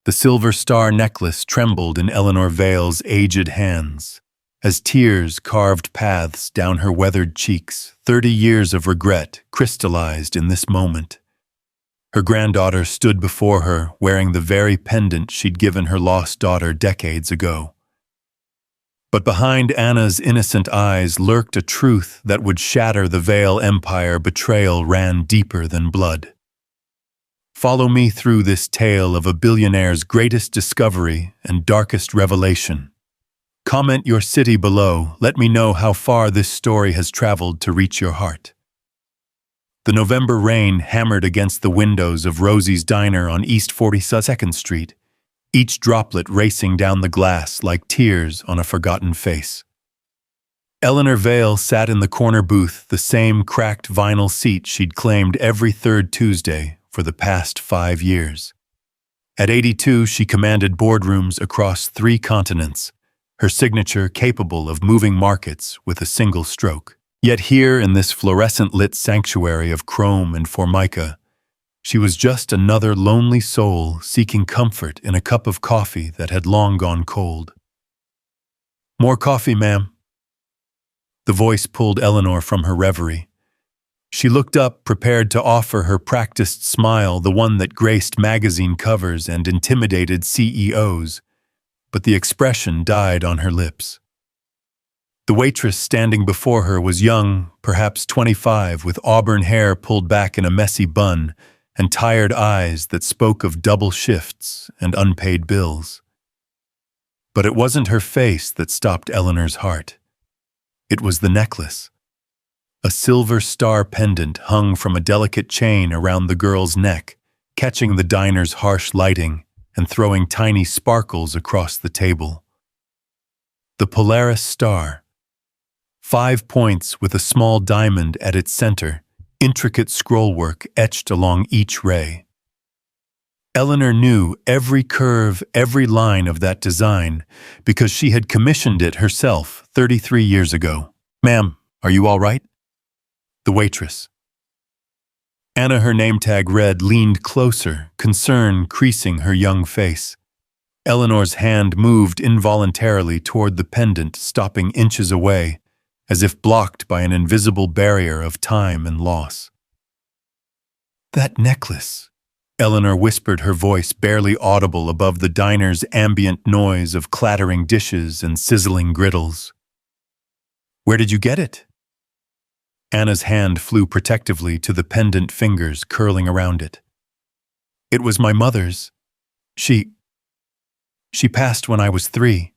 The silver star necklace trembled in Eleanor Vale's aged hands, as tears carved paths down her weathered cheeks. 30 years of regret crystallized in this moment. Her granddaughter stood before her, wearing the very pendant she'd given her lost daughter decades ago. But behind Anna's innocent eyes lurked a truth that would shatter the Vale empire. Betrayal ran deeper than blood. Follow me through this tale of a billionaire's greatest discovery and darkest revelation. Comment your city below. Let me know how far this story has traveled to reach your heart. The November rain hammered against the windows of Rosie's Diner on East 42nd Street, each droplet racing down the glass like tears on a forgotten face. Eleanor Vale sat in the corner booth, the same cracked vinyl seat she'd claimed every third Tuesday for the past 5 years. At 82, she commanded boardrooms across 3 continents, her signature capable of moving markets with a single stroke. Yet here in this fluorescent-lit sanctuary of chrome and formica, she was just another lonely soul seeking comfort in a cup of coffee that had long gone cold. "More coffee, ma'am." The voice pulled Eleanor from her reverie. She looked up, prepared to offer her practiced smile, the one that graced magazine covers and intimidated CEOs, but the expression died on her lips. The waitress standing before her was young, perhaps 25, with auburn hair pulled back in a messy bun and tired eyes that spoke of double shifts and unpaid bills. But it wasn't her face that stopped Eleanor's heart. It was the necklace. A silver star pendant hung from a delicate chain around the girl's neck, catching the diner's harsh lighting and throwing tiny sparkles across the table. The Polaris star. 5 points with a small diamond at its center, intricate scrollwork etched along each ray. Eleanor knew every curve, every line of that design because she had commissioned it herself 33 years ago. "Ma'am, are you all right?" The waitress. Anna, her name tag read, leaned closer, concern creasing her young face. Eleanor's hand moved involuntarily toward the pendant, stopping inches away, as if blocked by an invisible barrier of time and loss. "That necklace," Eleanor whispered, her voice barely audible above the diner's ambient noise of clattering dishes and sizzling griddles. "Where did you get it?" Anna's hand flew protectively to the pendant fingers curling around it. "It was my mother's. She passed when I was 3.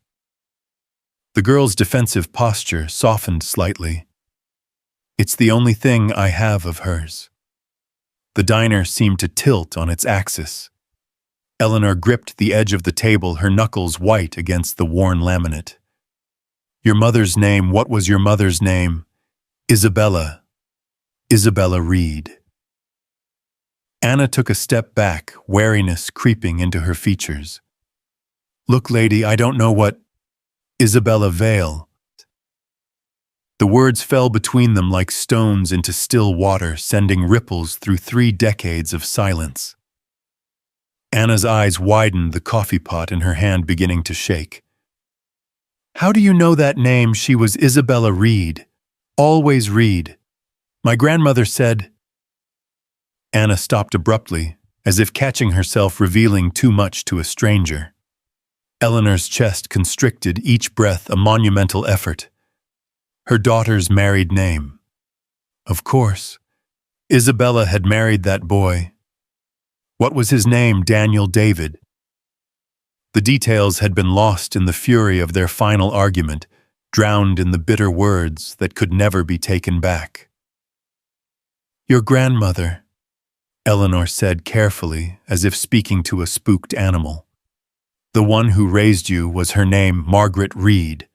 The girl's defensive posture softened slightly. "It's the only thing I have of hers." The diner seemed to tilt on its axis. Eleanor gripped the edge of the table, her knuckles white against the worn laminate. "Your mother's name, what was your mother's name?" "Isabella. Isabella Reed." Anna took a step back, wariness creeping into her features. "Look, lady, I don't know what—" "Isabella Vale." The words fell between them like stones into still water, sending ripples through 3 decades of silence. Anna's eyes widened, the coffee pot in her hand beginning to shake. "How do you know that name?" "She was Isabella Reed. Always Reed. My grandmother said—" Anna stopped abruptly, as if catching herself revealing too much to a stranger. Eleanor's chest constricted, each breath a monumental effort. Her daughter's married name. Of course. Isabella had married that boy. What was his name? Daniel David. The details had been lost in the fury of their final argument, drowned in the bitter words that could never be taken back. "Your grandmother," Eleanor said carefully, as if speaking to a spooked animal. "The one who raised you was her name Margaret Reed."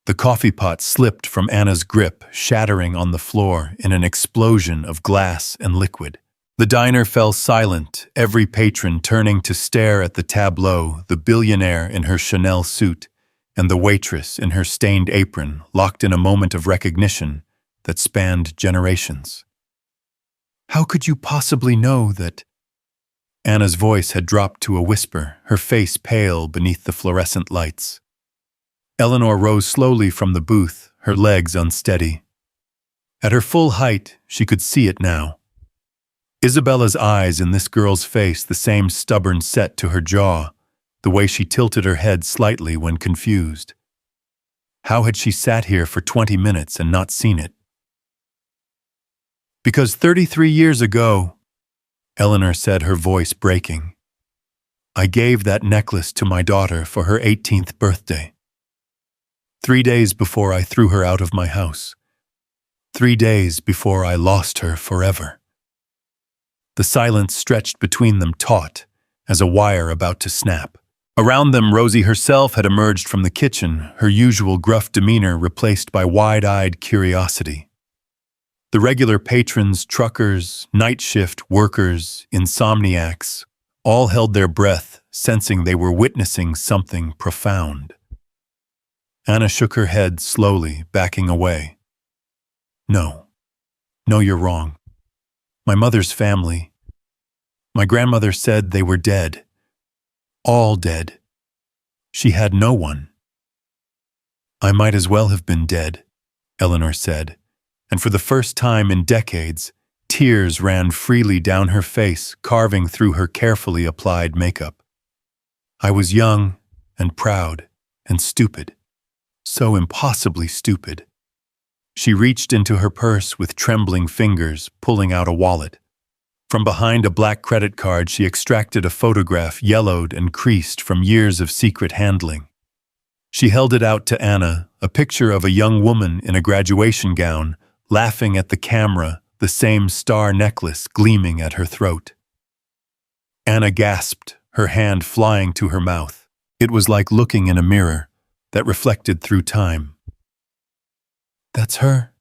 The coffee pot slipped from Anna's grip, shattering on the floor in an explosion of glass and liquid. The diner fell silent, every patron turning to stare at the tableau, the billionaire in her Chanel suit, and the waitress in her stained apron, locked in a moment of recognition that spanned generations. "How could you possibly know that?" Anna's voice had dropped to a whisper, her face pale beneath the fluorescent lights. Eleanor rose slowly from the booth, her legs unsteady. At her full height, she could see it now. Isabella's eyes in this girl's face, the same stubborn set to her jaw, the way she tilted her head slightly when confused. How had she sat here for 20 minutes and not seen it? Because 33 years ago, Eleanor said, her voice breaking, I gave that necklace to my daughter for her 18th birthday. 3 days before I threw her out of my house. 3 days before I lost her forever. The silence stretched between them taut, as a wire about to snap. Around them, Rosie herself had emerged from the kitchen, her usual gruff demeanor replaced by wide-eyed curiosity. The regular patrons, truckers, night shift workers, insomniacs, all held their breath, sensing they were witnessing something profound. Anna shook her head slowly, backing away. No, you're wrong. My mother's family. My grandmother said they were dead. All dead. She had no one. I might as well have been dead, Eleanor said, and for the first time in decades, tears ran freely down her face, carving through her carefully applied makeup. I was young and proud and stupid, so impossibly stupid. She reached into her purse with trembling fingers, pulling out a wallet. From behind a black credit card, she extracted a photograph yellowed and creased from years of secret handling. She held it out to Anna, a picture of a young woman in a graduation gown, laughing at the camera, the same star necklace gleaming at her throat. Anna gasped, her hand flying to her mouth. It was like looking in a mirror that reflected through time. That's her,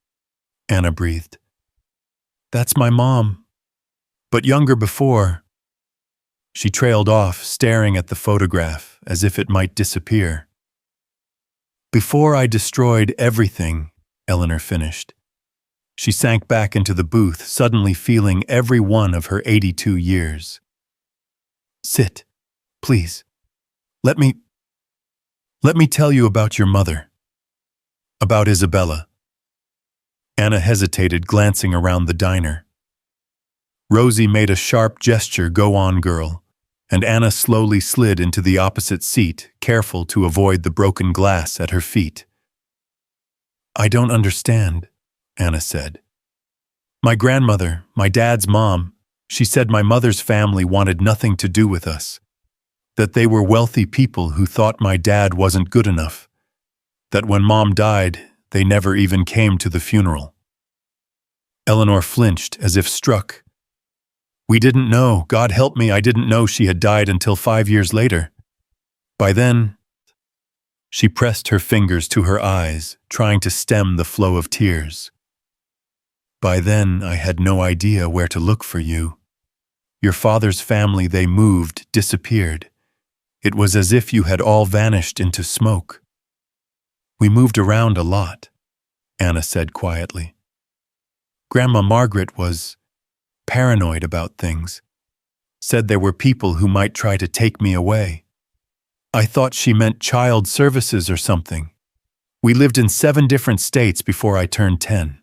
Anna breathed. That's my mom. But younger before. She trailed off, staring at the photograph as if it might disappear. Before I destroyed everything, Eleanor finished. She sank back into the booth, suddenly feeling every one of her 82 years. Sit, please. Let me tell you about your mother. About Isabella. Anna hesitated, glancing around the diner. Rosie made a sharp gesture, "Go on, girl," and Anna slowly slid into the opposite seat, careful to avoid the broken glass at her feet. I don't understand, Anna said. My grandmother, my dad's mom, she said my mother's family wanted nothing to do with us. That they were wealthy people who thought my dad wasn't good enough. That when Mom died, they never even came to the funeral. Eleanor flinched as if struck. We didn't know, God help me, I didn't know she had died until 5 years later. By then, she pressed her fingers to her eyes, trying to stem the flow of tears. By then, I had no idea where to look for you. Your father's family, they moved, disappeared. It was as if you had all vanished into smoke. We moved around a lot, Anna said quietly. Grandma Margaret was paranoid about things. Said there were people who might try to take me away. I thought she meant child services or something. We lived in 7 different states before I turned 10.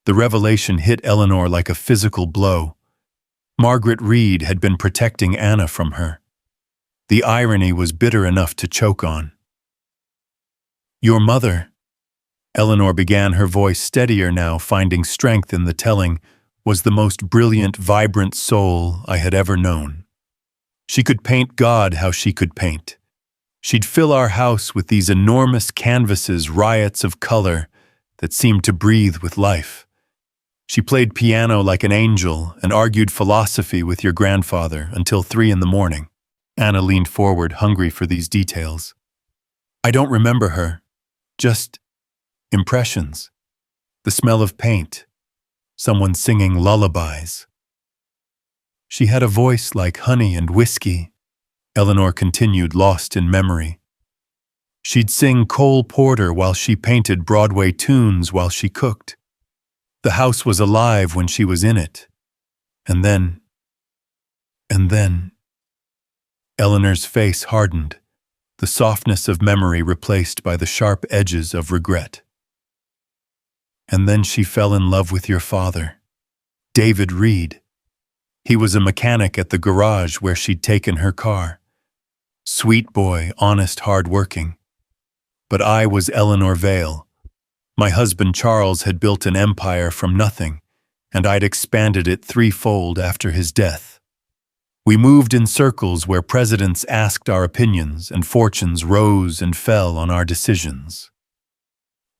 The revelation hit Eleanor like a physical blow. Margaret Reed had been protecting Anna from her. The irony was bitter enough to choke on. Your mother, Eleanor began, her voice steadier now, finding strength in the telling, was the most brilliant, vibrant soul I had ever known. She could paint God how she could paint. She'd fill our house with these enormous canvases, riots of color that seemed to breathe with life. She played piano like an angel and argued philosophy with your grandfather until 3 a.m. Anna leaned forward, hungry for these details. I don't remember her. Just impressions. The smell of paint. Someone singing lullabies. She had a voice like honey and whiskey, Eleanor continued, lost in memory. She'd sing Cole Porter while she painted Broadway tunes while she cooked. The house was alive when she was in it. And then And then Eleanor's face hardened, the softness of memory replaced by the sharp edges of regret. And then she fell in love with your father, David Reed. He was a mechanic at the garage where she'd taken her car. Sweet boy, honest, hard-working. But I was Eleanor Vale. My husband Charles had built an empire from nothing, and I'd expanded it threefold after his death. We moved in circles where presidents asked our opinions and fortunes rose and fell on our decisions.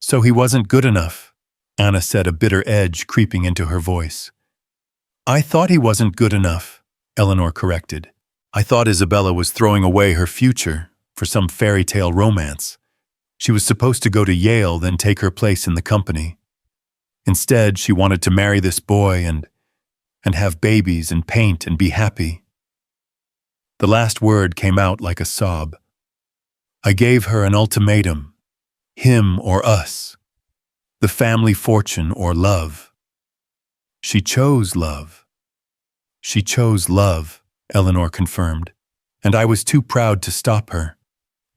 So he wasn't good enough, Anna said, a bitter edge creeping into her voice. I thought he wasn't good enough, Eleanor corrected. I thought Isabella was throwing away her future for some fairy tale romance. She was supposed to go to Yale, then take her place in the company. Instead, she wanted to marry this boy and have babies and paint and be happy. The last word came out like a sob. I gave her an ultimatum, him or us, the family fortune or love. She chose love. She chose love, Eleanor confirmed, and I was too proud to stop her,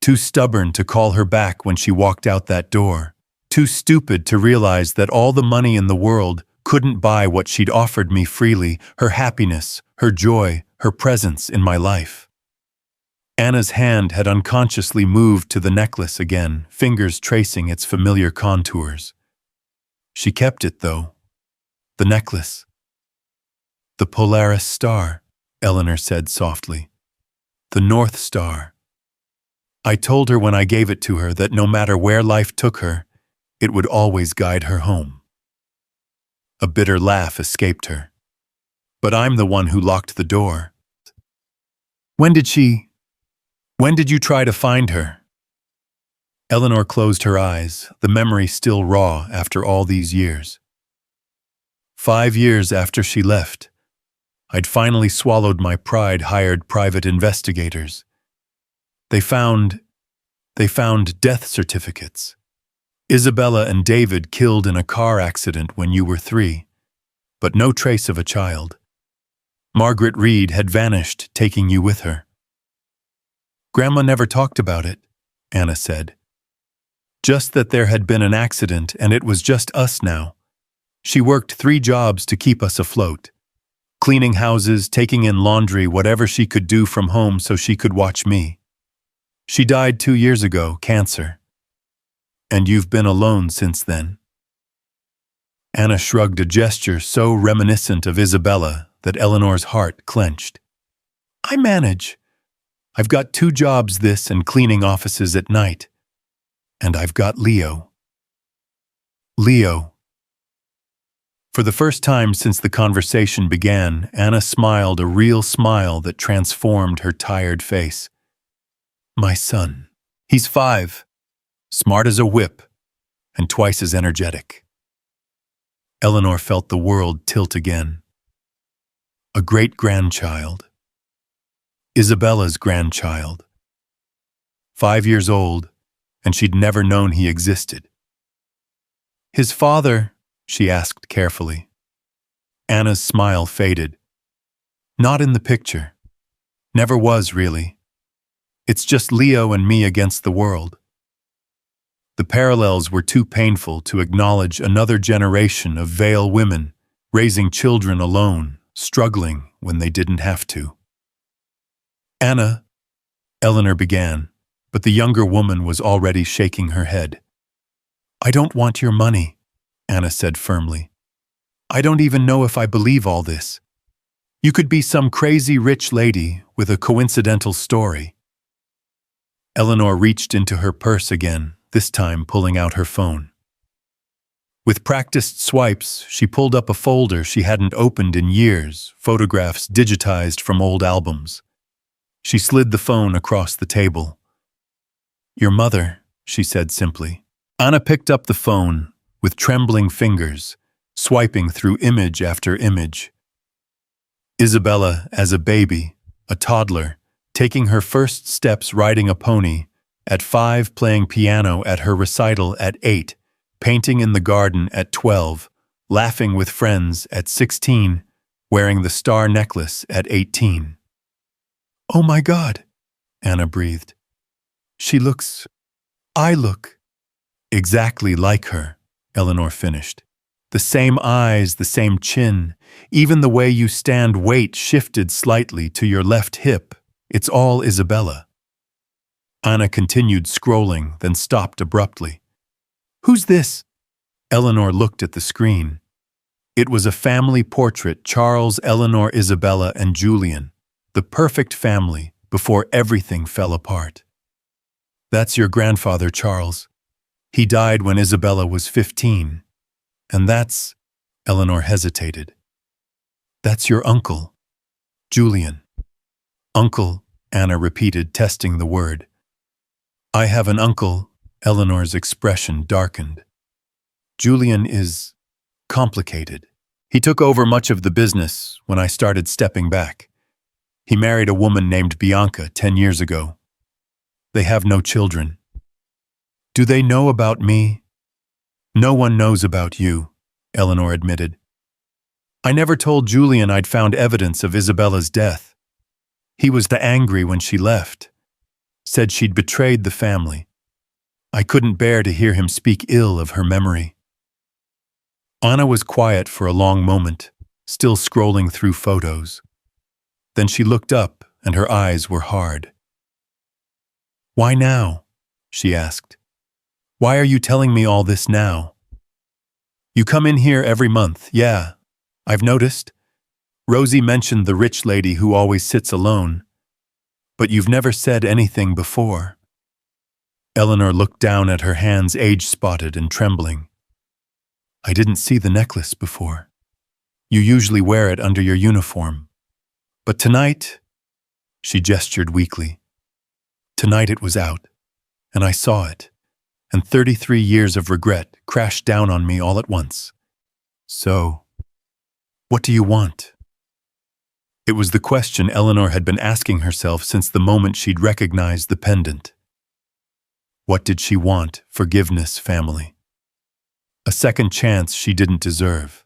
too stubborn to call her back when she walked out that door, too stupid to realize that all the money in the world couldn't buy what she'd offered me freely, her happiness, her joy, her presence in my life. Anna's hand had unconsciously moved to the necklace again, fingers tracing its familiar contours. She kept it, though. The necklace. The Polaris star, Eleanor said softly. The North Star. I told her when I gave it to her that no matter where life took her, it would always guide her home. A bitter laugh escaped her. But I'm the one who locked the door. When did you try to find her? Eleanor closed her eyes, the memory still raw after all these years. 5 years after she left, I'd finally swallowed my pride, hired private investigators. They found death certificates. Isabella and David killed in a car accident when you were 3, but no trace of a child. Margaret Reed had vanished, taking you with her. Grandma never talked about it, Anna said. Just that there had been an accident and it was just us now. She worked 3 jobs to keep us afloat. Cleaning houses, taking in laundry, whatever she could do from home so she could watch me. She died 2 years ago, cancer. And you've been alone since then. Anna shrugged, a gesture so reminiscent of Isabella that Eleanor's heart clenched. I manage. I've got 2 jobs, this and cleaning offices at night. And I've got Leo. Leo. For the first time since the conversation began, Anna smiled, a real smile that transformed her tired face. My son. He's 5, smart as a whip, and twice as energetic. Eleanor felt the world tilt again. A great-grandchild. Isabella's grandchild. 5 years old, and she'd never known he existed. His father, she asked carefully. Anna's smile faded. Not in the picture. Never was, really. It's just Leo and me against the world. The parallels were too painful to acknowledge another generation of Vale women raising children alone, struggling when they didn't have to. Anna, Eleanor began, but the younger woman was already shaking her head. I don't want your money, Anna said firmly. I don't even know if I believe all this. You could be some crazy rich lady with a coincidental story. Eleanor reached into her purse again, this time pulling out her phone. With practiced swipes, she pulled up a folder she hadn't opened in years, photographs digitized from old albums. She slid the phone across the table. Your mother, she said simply. Anna picked up the phone with trembling fingers, swiping through image after image. Isabella as a baby, a toddler, taking her first steps riding a pony, at 5 playing piano at her recital at 8, painting in the garden at 12, laughing with friends at 16, wearing the star necklace at 18. Oh my God, Anna breathed. I look exactly like her, Eleanor finished. The same eyes, the same chin, even the way you stand, weight shifted slightly to your left hip. It's all Isabella. Anna continued scrolling, then stopped abruptly. Who's this? Eleanor looked at the screen. It was a family portrait: Charles, Eleanor, Isabella, and Julian. The perfect family before everything fell apart. That's your grandfather, Charles. He died when Isabella was 15. And that's, Eleanor hesitated. That's your uncle, Julian. Uncle, Anna repeated, testing the word. I have an uncle. Eleanor's expression darkened. Julian is complicated. He took over much of the business when I started stepping back. He married a woman named Bianca 10 years ago. They have no children. Do they know about me? No one knows about you, Eleanor admitted. I never told Julian I'd found evidence of Isabella's death. He was angry when she left, said she'd betrayed the family. I couldn't bear to hear him speak ill of her memory. Anna was quiet for a long moment, still scrolling through photos. Then she looked up, and her eyes were hard. Why now? She asked. Why are you telling me all this now? You come in here every month, yeah, I've noticed. Rosie mentioned the rich lady who always sits alone. But you've never said anything before. Eleanor looked down at her hands, age-spotted and trembling. I didn't see the necklace before. You usually wear it under your uniform. But tonight, she gestured weakly. Tonight it was out, and I saw it, and 33 years of regret crashed down on me all at once. So, what do you want? It was the question Eleanor had been asking herself since the moment she'd recognized the pendant. What did she want? Forgiveness, family. A second chance she didn't deserve.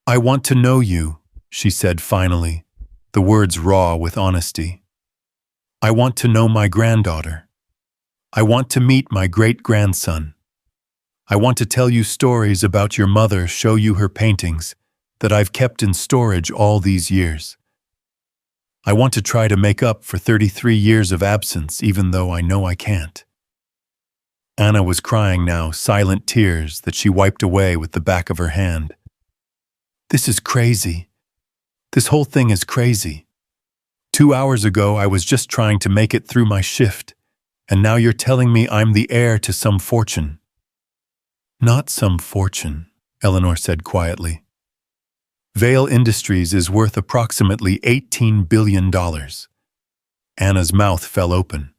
I want to know you, she said finally, the words raw with honesty. I want to know my granddaughter. I want to meet my great-grandson. I want to tell you stories about your mother, show you her paintings that I've kept in storage all these years. I want to try to make up for 33 years of absence, even though I know I can't. Anna was crying now, silent tears that she wiped away with the back of her hand. This is crazy. This whole thing is crazy. 2 hours ago, I was just trying to make it through my shift, and now you're telling me I'm the heir to some fortune. Not some fortune, Eleanor said quietly. Vale Industries is worth approximately $18 billion. Anna's mouth fell open.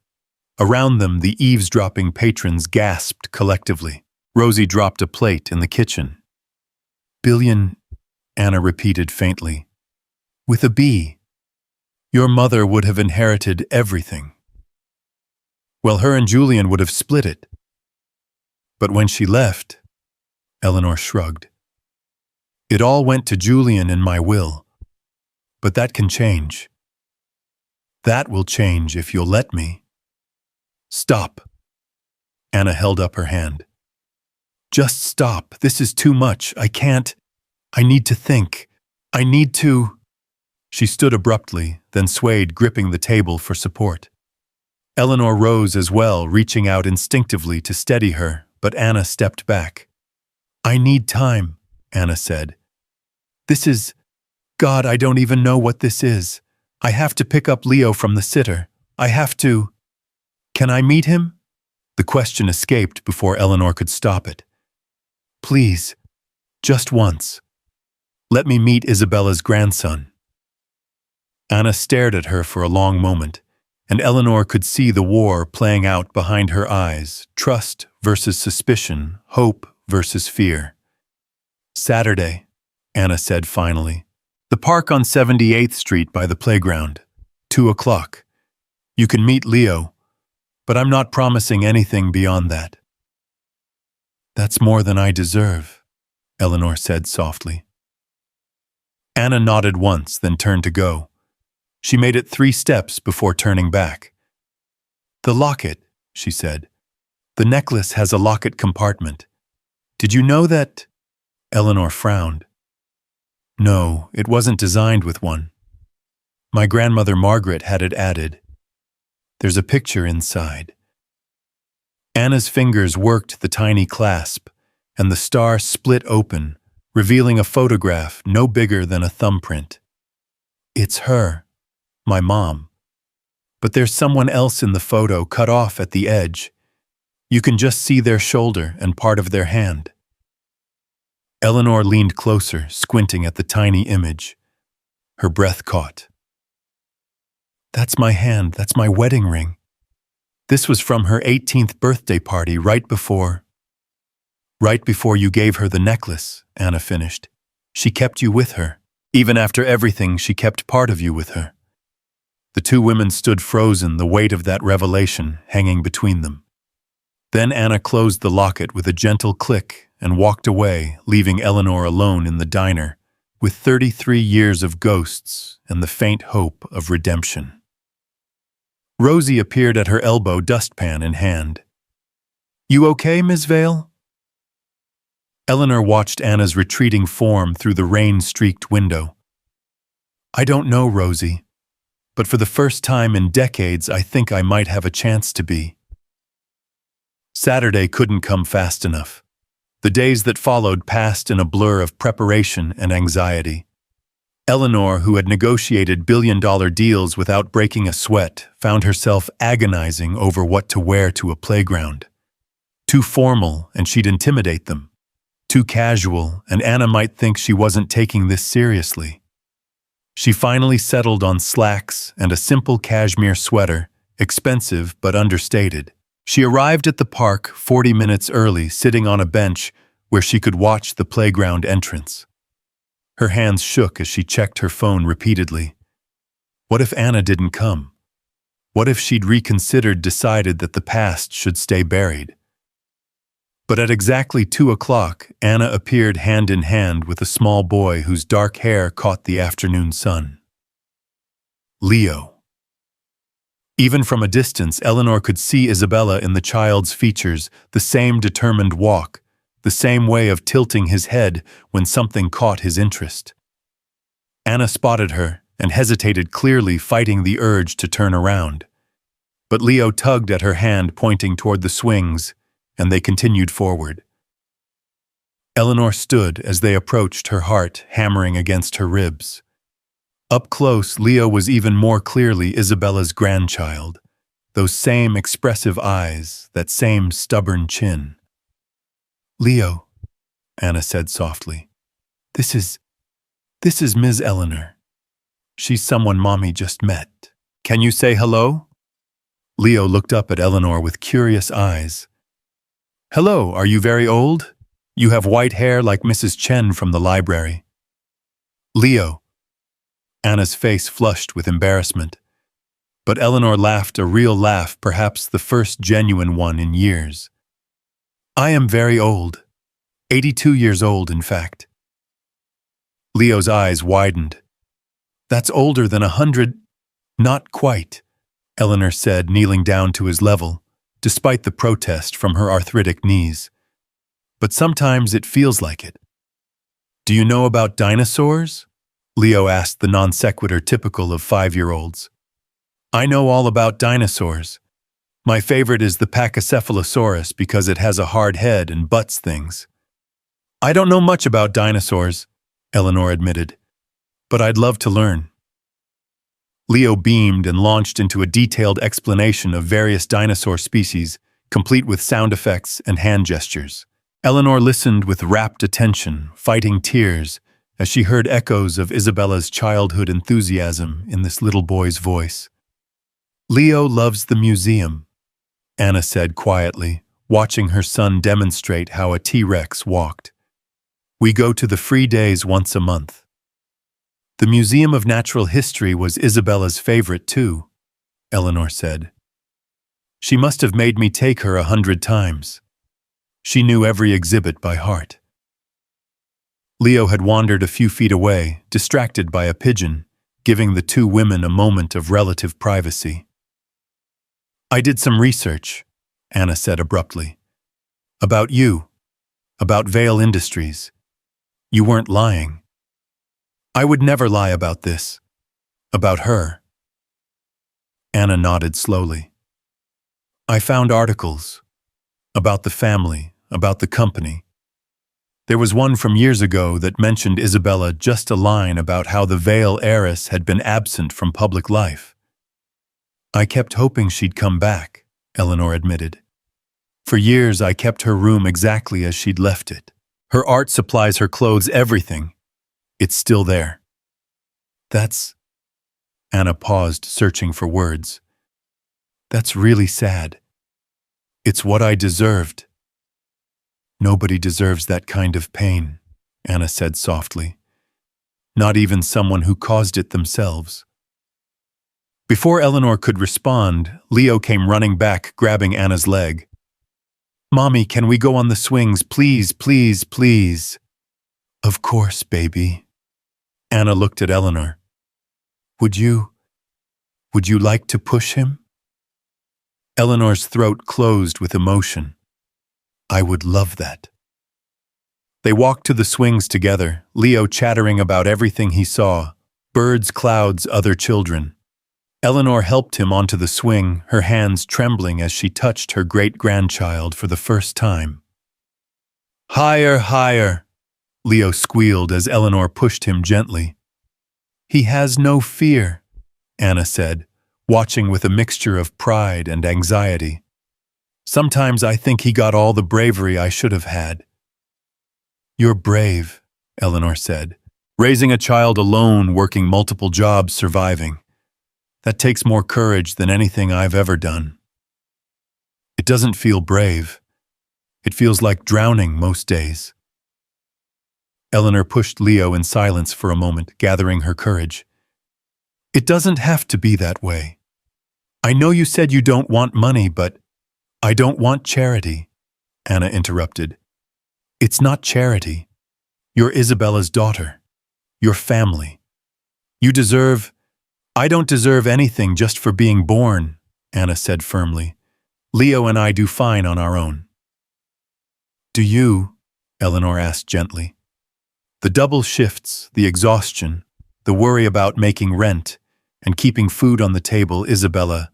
Around them, the eavesdropping patrons gasped collectively. Rosie dropped a plate in the kitchen. Billion, Anna repeated faintly. With a B. Your mother would have inherited everything. Well, her and Julian would have split it. But when she left, Eleanor shrugged. It all went to Julian in my will. But that can change. That will change if you'll let me. Stop. Anna held up her hand. Just stop. This is too much. I can't. I need to think. I need to. She stood abruptly, then swayed, gripping the table for support. Eleanor rose as well, reaching out instinctively to steady her, but Anna stepped back. I need time, Anna said. This is... God, I don't even know what this is. I have to pick up Leo from the sitter. I have to... Can I meet him? The question escaped before Eleanor could stop it. Please, just once. Let me meet Isabella's grandson. Anna stared at her for a long moment, and Eleanor could see the war playing out behind her eyes, trust versus suspicion, hope versus fear. Saturday, Anna said finally. The park on 78th Street by the playground. 2:00. You can meet Leo, but I'm not promising anything beyond that. That's more than I deserve, Eleanor said softly. Anna nodded once, then turned to go. She made it 3 steps before turning back. "The locket," she said. "The necklace has a locket compartment. Did you know that?" Eleanor frowned. "No, it wasn't designed with one. My grandmother Margaret had it added. There's a picture inside." Anna's fingers worked the tiny clasp, and the star split open, revealing a photograph no bigger than a thumbprint. "It's her, my mom. But there's someone else in the photo cut off at the edge. You can just see their shoulder and part of their hand." Eleanor leaned closer, squinting at the tiny image. Her breath caught. "That's my hand, that's my wedding ring. This was from her 18th birthday party right before you gave her the necklace," Anna finished. "She kept you with her. Even after everything, she kept part of you with her." The 2 women stood frozen, the weight of that revelation hanging between them. Then Anna closed the locket with a gentle click and walked away, leaving Eleanor alone in the diner, with 33 years of ghosts and the faint hope of redemption. Rosie appeared at her elbow, dustpan in hand. "You okay, Miss Vale?" Eleanor watched Anna's retreating form through the rain-streaked window. "I don't know, Rosie, but for the first time in decades I think I might have a chance to be." Saturday couldn't come fast enough. The days that followed passed in a blur of preparation and anxiety. Eleanor, who had negotiated billion-dollar deals without breaking a sweat, found herself agonizing over what to wear to a playground. Too formal, and she'd intimidate them. Too casual, and Anna might think she wasn't taking this seriously. She finally settled on slacks and a simple cashmere sweater, expensive but understated. She arrived at the park 40 minutes early, sitting on a bench where she could watch the playground entrance. Her hands shook as she checked her phone repeatedly. What if Anna didn't come? What if she'd reconsidered, decided that the past should stay buried? But at exactly 2 o'clock, Anna appeared hand in hand with a small boy whose dark hair caught the afternoon sun. Leo. Even from a distance, Eleanor could see Isabella in the child's features, the same determined walk, the same way of tilting his head when something caught his interest. Anna spotted her and hesitated, clearly fighting the urge to turn around. But Leo tugged at her hand, pointing toward the swings, and they continued forward. Eleanor stood as they approached, her heart hammering against her ribs. Up close, Leo was even more clearly Isabella's grandchild. Those same expressive eyes, that same stubborn chin. "Leo," Anna said softly, This is Ms. Eleanor. She's someone Mommy just met. Can you say hello?" Leo looked up at Eleanor with curious eyes. "Hello, are you very old? You have white hair like Mrs. Chen from the library." "Leo." Anna's face flushed with embarrassment. But Eleanor laughed, a real laugh, perhaps the first genuine one in years. "I am very old. 82 years old, in fact." Leo's eyes widened. "That's older than 100. "Not quite," Eleanor said, kneeling down to his level, despite the protest from her arthritic knees. "But sometimes it feels like it." "Do you know about dinosaurs?" Leo asked, the non sequitur typical of 5-year-olds. "I know all about dinosaurs. My favorite is the Pachycephalosaurus because it has a hard head and butts things." "I don't know much about dinosaurs," Eleanor admitted, "but I'd love to learn." Leo beamed and launched into a detailed explanation of various dinosaur species, complete with sound effects and hand gestures. Eleanor listened with rapt attention, fighting tears, as she heard echoes of Isabella's childhood enthusiasm in this little boy's voice. "Leo loves the museum," Anna said quietly, watching her son demonstrate how a T-Rex walked. "We go to the free days once a month." "The Museum of Natural History was Isabella's favorite too," Eleanor said. "She must have made me take her 100 times. She knew every exhibit by heart." Leo had wandered a few feet away, distracted by a pigeon, giving the two women a moment of relative privacy. "I did some research," Anna said abruptly. "About you, about Vale Industries. You weren't lying." "I would never lie about this. About her." Anna nodded slowly. "I found articles. About the family, about the company. There was one from years ago that mentioned Isabella just a line about how the Vale heiress had been absent from public life. I kept hoping she'd come back," Eleanor admitted. "For years I kept her room exactly as she'd left it. Her art supplies, her clothes, everything. It's still there." "That's—" Anna paused, searching for words. "That's really sad. It's what I deserved." "Nobody deserves that kind of pain," Anna said softly. "Not even someone who caused it themselves." Before Eleanor could respond, Leo came running back, grabbing Anna's leg. "Mommy, can we go on the swings? Please, please, please." "Of course, baby." Anna looked at Eleanor. Would you like to push him?" Eleanor's throat closed with emotion. "I would love that." They walked to the swings together, Leo chattering about everything he saw, birds, clouds, other children. Eleanor helped him onto the swing, her hands trembling as she touched her great-grandchild for the first time. "Higher, higher," Leo squealed as Eleanor pushed him gently. "He has no fear," Anna said, watching with a mixture of pride and anxiety. "Sometimes I think he got all the bravery I should have had." "You're brave," Eleanor said, "raising a child alone, working multiple jobs, surviving. That takes more courage than anything I've ever done." "It doesn't feel brave. It feels like drowning most days." Eleanor pushed Leo in silence for a moment, gathering her courage. "It doesn't have to be that way. I know you said you don't want money, but—" "I don't want charity," Anna interrupted. "It's not charity. You're Isabella's daughter. Your family. You deserve—" "I don't deserve anything just for being born," Anna said firmly. "Leo and I do fine on our own." "Do you?" Eleanor asked gently. "The double shifts, the exhaustion, the worry about making rent and keeping food on the table, Isabella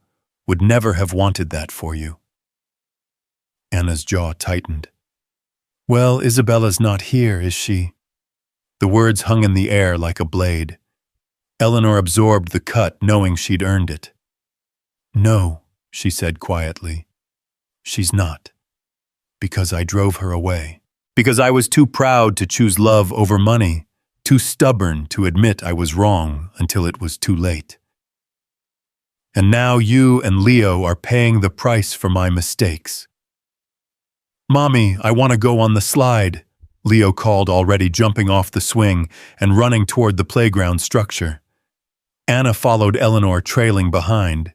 would never have wanted that for you." Anna's jaw tightened. "Well, Isabella's not here, is she?" The words hung in the air like a blade. Eleanor absorbed the cut, knowing she'd earned it. "No," she said quietly. "She's not. Because I drove her away. Because I was too proud to choose love over money, too stubborn to admit I was wrong until it was too late. And now you and Leo are paying the price for my mistakes." "Mommy, I want to go on the slide," Leo called, already jumping off the swing and running toward the playground structure. Anna followed Eleanor, trailing behind.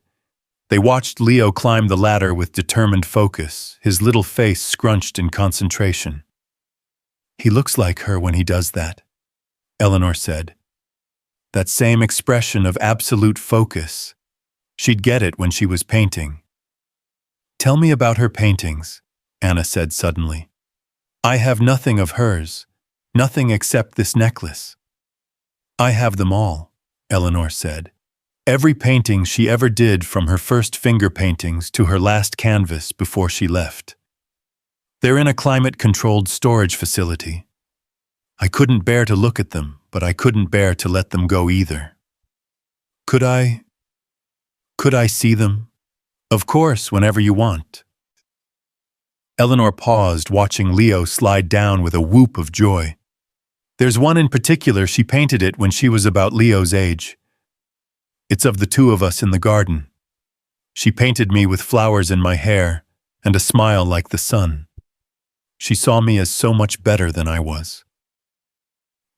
They watched Leo climb the ladder with determined focus, his little face scrunched in concentration. "He looks like her when he does that," Eleanor said. "That same expression of absolute focus. She'd get it when she was painting." "Tell me about her paintings," Anna said suddenly. "I have nothing of hers, nothing except this necklace." "I have them all," Eleanor said. "Every painting she ever did, from her first finger paintings to her last canvas before she left. They're in a climate-controlled storage facility. I couldn't bear to look at them, but I couldn't bear to let them go either." Could I see them?" "Of course, whenever you want." Eleanor paused, watching Leo slide down with a whoop of joy. "There's one in particular, she painted it when she was about Leo's age. It's of the two of us in the garden. She painted me with flowers in my hair and a smile like the sun. She saw me as so much better than I was."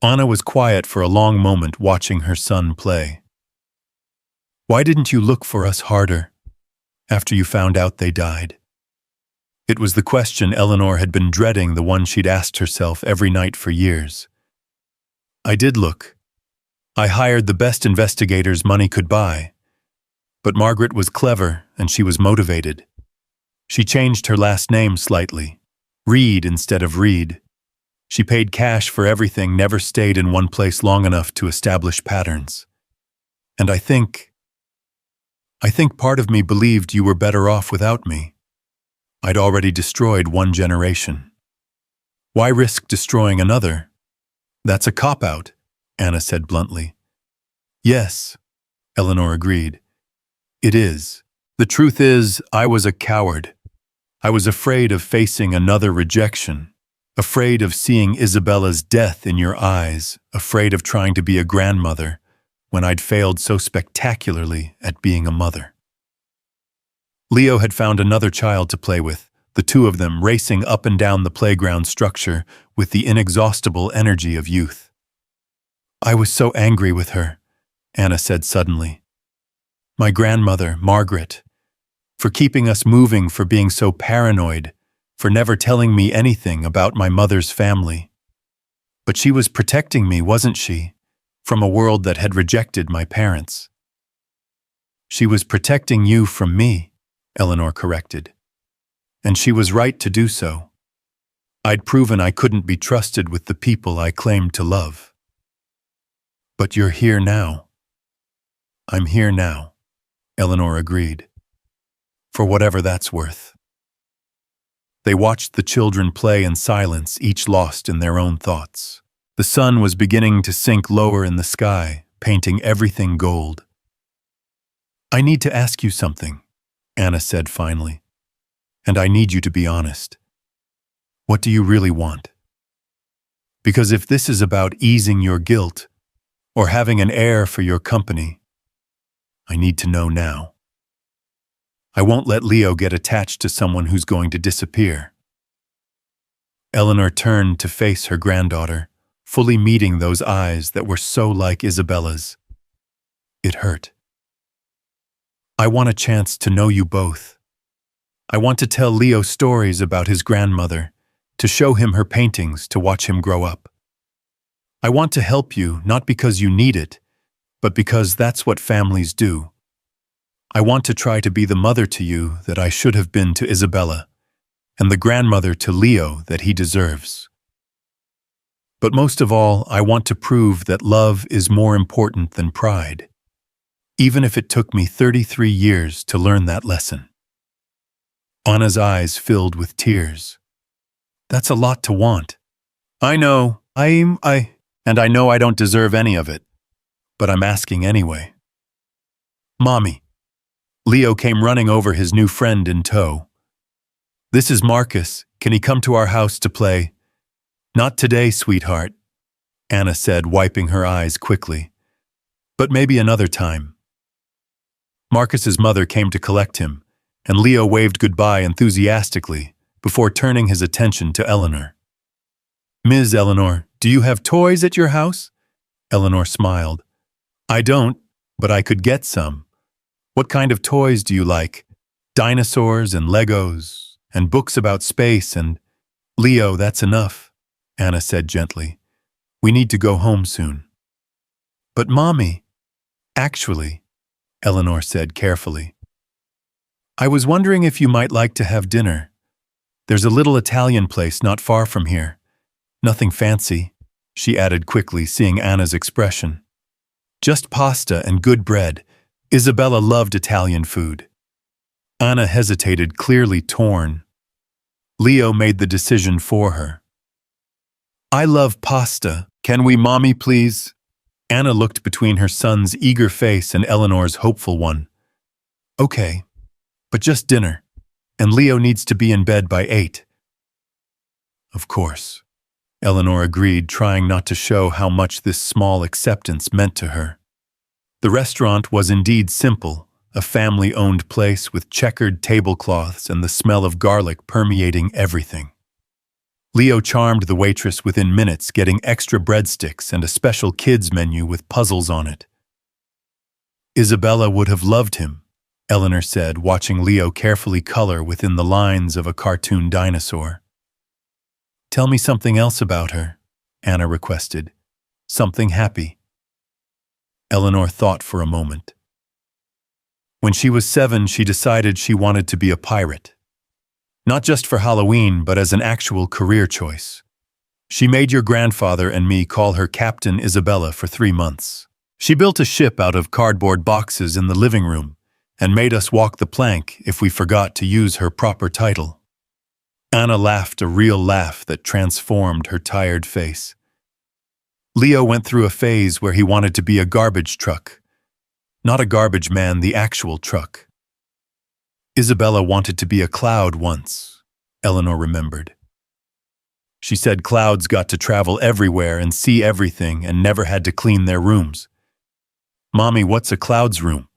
Anna was quiet for a long moment, watching her son play. "Why didn't you look for us harder, after you found out they died?" It was the question Eleanor had been dreading, the one she'd asked herself every night for years. "I did look. I hired the best investigators money could buy. But Margaret was clever and she was motivated. She changed her last name slightly. Reed instead of Reed. She paid cash for everything, never stayed in one place long enough to establish patterns. And I think part of me believed you were better off without me. I'd already destroyed one generation. Why risk destroying another? That's a cop-out, Anna said bluntly. Yes, Eleanor agreed. It is. The truth is, I was a coward. I was afraid of facing another rejection, afraid of seeing Isabella's death in your eyes, afraid of trying to be a grandmother when I'd failed so spectacularly at being a mother. Leo had found another child to play with, the two of them racing up and down the playground structure with the inexhaustible energy of youth. I was so angry with her, Anna said suddenly. My grandmother, Margaret, for keeping us moving, for being so paranoid, for never telling me anything about my mother's family. But she was protecting me, wasn't she, from a world that had rejected my parents? She was protecting you from me, Eleanor corrected. And she was right to do so. I'd proven I couldn't be trusted with the people I claimed to love. But you're here now. I'm here now, Eleanor agreed. For whatever that's worth. They watched the children play in silence, each lost in their own thoughts. The sun was beginning to sink lower in the sky, painting everything gold. I need to ask you something, Anna said finally. And I need you to be honest. What do you really want? Because if this is about easing your guilt, or having an heir for your company, I need to know now. I won't let Leo get attached to someone who's going to disappear. Eleanor turned to face her granddaughter, fully meeting those eyes that were so like Isabella's. It hurt. I want a chance to know you both. I want to tell Leo stories about his grandmother, to show him her paintings, to watch him grow up. I want to help you, not because you need it, but because that's what families do. I want to try to be the mother to you that I should have been to Isabella, and the grandmother to Leo that he deserves. But most of all, I want to prove that love is more important than pride, even if it took me 33 years to learn that lesson. Anna's eyes filled with tears. That's a lot to want. I know, and I know I don't deserve any of it, but I'm asking anyway. Mommy. Leo came running over, his new friend in tow. This is Marcus. Can he come to our house to play? Not today, sweetheart, Anna said, wiping her eyes quickly. But maybe another time. Marcus's mother came to collect him, and Leo waved goodbye enthusiastically before turning his attention to Eleanor. Ms. Eleanor, do you have toys at your house? Eleanor smiled. I don't, but I could get some. What kind of toys do you like? Dinosaurs and Legos, and books about space and… Leo, that's enough, Anna said gently. We need to go home soon. But Mommy… Actually, Eleanor said carefully, I was wondering if you might like to have dinner. There's a little Italian place not far from here. Nothing fancy, she added quickly, seeing Anna's expression. Just pasta and good bread. Isabella loved Italian food. Anna hesitated, clearly torn. Leo made the decision for her. I love pasta. Can we, Mommy, please? Anna looked between her son's eager face and Eleanor's hopeful one. Okay, but just dinner, and Leo needs to be in bed by 8. Of course, Eleanor agreed, trying not to show how much this small acceptance meant to her. The restaurant was indeed simple, a family-owned place with checkered tablecloths and the smell of garlic permeating everything. Leo charmed the waitress within minutes, getting extra breadsticks and a special kids menu with puzzles on it. Isabella would have loved him, Eleanor said, watching Leo carefully color within the lines of a cartoon dinosaur. Tell me something else about her, Anna requested. Something happy. Eleanor thought for a moment. When she was 7, she decided she wanted to be a pirate. Not just for Halloween, but as an actual career choice. She made your grandfather and me call her Captain Isabella for 3 months. She built a ship out of cardboard boxes in the living room and made us walk the plank if we forgot to use her proper title. Anna laughed a real laugh that transformed her tired face. Leo went through a phase where he wanted to be a garbage truck. Not a garbage man, the actual truck. Isabella wanted to be a cloud once, Eleanor remembered. She said clouds got to travel everywhere and see everything and never had to clean their rooms. "Mommy, what's a cloud's room?"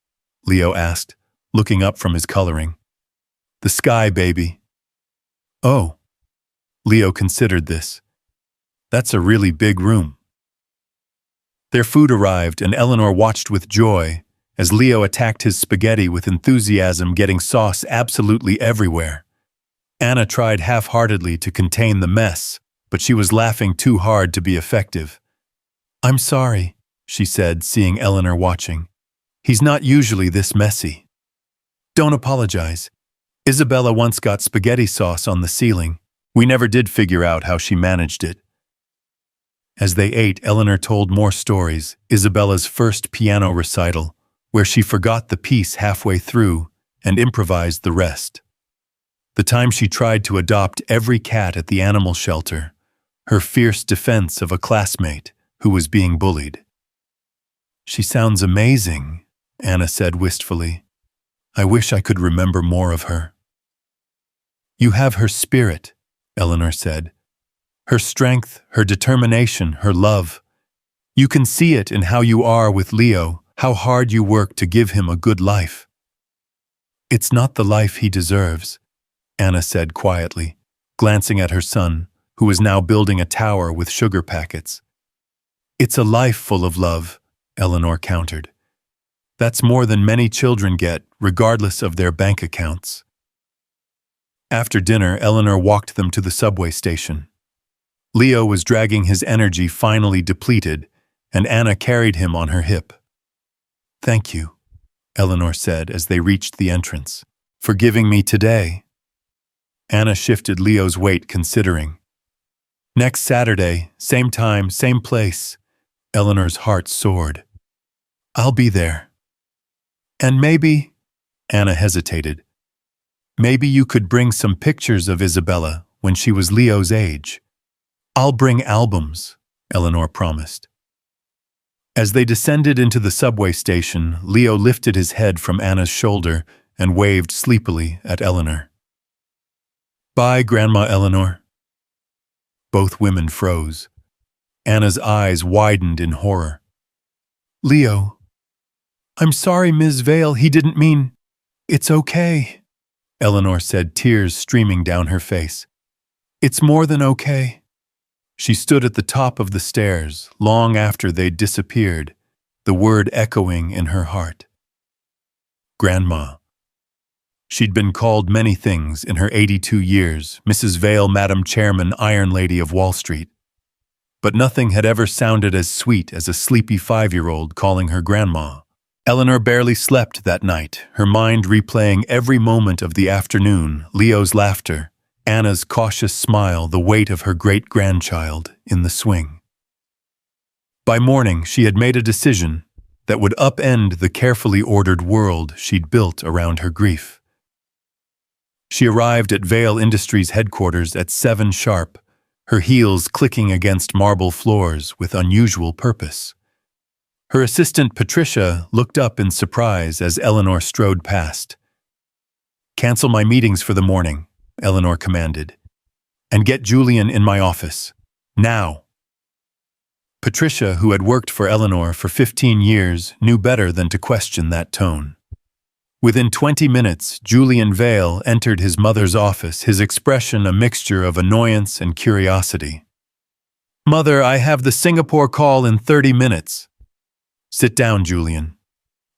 Leo asked, looking up from his coloring. "The sky, baby." "Oh." Leo considered this. "That's a really big room." Their food arrived and Eleanor watched with joy as Leo attacked his spaghetti with enthusiasm, getting sauce absolutely everywhere. Anna tried half-heartedly to contain the mess, but she was laughing too hard to be effective. "I'm sorry," she said, seeing Eleanor watching. "He's not usually this messy." "Don't apologize. Isabella once got spaghetti sauce on the ceiling. We never did figure out how she managed it." As they ate, Eleanor told more stories, Isabella's first piano recital, where she forgot the piece halfway through and improvised the rest. The time she tried to adopt every cat at the animal shelter, her fierce defense of a classmate who was being bullied. "She sounds amazing," Anna said wistfully. "I wish I could remember more of her." "You have her spirit," Eleanor said. "Her strength, her determination, her love. You can see it in how you are with Leo, how hard you work to give him a good life." "It's not the life he deserves," Anna said quietly, glancing at her son, who was now building a tower with sugar packets. "It's a life full of love," Eleanor countered. "That's more than many children get, regardless of their bank accounts." After dinner, Eleanor walked them to the subway station. Leo was dragging his energy finally depleted, and Anna carried him on her hip. "Thank you," Eleanor said as they reached the entrance, "for giving me today." Anna shifted Leo's weight, considering. "Next Saturday, same time, same place." Eleanor's heart soared. "I'll be there." "And maybe," Anna hesitated, "maybe you could bring some pictures of Isabella when she was Leo's age." "I'll bring albums," Eleanor promised. As they descended into the subway station, Leo lifted his head from Anna's shoulder and waved sleepily at Eleanor. "Bye, Grandma Eleanor." Both women froze. Anna's eyes widened in horror. "Leo, I'm sorry, Ms. Vale, he didn't mean—" "It's okay," Eleanor said, tears streaming down her face. "It's more than okay." She stood at the top of the stairs, long after they'd disappeared, the word echoing in her heart. Grandma. She'd been called many things in her 82 years, Mrs. Vale, Madam Chairman, Iron Lady of Wall Street. But nothing had ever sounded as sweet as a sleepy 5-year-old calling her grandma. Eleanor barely slept that night, her mind replaying every moment of the afternoon, Leo's laughter, Anna's cautious smile, the weight of her great-grandchild in the swing. By morning, she had made a decision that would upend the carefully ordered world she'd built around her grief. She arrived at Vale Industries headquarters at 7 sharp, her heels clicking against marble floors with unusual purpose. Her assistant Patricia looked up in surprise as Eleanor strode past. "Cancel my meetings for the morning," Eleanor commanded, "and get Julian in my office. Now." Patricia, who had worked for Eleanor for 15 years, knew better than to question that tone. Within 20 minutes, Julian Vale entered his mother's office, his expression a mixture of annoyance and curiosity. "Mother, I have the Singapore call in 30 minutes. "Sit down, Julian."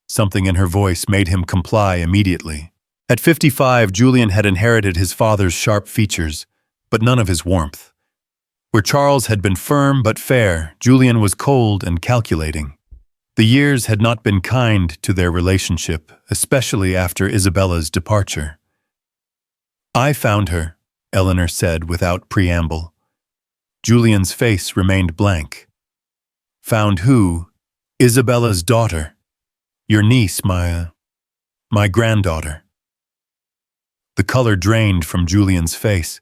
Something in her voice made him comply immediately. At 55, Julian had inherited his father's sharp features, but none of his warmth. Where Charles had been firm but fair, Julian was cold and calculating. The years had not been kind to their relationship, especially after Isabella's departure. "I found her," Eleanor said without preamble. Julian's face remained blank. "Found who?" "Isabella's daughter. Your niece, my granddaughter." The color drained from Julian's face.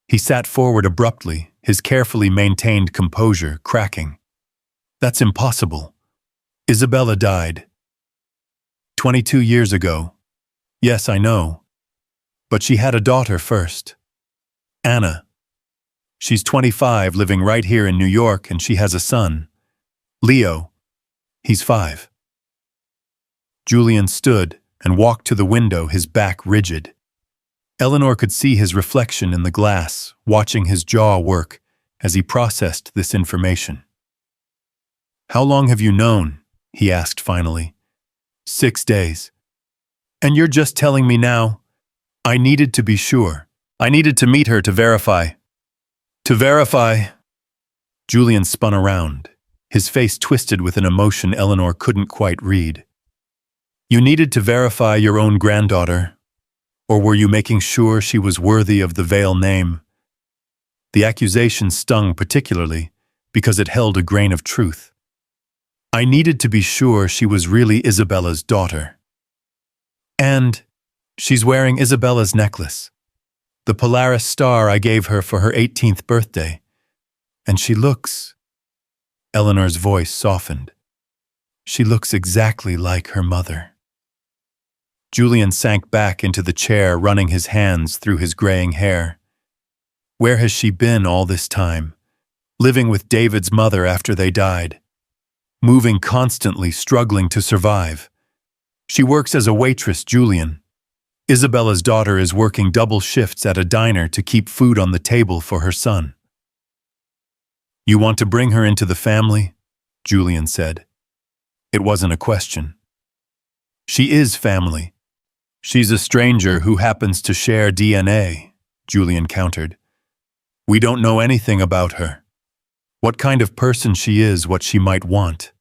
He sat forward abruptly, his carefully maintained composure cracking. "That's impossible. Isabella died 22 years ago. Yes, I know. But she had a daughter first. Anna. She's 25, living right here in New York, and she has a son. Leo. He's 5. Julian stood and walked to the window, his back rigid. Eleanor could see his reflection in the glass, watching his jaw work as he processed this information. "How long have you known?" he asked finally. 6 days. "And you're just telling me now?" "I needed to be sure. I needed to meet her to verify." "To verify?" Julian spun around, his face twisted with an emotion Eleanor couldn't quite read. "You needed to verify your own granddaughter? Or were you making sure she was worthy of the Vale name?" The accusation stung particularly because it held a grain of truth. "I needed to be sure she was really Isabella's daughter. And she's wearing Isabella's necklace, the Polaris star I gave her for her 18th birthday. And she looks..." Eleanor's voice softened. "She looks exactly like her mother." Julian sank back into the chair, running his hands through his graying hair. Where has she been all this time? Living with David's mother after they died. Moving constantly, struggling to survive. She works as a waitress, Julian. Isabella's daughter is working double shifts at a diner to keep food on the table for her son. "You want to bring her into the family?" Julian said. It wasn't a question. "She is family. She's a stranger who happens to share DNA," Julian countered. "We don't know anything about her. What kind of person she is, what she might want.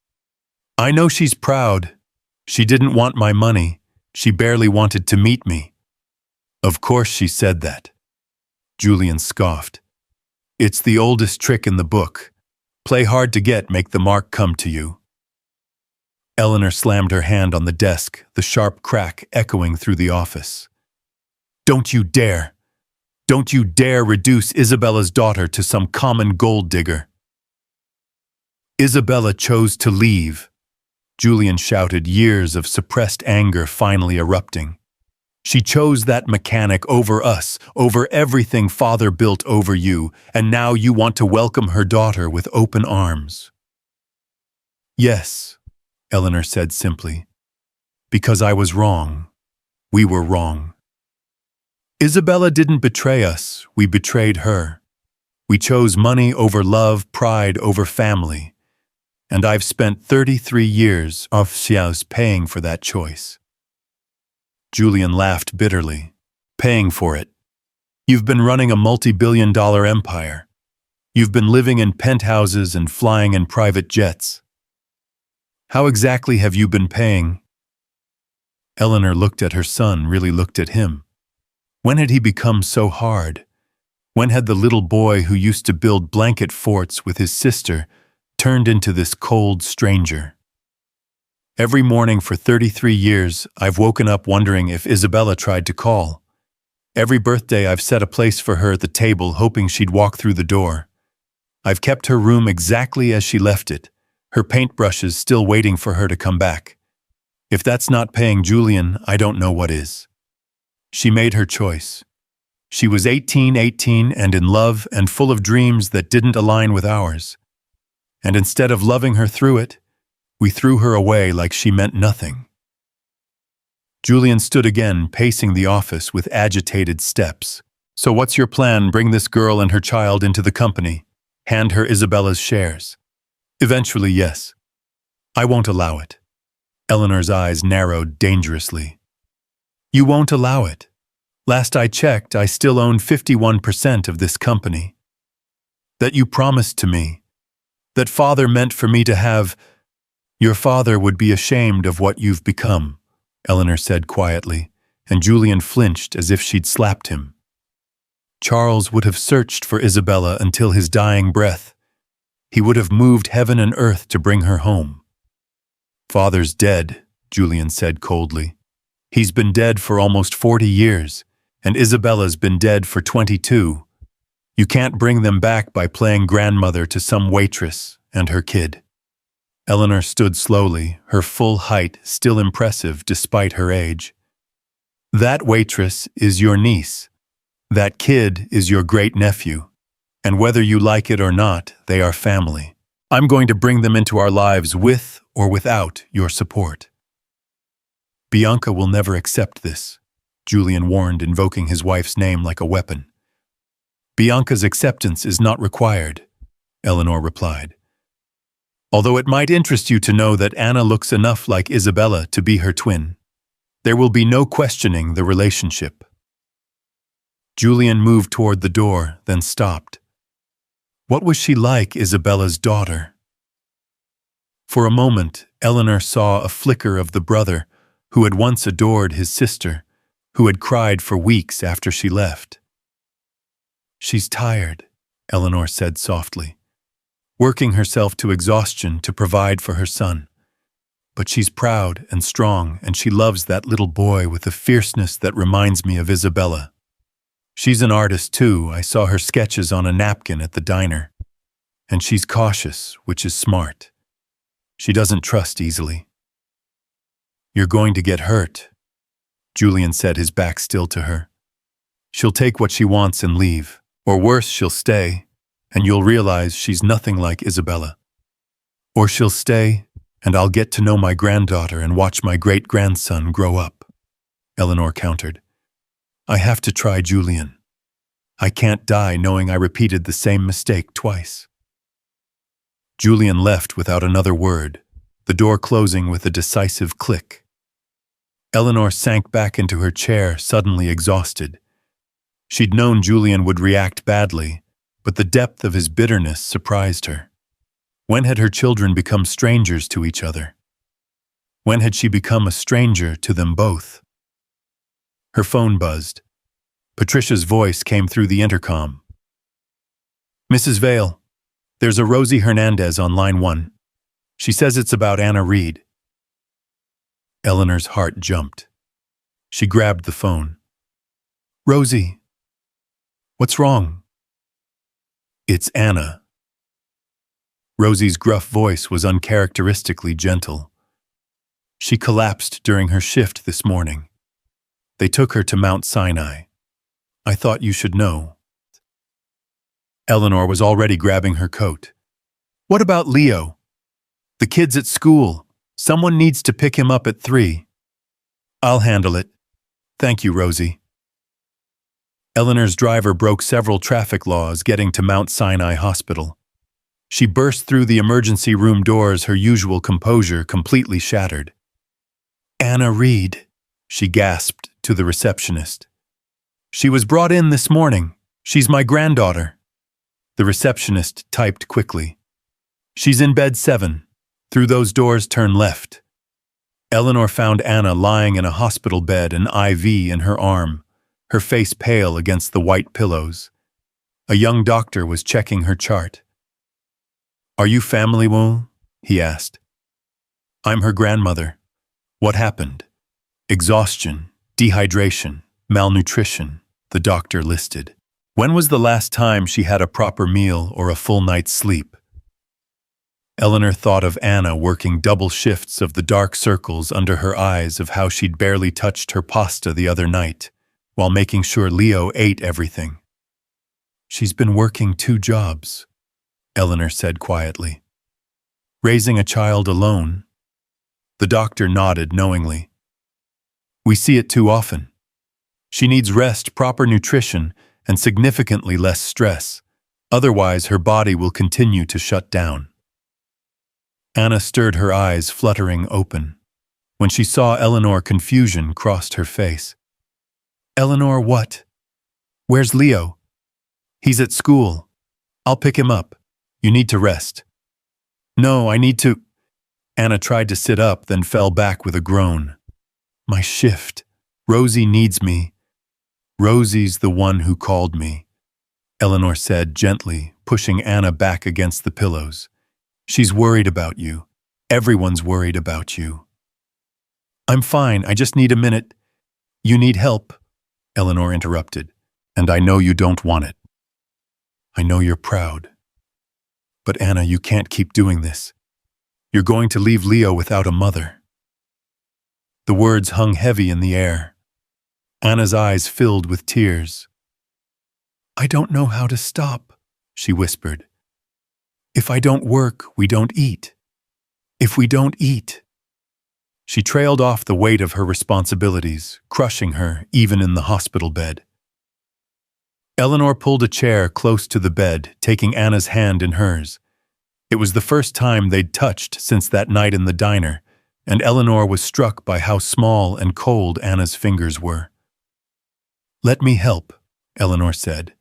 I know she's proud. She didn't want my money. She barely wanted to meet me." "Of course she said that." Julian scoffed. "It's the oldest trick in the book. Play hard to get, make the mark come to you." Eleanor slammed her hand on the desk, the sharp crack echoing through the office. "Don't you dare! Don't you dare reduce Isabella's daughter to some common gold digger." "Isabella chose to leave," Julian shouted, years of suppressed anger finally erupting. "She chose that mechanic over us, over everything Father built over you, and now you want to welcome her daughter with open arms." "Yes," Eleanor said simply. "Because I was wrong. We were wrong. Isabella didn't betray us, we betrayed her. We chose money over love, pride over family. And I've spent 33 years of Xiao's paying for that choice." Julian laughed bitterly. "Paying for it? You've been running a multi-billion-dollar empire. You've been living in penthouses and flying in private jets. How exactly have you been paying?" Eleanor looked at her son, really looked at him. When had he become so hard? When had the little boy who used to build blanket forts with his sister turned into this cold stranger? "Every morning for 33 years, I've woken up wondering if Isabella tried to call. Every birthday I've set a place for her at the table, hoping she'd walk through the door. I've kept her room exactly as she left it, her paintbrushes still waiting for her to come back. If that's not paying Julian, I don't know what is." She made her choice. She was 18 and in love and full of dreams that didn't align with ours. And instead of loving her through it, we threw her away like she meant nothing. Julian stood again, pacing the office with agitated steps. "So what's your plan? Bring this girl and her child into the company? Hand her Isabella's shares?" "Eventually, yes. I won't allow it." Eleanor's eyes narrowed dangerously. "You won't allow it? Last I checked, I still own 51% of this company. That you promised to me. That Father meant for me to have. Your father would be ashamed of what you've become, Eleanor said quietly, and Julian flinched as if she'd slapped him. Charles would have searched for Isabella until his dying breath. He would have moved heaven and earth to bring her home. Father's dead, Julian said coldly. He's been dead for almost 40 years, and Isabella's been dead for 22. You can't bring them back by playing grandmother to some waitress and her kid. Eleanor stood slowly, her full height still impressive despite her age. That waitress is your niece. That kid is your great-nephew. And whether you like it or not, they are family. I'm going to bring them into our lives with or without your support. Bianca will never accept this, Julian warned, invoking his wife's name like a weapon. Bianca's acceptance is not required, Eleanor replied. Although it might interest you to know that Anna looks enough like Isabella to be her twin. There will be no questioning the relationship. Julian moved toward the door, then stopped. What was she like, Isabella's daughter? For a moment, Eleanor saw a flicker of the brother who had once adored his sister, who had cried for weeks after she left. She's tired, Eleanor said softly, working herself to exhaustion to provide for her son. But she's proud and strong, and she loves that little boy with a fierceness that reminds me of Isabella. She's an artist too. I saw her sketches on a napkin at the diner. And she's cautious, which is smart. She doesn't trust easily. You're going to get hurt, Julian said, his back still to her. She'll take what she wants and leave. Or worse, she'll stay, and you'll realize she's nothing like Isabella. Or she'll stay, and I'll get to know my granddaughter and watch my great-grandson grow up, Eleanor countered. I have to try, Julian. I can't die knowing I repeated the same mistake twice. Julian left without another word, the door closing with a decisive click. Eleanor sank back into her chair, suddenly exhausted. She'd known Julian would react badly, but the depth of his bitterness surprised her. When had her children become strangers to each other? When had she become a stranger to them both? Her phone buzzed. Patricia's voice came through the intercom. Mrs. Vale, there's a Rosie Hernandez on line 1. She says it's about Anna Reed. Eleanor's heart jumped. She grabbed the phone. Rosie, what's wrong? It's Anna. Rosie's gruff voice was uncharacteristically gentle. She collapsed during her shift this morning. They took her to Mount Sinai. I thought you should know. Eleanor was already grabbing her coat. What about Leo? The kid's at school. Someone needs to pick him up at 3. I'll handle it. Thank you, Rosie. Eleanor's driver broke several traffic laws getting to Mount Sinai Hospital. She burst through the emergency room doors, her usual composure completely shattered. Anna Reed, she gasped to the receptionist. She was brought in this morning. She's my granddaughter. The receptionist typed quickly. She's in bed 7. Through those doors, turn left. Eleanor found Anna lying in a hospital bed, an IV in her arm, her face pale against the white pillows. A young doctor was checking her chart. Are you family, Wu? He asked. I'm her grandmother. What happened? Exhaustion, dehydration, malnutrition, the doctor listed. When was the last time she had a proper meal or a full night's sleep? Eleanor thought of Anna working double shifts of the dark circles under her eyes, of how she'd barely touched her pasta the other night, while making sure Leo ate everything. She's been working 2 jobs, Eleanor said quietly. Raising a child alone? The doctor nodded knowingly. We see it too often. She needs rest, proper nutrition, and significantly less stress. Otherwise, her body will continue to shut down. Anna stirred, her eyes fluttering open. When she saw Eleanor, confusion crossed her face. Eleanor, what? Where's Leo? He's at school. I'll pick him up. You need to rest. No, I need to. Anna tried to sit up, then fell back with a groan. My shift. Rosie needs me. Rosie's the one who called me, Eleanor said gently, pushing Anna back against the pillows. She's worried about you. Everyone's worried about you. I'm fine, I just need a minute. You need help, Eleanor interrupted, and I know you don't want it. I know you're proud. But Anna, you can't keep doing this. You're going to leave Leo without a mother. The words hung heavy in the air. Anna's eyes filled with tears. I don't know how to stop, she whispered. If I don't work, we don't eat. If we don't eat. She trailed off the weight of her responsibilities, crushing her even in the hospital bed. Eleanor pulled a chair close to the bed, taking Anna's hand in hers. It was the first time they'd touched since that night in the diner, and Eleanor was struck by how small and cold Anna's fingers were. Let me help, Eleanor said.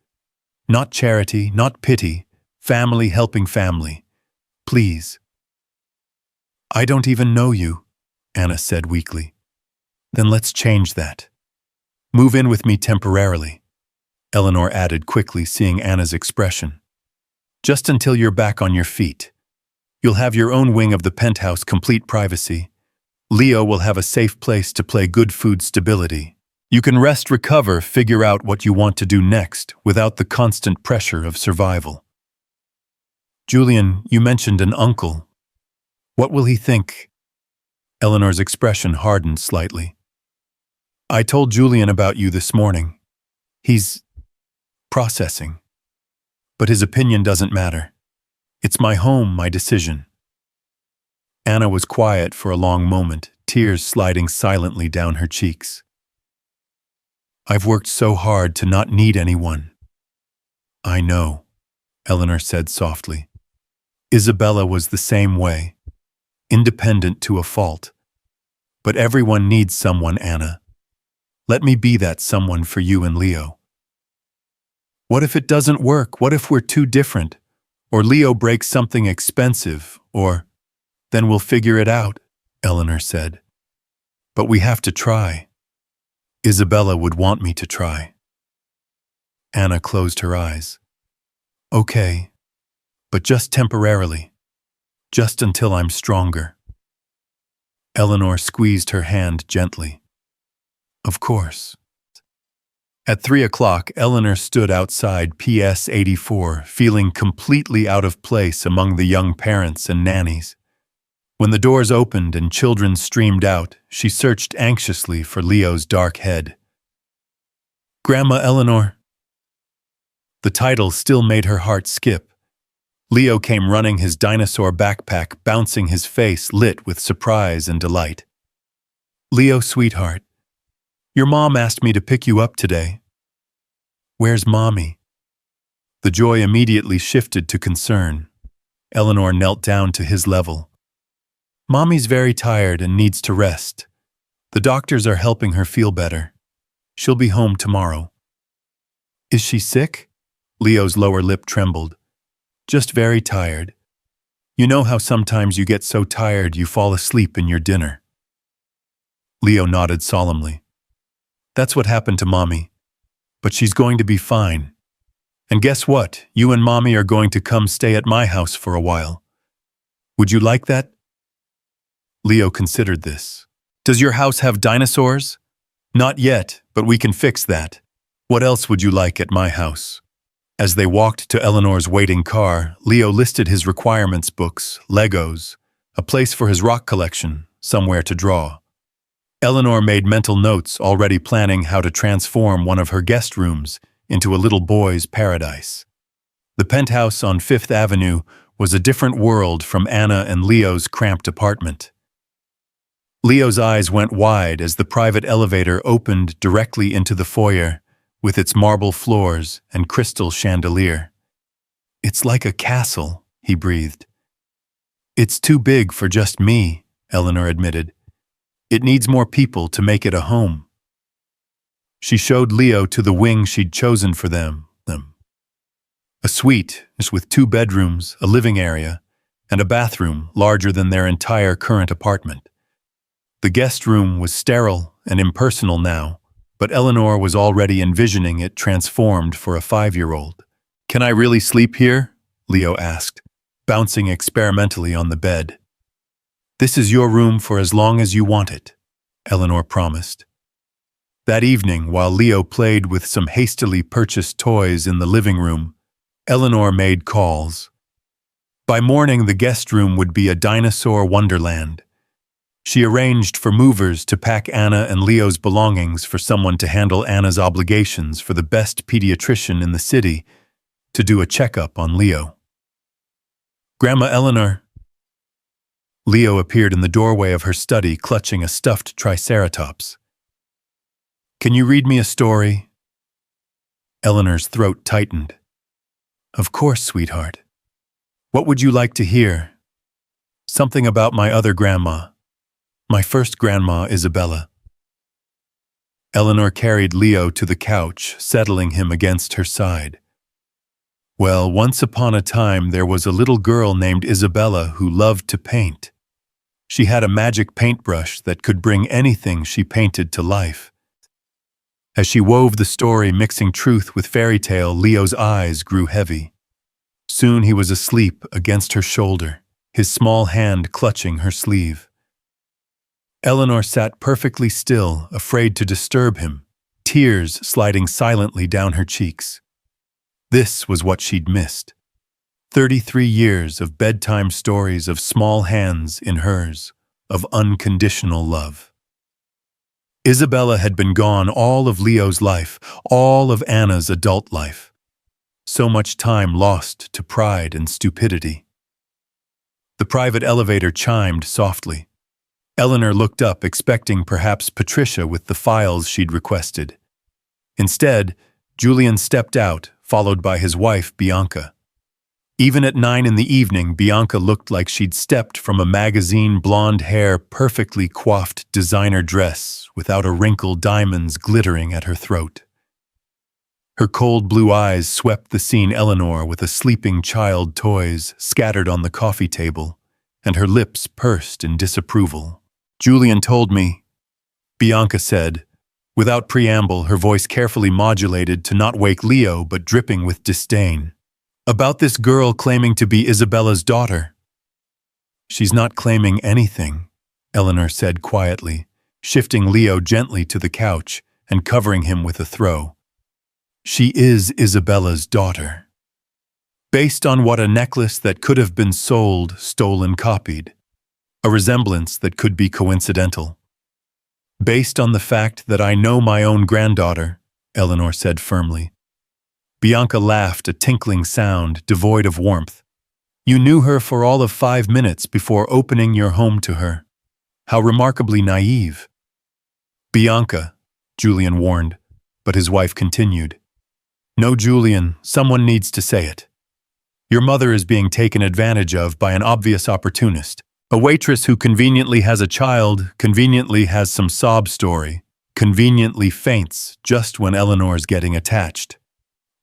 Not charity, not pity, family helping family. Please. I don't even know you, Anna said weakly. Then let's change that. Move in with me temporarily, Eleanor added quickly, seeing Anna's expression. Just until you're back on your feet. You'll have your own wing of the penthouse, complete privacy. Leo will have a safe place to play, good food, stability. You can rest, recover, figure out what you want to do next without the constant pressure of survival. Julian, you mentioned an uncle. What will he think? Eleanor's expression hardened slightly. I told Julian about you this morning. He's processing. But his opinion doesn't matter. It's my home, my decision. Anna was quiet for a long moment, tears sliding silently down her cheeks. I've worked so hard to not need anyone. I know, Eleanor said softly. Isabella was the same way, independent to a fault. But everyone needs someone, Anna. Let me be that someone for you and Leo. What if it doesn't work? What if we're too different? Or Leo breaks something expensive? Or, then we'll figure it out, Eleanor said. But we have to try. Isabella would want me to try. Anna closed her eyes. Okay, but just temporarily. Just until I'm stronger. Eleanor squeezed her hand gently. Of course. At 3 o'clock, Eleanor stood outside PS 84, feeling completely out of place among the young parents and nannies. When the doors opened and children streamed out, she searched anxiously for Leo's dark head. Grandma Eleanor. The title still made her heart skip. Leo came running, his dinosaur backpack bouncing, his face lit with surprise and delight. Leo, sweetheart. Your mom asked me to pick you up today. Where's Mommy? The joy immediately shifted to concern. Eleanor knelt down to his level. Mommy's very tired and needs to rest. The doctors are helping her feel better. She'll be home tomorrow. Is she sick? Leo's lower lip trembled. Just very tired. You know how sometimes you get so tired you fall asleep in your dinner. Leo nodded solemnly. That's what happened to Mommy. But she's going to be fine. And guess what? You and Mommy are going to come stay at my house for a while. Would you like that? Leo considered this. Does your house have dinosaurs? Not yet, but we can fix that. What else would you like at my house? As they walked to Eleanor's waiting car, Leo listed his requirements: books, Legos, a place for his rock collection, somewhere to draw. Eleanor made mental notes, already planning how to transform one of her guest rooms into a little boy's paradise. The penthouse on Fifth Avenue was a different world from Anna and Leo's cramped apartment. Leo's eyes went wide as the private elevator opened directly into the foyer, with its marble floors and crystal chandelier. It's like a castle, he breathed. It's too big for just me, Eleanor admitted. It needs more people to make it a home. She showed Leo to the wing she'd chosen for them. A suite with 2 bedrooms, a living area, and a bathroom larger than their entire current apartment. The guest room was sterile and impersonal now, but Eleanor was already envisioning it transformed for a 5-year-old. "Can I really sleep here?" Leo asked, bouncing experimentally on the bed. "This is your room for as long as you want it," Eleanor promised. That evening, while Leo played with some hastily purchased toys in the living room, Eleanor made calls. By morning, the guest room would be a dinosaur wonderland. She arranged for movers to pack Anna and Leo's belongings, for someone to handle Anna's obligations, for the best pediatrician in the city to do a checkup on Leo. "Grandma Eleanor." Leo appeared in the doorway of her study, clutching a stuffed triceratops. "Can you read me a story?" Eleanor's throat tightened. "Of course, sweetheart. What would you like to hear?" "Something about my other grandma. My first grandma, Isabella." Eleanor carried Leo to the couch, settling him against her side. "Well, once upon a time there was a little girl named Isabella who loved to paint. She had a magic paintbrush that could bring anything she painted to life." As she wove the story, mixing truth with fairy tale, Leo's eyes grew heavy. Soon he was asleep against her shoulder, his small hand clutching her sleeve. Eleanor sat perfectly still, afraid to disturb him, tears sliding silently down her cheeks. This was what she'd missed. 33 years of bedtime stories of small hands in hers, of unconditional love. Isabella had been gone all of Leo's life, all of Anna's adult life. So much time lost to pride and stupidity. The private elevator chimed softly. Eleanor looked up, expecting perhaps Patricia with the files she'd requested. Instead, Julian stepped out, followed by his wife, Bianca. Even at 9 in the evening, Bianca looked like she'd stepped from a magazine, blonde hair, perfectly coiffed designer dress, without a wrinkle, diamonds glittering at her throat. Her cold blue eyes swept the scene Eleanor with a sleeping child toys scattered on the coffee table, and her lips pursed in disapproval. "Julian told me," Bianca said, without preamble, her voice carefully modulated to not wake Leo but dripping with disdain. "About this girl claiming to be Isabella's daughter." "She's not claiming anything," Eleanor said quietly, shifting Leo gently to the couch and covering him with a throw. "She is Isabella's daughter. Based on what? A necklace that could have been sold, stolen, copied. A resemblance that could be coincidental. Based on the fact that I know my own granddaughter," Eleanor said firmly. Bianca laughed, a tinkling sound devoid of warmth. "You knew her for all of 5 minutes before opening your home to her. How remarkably naive." "Bianca," Julian warned, but his wife continued. "No, Julian, someone needs to say it. Your mother is being taken advantage of by an obvious opportunist, a waitress who conveniently has a child, conveniently has some sob story, conveniently faints just when Eleanor's getting attached."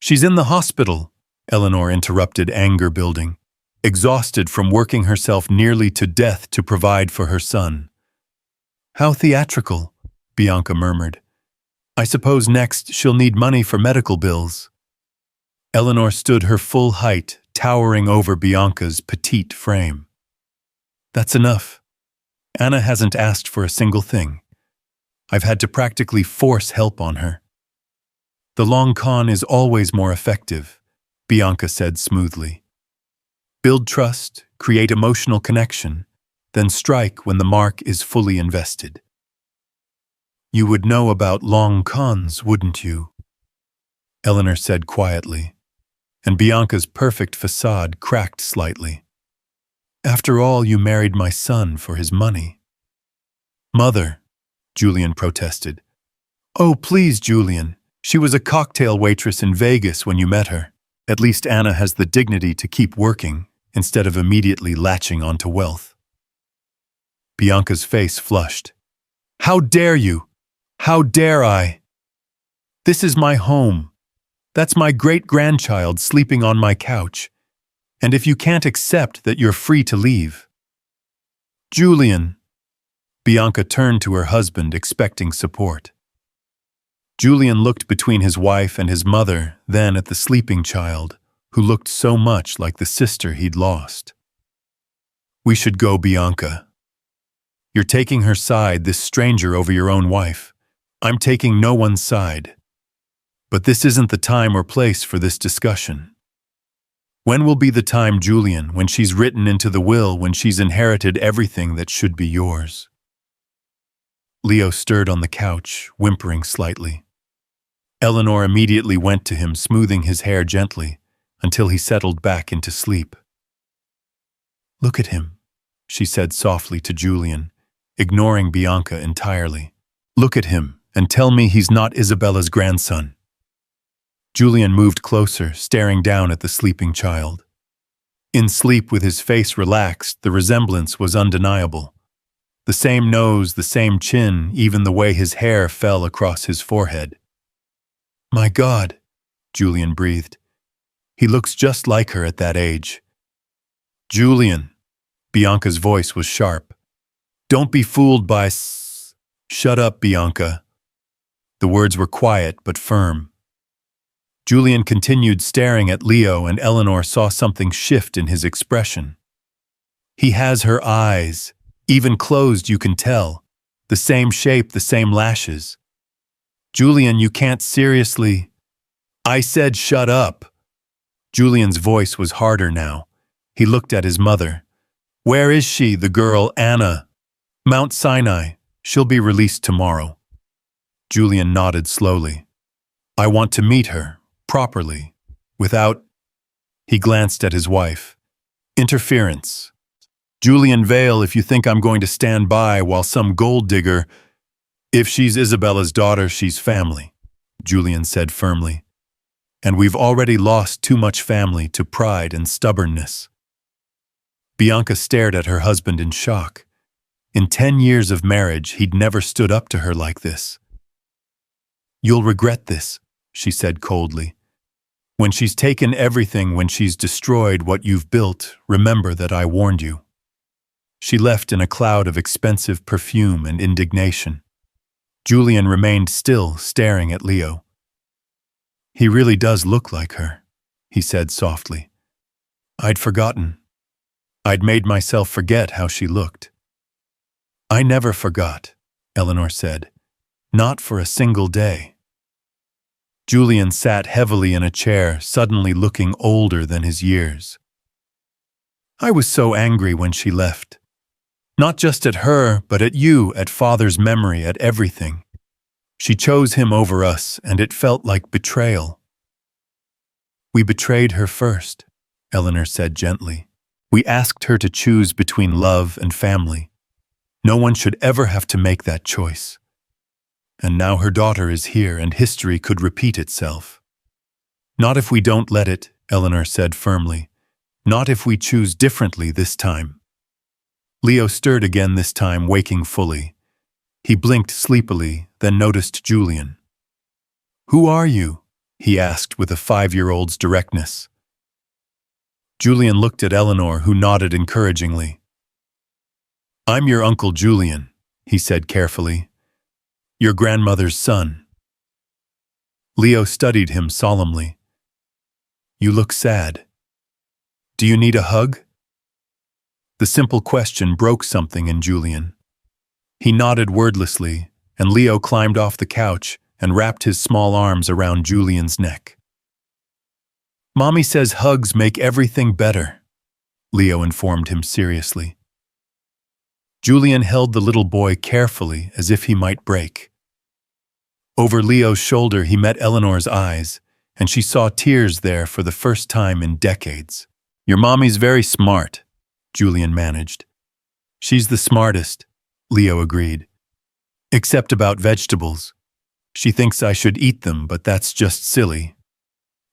"She's in the hospital," Eleanor interrupted, anger building, exhausted from working herself nearly to death to provide for her son. "How theatrical," Bianca murmured. "I suppose next she'll need money for medical bills." Eleanor stood her full height, towering over Bianca's petite frame. "That's enough. Anna hasn't asked for a single thing. I've had to practically force help on her." "The long con is always more effective," Bianca said smoothly. "Build trust, create emotional connection, then strike when the mark is fully invested." "You would know about long cons, wouldn't you?" Eleanor said quietly, and Bianca's perfect facade cracked slightly. "After all, you married my son for his money." "Mother," Julian protested. "Oh, please, Julian. She was a cocktail waitress in Vegas when you met her. At least Anna has the dignity to keep working, instead of immediately latching onto wealth." Bianca's face flushed. "How dare you? How dare I? This is my home. That's my great-grandchild sleeping on my couch. And if you can't accept that you're free to leave. Julian. Bianca turned to her husband, expecting support. Julian looked between his wife and his mother, then at the sleeping child, who looked so much like the sister he'd lost. We should go, Bianca. You're taking her side, this stranger, over your own wife. I'm taking no one's side. But this isn't the time or place for this discussion. When will be the time, Julian, when she's written into the will, when she's inherited everything that should be yours? Leo stirred on the couch, whimpering slightly. Eleanor immediately went to him, smoothing his hair gently, until he settled back into sleep. Look at him, she said softly to Julian, ignoring Bianca entirely. Look at him, and tell me he's not Isabella's grandson. Julian moved closer, staring down at the sleeping child. In sleep, with his face relaxed, the resemblance was undeniable. The same nose, the same chin, even the way his hair fell across his forehead. My God, Julian breathed. He looks just like her at that age. Julian, Bianca's voice was sharp. Don't be fooled by Shut up, Bianca. The words were quiet but firm. Julian continued staring at Leo, and Eleanor saw something shift in his expression. He has her eyes, even closed you can tell, the same shape, the same lashes. Julian, you can't seriously. I said shut up. Julian's voice was harder now. He looked at his mother. Where is she, the girl, Anna? Mount Sinai. She'll be released tomorrow. Julian nodded slowly. I want to meet her, properly, without... He glanced at his wife. Interference. Julian Vale, if you think I'm going to stand by while some gold digger... If she's Isabella's daughter, she's family, Julian said firmly. And we've already lost too much family to pride and stubbornness. Bianca stared at her husband in shock. In 10 years of marriage, he'd never stood up to her like this. You'll regret this, she said coldly. When she's taken everything, when she's destroyed what you've built, remember that I warned you. She left in a cloud of expensive perfume and indignation. Julian remained still, staring at Leo. He really does look like her, he said softly. I'd forgotten. I'd made myself forget how she looked. I never forgot, Eleanor said. Not for a single day. Julian sat heavily in a chair, suddenly looking older than his years. I was so angry when she left. Not just at her, but at you, at Father's memory, at everything. She chose him over us, and it felt like betrayal. We betrayed her first, Eleanor said gently. We asked her to choose between love and family. No one should ever have to make that choice. And now her daughter is here, and history could repeat itself. Not if we don't let it, Eleanor said firmly. Not if we choose differently this time. Leo stirred again this time, waking fully. He blinked sleepily, then noticed Julian. Who are you? He asked with a 5-year-old's directness. Julian looked at Eleanor, who nodded encouragingly. I'm your Uncle Julian, he said carefully. Your grandmother's son. Leo studied him solemnly. You look sad. Do you need a hug? The simple question broke something in Julian. He nodded wordlessly, and Leo climbed off the couch and wrapped his small arms around Julian's neck. Mommy says hugs make everything better, Leo informed him seriously. Julian held the little boy carefully, as if he might break. Over Leo's shoulder he met Eleanor's eyes, and she saw tears there for the first time in decades. Your mommy's very smart, Julian managed. She's the smartest, Leo agreed. Except about vegetables. She thinks I should eat them, but that's just silly.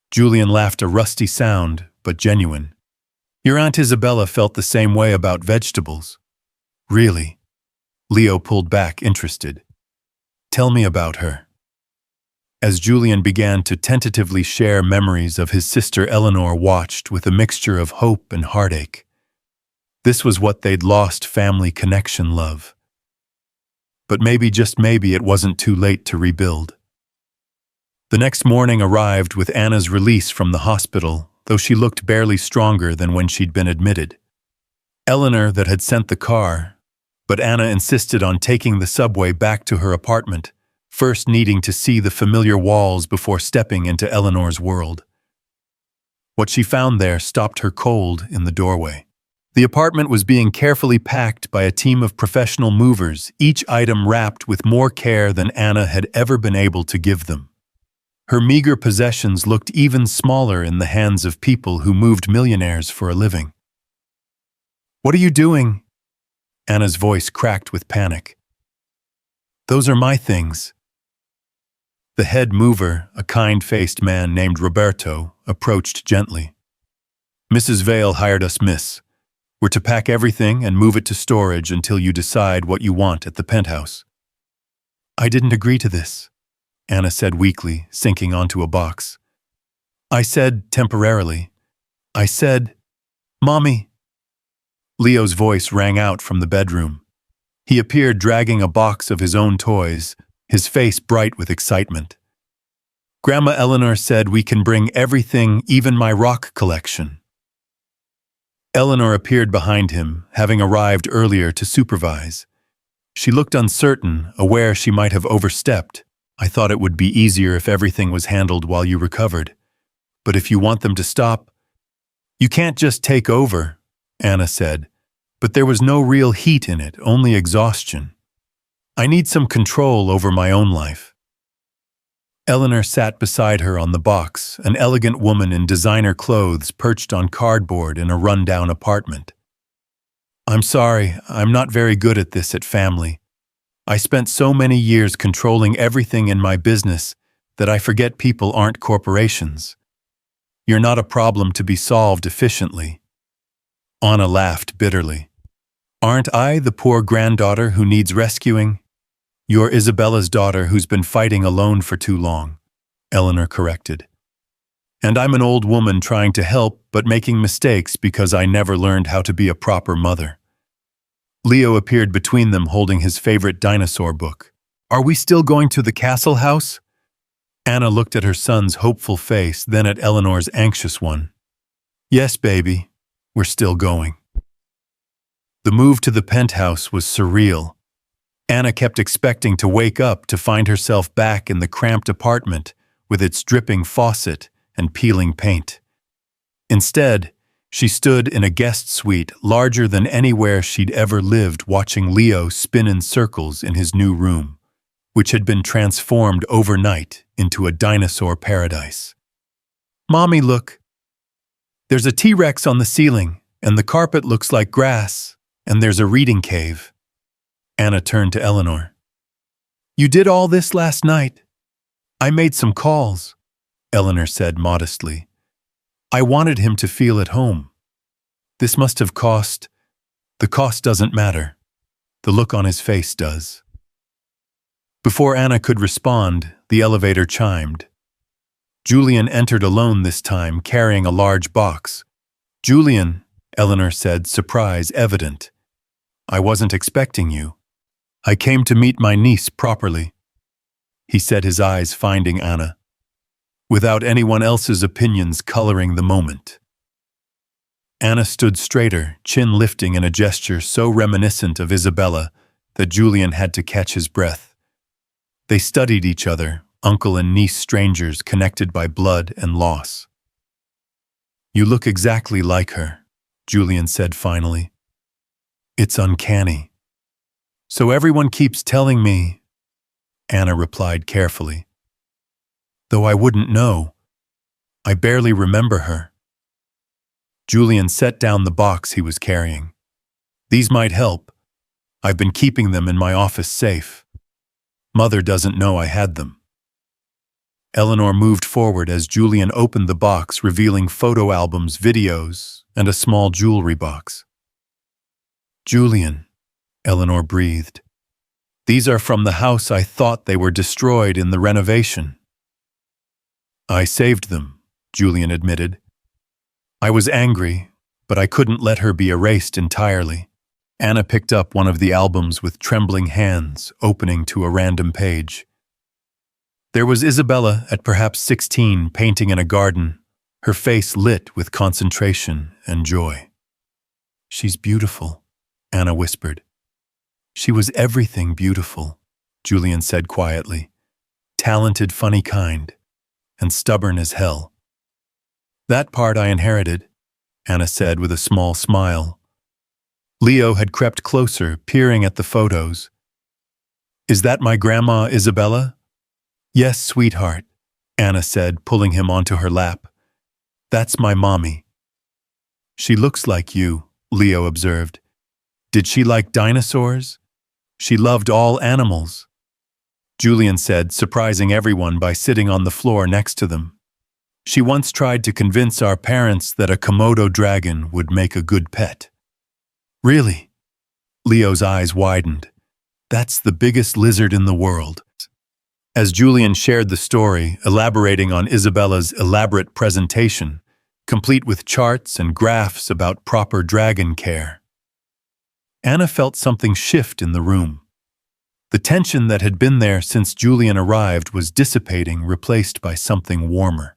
Julian laughed, a rusty sound, but genuine. Your Aunt Isabella felt the same way about vegetables. Really? Leo pulled back, interested. Tell me about her. As Julian began to tentatively share memories of his sister, Eleanor watched with a mixture of hope and heartache. This was what they'd lost: family connection, love. But maybe, just maybe, it wasn't too late to rebuild. The next morning arrived with Anna's release from the hospital, though she looked barely stronger than when she'd been admitted. Eleanor that had sent the car, but Anna insisted on taking the subway back to her apartment, first needing to see the familiar walls before stepping into Eleanor's world. What she found there stopped her cold in the doorway. The apartment was being carefully packed by a team of professional movers, each item wrapped with more care than Anna had ever been able to give them. Her meager possessions looked even smaller in the hands of people who moved millionaires for a living. "What are you doing?" Anna's voice cracked with panic. "Those are my things." The head mover, a kind-faced man named Roberto, approached gently. "Mrs. Vale hired us, miss. We're to pack everything and move it to storage until you decide what you want at the penthouse." "I didn't agree to this," Anna said weakly, sinking onto a box. "I said temporarily. I said, Mommy." Leo's voice rang out from the bedroom. He appeared dragging a box of his own toys, his face bright with excitement. "Grandma Eleanor said we can bring everything, even my rock collection." Eleanor appeared behind him, having arrived earlier to supervise. She looked uncertain, aware she might have overstepped. "I thought it would be easier if everything was handled while you recovered. But if you want them to stop, you can't just take over," Anna said. But there was no real heat in it, only exhaustion. "I need some control over my own life." Eleanor sat beside her on the box, an elegant woman in designer clothes perched on cardboard in a run-down apartment. "I'm sorry, I'm not very good at this at family. I spent so many years controlling everything in my business that I forget people aren't corporations. You're not a problem to be solved efficiently." Anna laughed bitterly. "Aren't I the poor granddaughter who needs rescuing?" "You're Isabella's daughter who's been fighting alone for too long," Eleanor corrected. "And I'm an old woman trying to help but making mistakes because I never learned how to be a proper mother." Leo appeared between them holding his favorite dinosaur book. "Are we still going to the castle house?" Anna looked at her son's hopeful face, then at Eleanor's anxious one. "Yes, baby, we're still going." The move to the penthouse was surreal. Anna kept expecting to wake up to find herself back in the cramped apartment with its dripping faucet and peeling paint. Instead, she stood in a guest suite larger than anywhere she'd ever lived, watching Leo spin in circles in his new room, which had been transformed overnight into a dinosaur paradise. "Mommy, look. There's a T-Rex on the ceiling, and the carpet looks like grass, and there's a reading cave." Anna turned to Eleanor. "You did all this last night?" "I made some calls," Eleanor said modestly. "I wanted him to feel at home. This must have cost—" "The cost doesn't matter. The look on his face does." Before Anna could respond, the elevator chimed. Julian entered alone this time, carrying a large box. "Julian," Eleanor said, surprise evident. "I wasn't expecting you. I came to meet my niece properly," he said, his eyes finding Anna, without anyone else's opinions coloring the moment. Anna stood straighter, chin lifting in a gesture so reminiscent of Isabella that Julian had to catch his breath. They studied each other, uncle and niece strangers connected by blood and loss. "You look exactly like her," Julian said finally. "It's uncanny." "So everyone keeps telling me," Anna replied carefully. "Though I wouldn't know. I barely remember her." Julian set down the box he was carrying. "These might help. I've been keeping them in my office safe. Mother doesn't know I had them." Eleanor moved forward as Julian opened the box, revealing photo albums, videos, and a small jewelry box. "Julian," Eleanor breathed. "These are from the house I thought they were destroyed in the renovation." I saved them, Julian admitted. I was angry, but I couldn't let her be erased entirely. Anna picked up one of the albums with trembling hands, opening to a random page. There was Isabella at perhaps 16, painting in a garden, her face lit with concentration and joy. She's beautiful, Anna whispered. She was everything beautiful, Julian said quietly. Talented, funny kind, and stubborn as hell. That part I inherited, Anna said with a small smile. Leo had crept closer, peering at the photos. Is that my grandma, Isabella? Yes, sweetheart, Anna said, pulling him onto her lap. That's my mommy. She looks like you, Leo observed. Did she like dinosaurs? She loved all animals, Julian said, surprising everyone by sitting on the floor next to them. She once tried to convince our parents that a Komodo dragon would make a good pet. Really? Leo's eyes widened. That's the biggest lizard in the world. As Julian shared the story, elaborating on Isabella's elaborate presentation, complete with charts and graphs about proper dragon care, Anna felt something shift in the room. The tension that had been there since Julian arrived was dissipating, replaced by something warmer.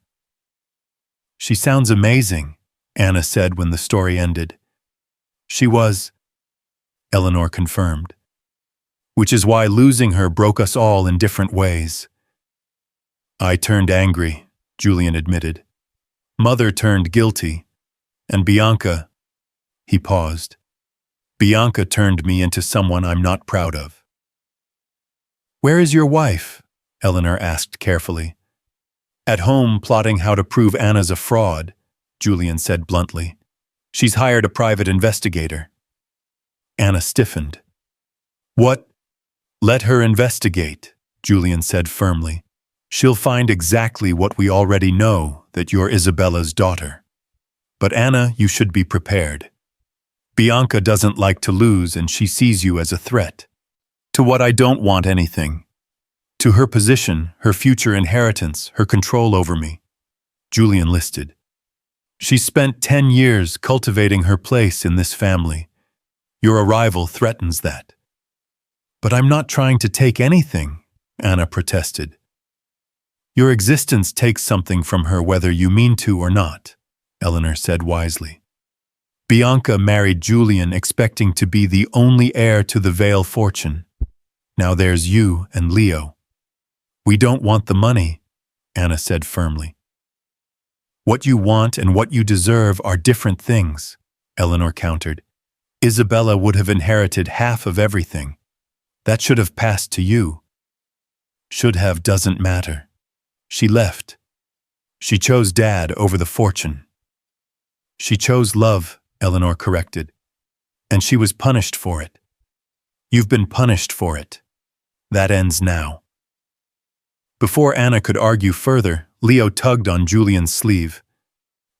She sounds amazing, Anna said when the story ended. She was, Eleanor confirmed. Which is why losing her broke us all in different ways. I turned angry, Julian admitted. Mother turned guilty. And Bianca, he paused. Bianca turned me into someone I'm not proud of. Where is your wife? Eleanor asked carefully. At home plotting how to prove Anna's a fraud, Julian said bluntly. She's hired a private investigator. Anna stiffened. What? Let her investigate, Julian said firmly. She'll find exactly what we already know, that you're Isabella's daughter. But Anna, you should be prepared. Bianca doesn't like to lose, and she sees you as a threat. To what I don't want anything. To her position, her future inheritance, her control over me. Julian listed. She spent 10 years cultivating her place in this family. Your arrival threatens that. But I'm not trying to take anything, Anna protested. Your existence takes something from her whether you mean to or not, Eleanor said wisely. Bianca married Julian expecting to be the only heir to the Vale fortune. Now there's you and Leo. We don't want the money, Anna said firmly. What you want and what you deserve are different things, Eleanor countered. Isabella would have inherited half of everything. That should have passed to you. Should have doesn't matter. She left. She chose Dad over the fortune. She chose love, Eleanor corrected. And she was punished for it. You've been punished for it. That ends now. Before Anna could argue further, Leo tugged on Julian's sleeve.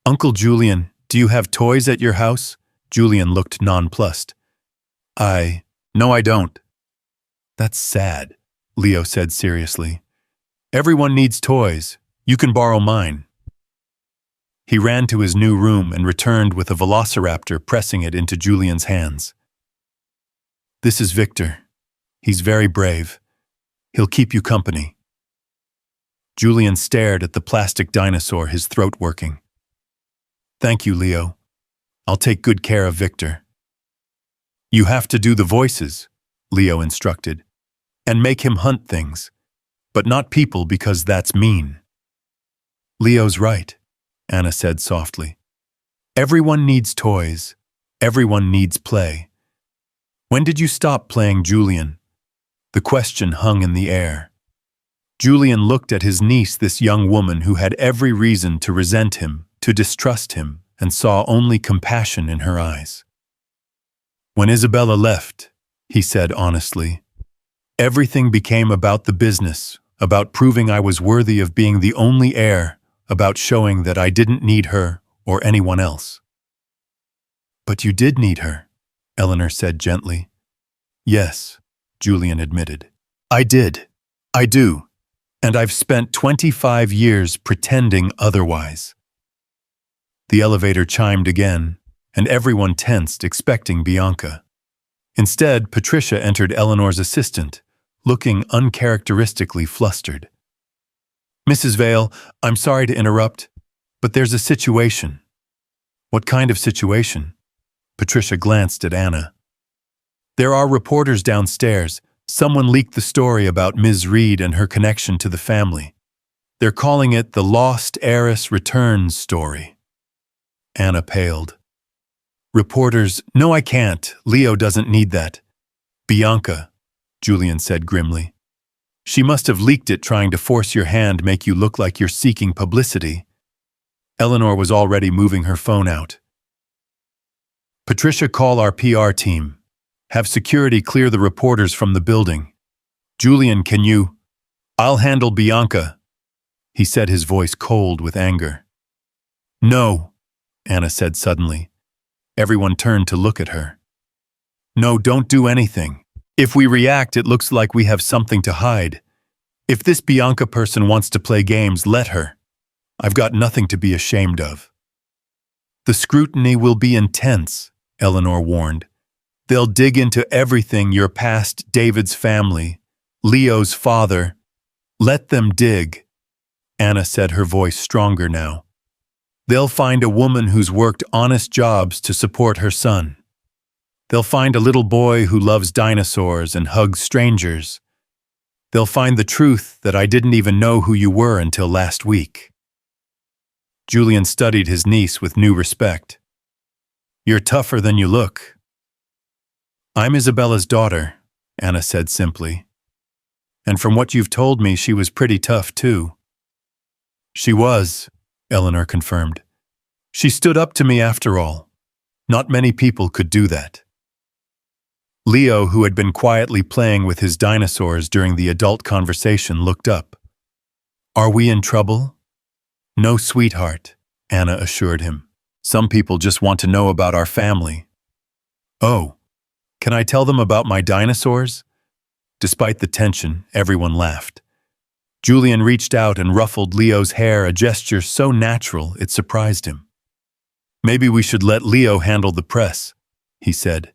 Uncle Julian, do you have toys at your house? Julian looked nonplussed. No, I don't. That's sad, Leo said seriously. Everyone needs toys. You can borrow mine. He ran to his new room and returned with a velociraptor, pressing it into Julian's hands. This is Victor. He's very brave. He'll keep you company. Julian stared at the plastic dinosaur, his throat working. Thank you, Leo. I'll take good care of Victor. You have to do the voices, Leo instructed, and make him hunt things, but not people because that's mean. Leo's right, Anna said softly. Everyone needs toys. Everyone needs play. When did you stop playing Julian? The question hung in the air. Julian looked at his niece, this young woman who had every reason to resent him, to distrust him, and saw only compassion in her eyes. When Isabella left, he said honestly, everything became about the business, about proving I was worthy of being the only heir, about showing that I didn't need her or anyone else. But you did need her, Eleanor said gently. Yes, Julian admitted. I did. I do. And I've spent 25 years pretending otherwise. The elevator chimed again, and everyone tensed, expecting Bianca. Instead, Patricia entered Eleanor's assistant, looking uncharacteristically flustered. Mrs. Vale, I'm sorry to interrupt, but there's a situation. What kind of situation? Patricia glanced at Anna. There are reporters downstairs. Someone leaked the story about Ms. Reed and her connection to the family. They're calling it the Lost Heiress Returns story. Anna paled. Reporters, no, I can't. Leo doesn't need that. Bianca, Julian said grimly. She must have leaked it trying to force your hand, make you look like you're seeking publicity. Eleanor was already moving her phone out. Patricia, call our PR team. Have security clear the reporters from the building. Julian, can you? I'll handle Bianca, he said, his voice cold with anger. No, Anna said suddenly. Everyone turned to look at her. No, don't do anything. If we react, it looks like we have something to hide. If this Bianca person wants to play games, let her. I've got nothing to be ashamed of. The scrutiny will be intense, Eleanor warned. They'll dig into everything, your past, David's family, Leo's father. Let them dig, Anna said, her voice stronger now. They'll find a woman who's worked honest jobs to support her son. They'll find a little boy who loves dinosaurs and hugs strangers. They'll find the truth that I didn't even know who you were until last week. Julian studied his niece with new respect. You're tougher than you look. I'm Isabella's daughter, Anna said simply. And from what you've told me, she was pretty tough too. She was, Eleanor confirmed. She stood up to me after all. Not many people could do that. Leo, who had been quietly playing with his dinosaurs during the adult conversation, looked up. Are we in trouble? No, sweetheart, Anna assured him. Some people just want to know about our family. Oh, can I tell them about my dinosaurs? Despite the tension, everyone laughed. Julian reached out and ruffled Leo's hair, a gesture so natural it surprised him. Maybe we should let Leo handle the press, he said.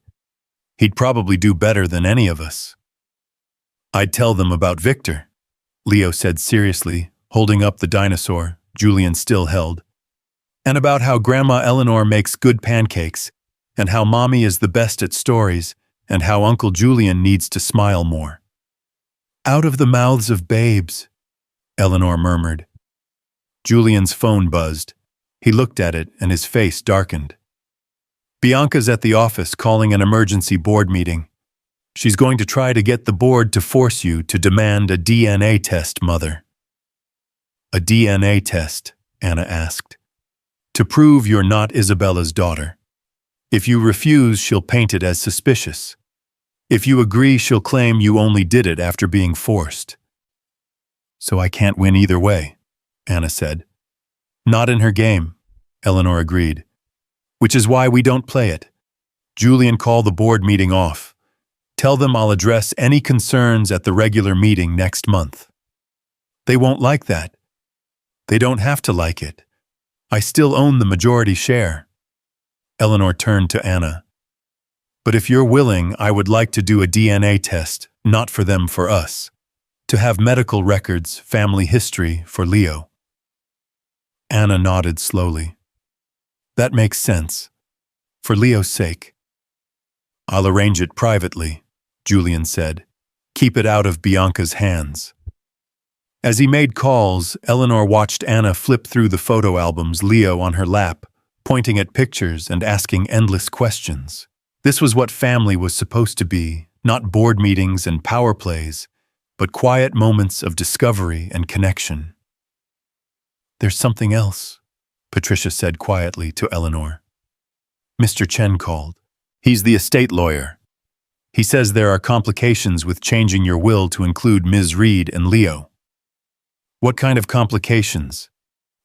He'd probably do better than any of us. I'd tell them about Victor, Leo said seriously, holding up the dinosaur Julian still held, and about how Grandma Eleanor makes good pancakes, and how Mommy is the best at stories, and how Uncle Julian needs to smile more. Out of the mouths of babes, Eleanor murmured. Julian's phone buzzed. He looked at it and his face darkened. Bianca's at the office calling an emergency board meeting. She's going to try to get the board to force you to demand a DNA test, Mother. A DNA test, Anna asked. To prove you're not Isabella's daughter. If you refuse, she'll paint it as suspicious. If you agree, she'll claim you only did it after being forced. So I can't win either way, Anna said. Not in her game, Eleanor agreed. Which is why we don't play it. Julian, call the board meeting off. Tell them I'll address any concerns at the regular meeting next month. They won't like that. They don't have to like it. I still own the majority share. Eleanor turned to Anna. But if you're willing, I would like to do a DNA test, not for them, for us. To have medical records, family history for Leo. Anna nodded slowly. That makes sense. For Leo's sake. I'll arrange it privately, Julian said. Keep it out of Bianca's hands. As he made calls, Eleanor watched Anna flip through the photo albums, Leo on her lap, pointing at pictures and asking endless questions. This was what family was supposed to be, not board meetings and power plays, but quiet moments of discovery and connection. There's something else, Patricia said quietly to Eleanor. Mr. Chen called. He's the estate lawyer. He says there are complications with changing your will to include Ms. Reed and Leo. What kind of complications?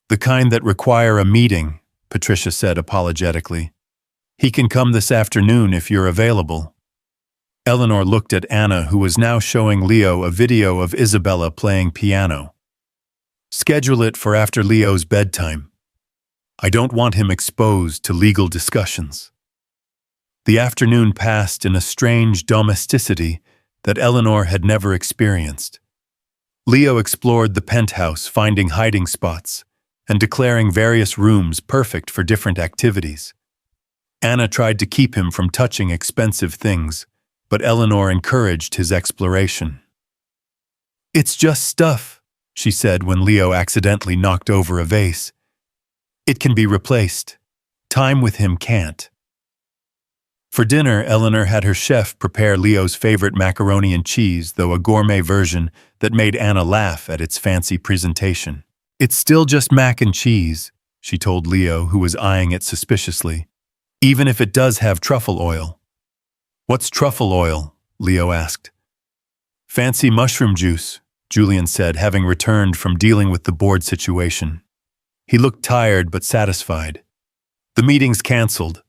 The kind that require a meeting, Patricia said apologetically. He can come this afternoon if you're available. Eleanor looked at Anna, who was now showing Leo a video of Isabella playing piano. Schedule it for after Leo's bedtime. I don't want him exposed to legal discussions. The afternoon passed in a strange domesticity that Eleanor had never experienced. Leo explored the penthouse, finding hiding spots and declaring various rooms perfect for different activities. Anna tried to keep him from touching expensive things, but Eleanor encouraged his exploration. "It's just stuff," she said when Leo accidentally knocked over a vase. "It can be replaced. Time with him can't." For dinner, Eleanor had her chef prepare Leo's favorite macaroni and cheese, though a gourmet version that made Anna laugh at its fancy presentation. "It's still just mac and cheese," she told Leo, who was eyeing it suspiciously, "even if it does have truffle oil." "What's truffle oil?" Leo asked. "Fancy mushroom juice," Julian said, having returned from dealing with the board situation. He looked tired but satisfied. The meeting's canceled.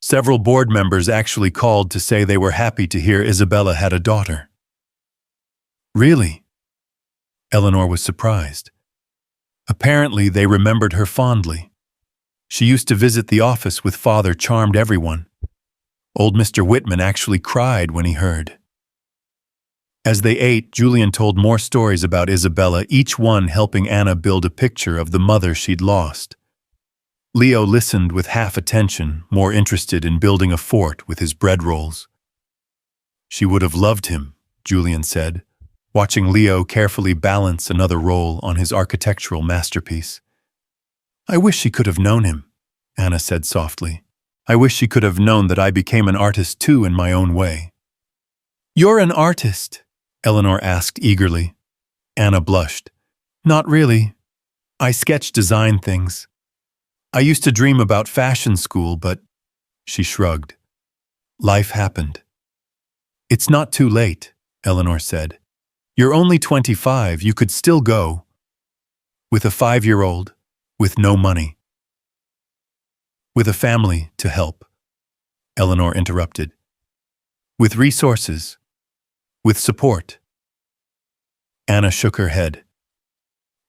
Several board members actually called to say they were happy to hear Isabella had a daughter. "Really?" Eleanor was surprised. Apparently, they remembered her fondly. She used to visit the office with father, charmed everyone. Old Mr. Whitman actually cried when he heard. As they ate, Julian told more stories about Isabella, each one helping Anna build a picture of the mother she'd lost. Leo listened with half attention, more interested in building a fort with his bread rolls. "She would have loved him," Julian said, watching Leo carefully balance another roll on his architectural masterpiece. "I wish she could have known him," Anna said softly. "I wish she could have known that I became an artist too in my own way." "You're an artist?" Eleanor asked eagerly. Anna blushed. "Not really. I sketch design things. I used to dream about fashion school, but—" she shrugged. "Life happened." "It's not too late," Eleanor said. "You're only 25, you could still go. With a 5-year-old, with no money. With a family to help," Eleanor interrupted. "With resources. With support." Anna shook her head.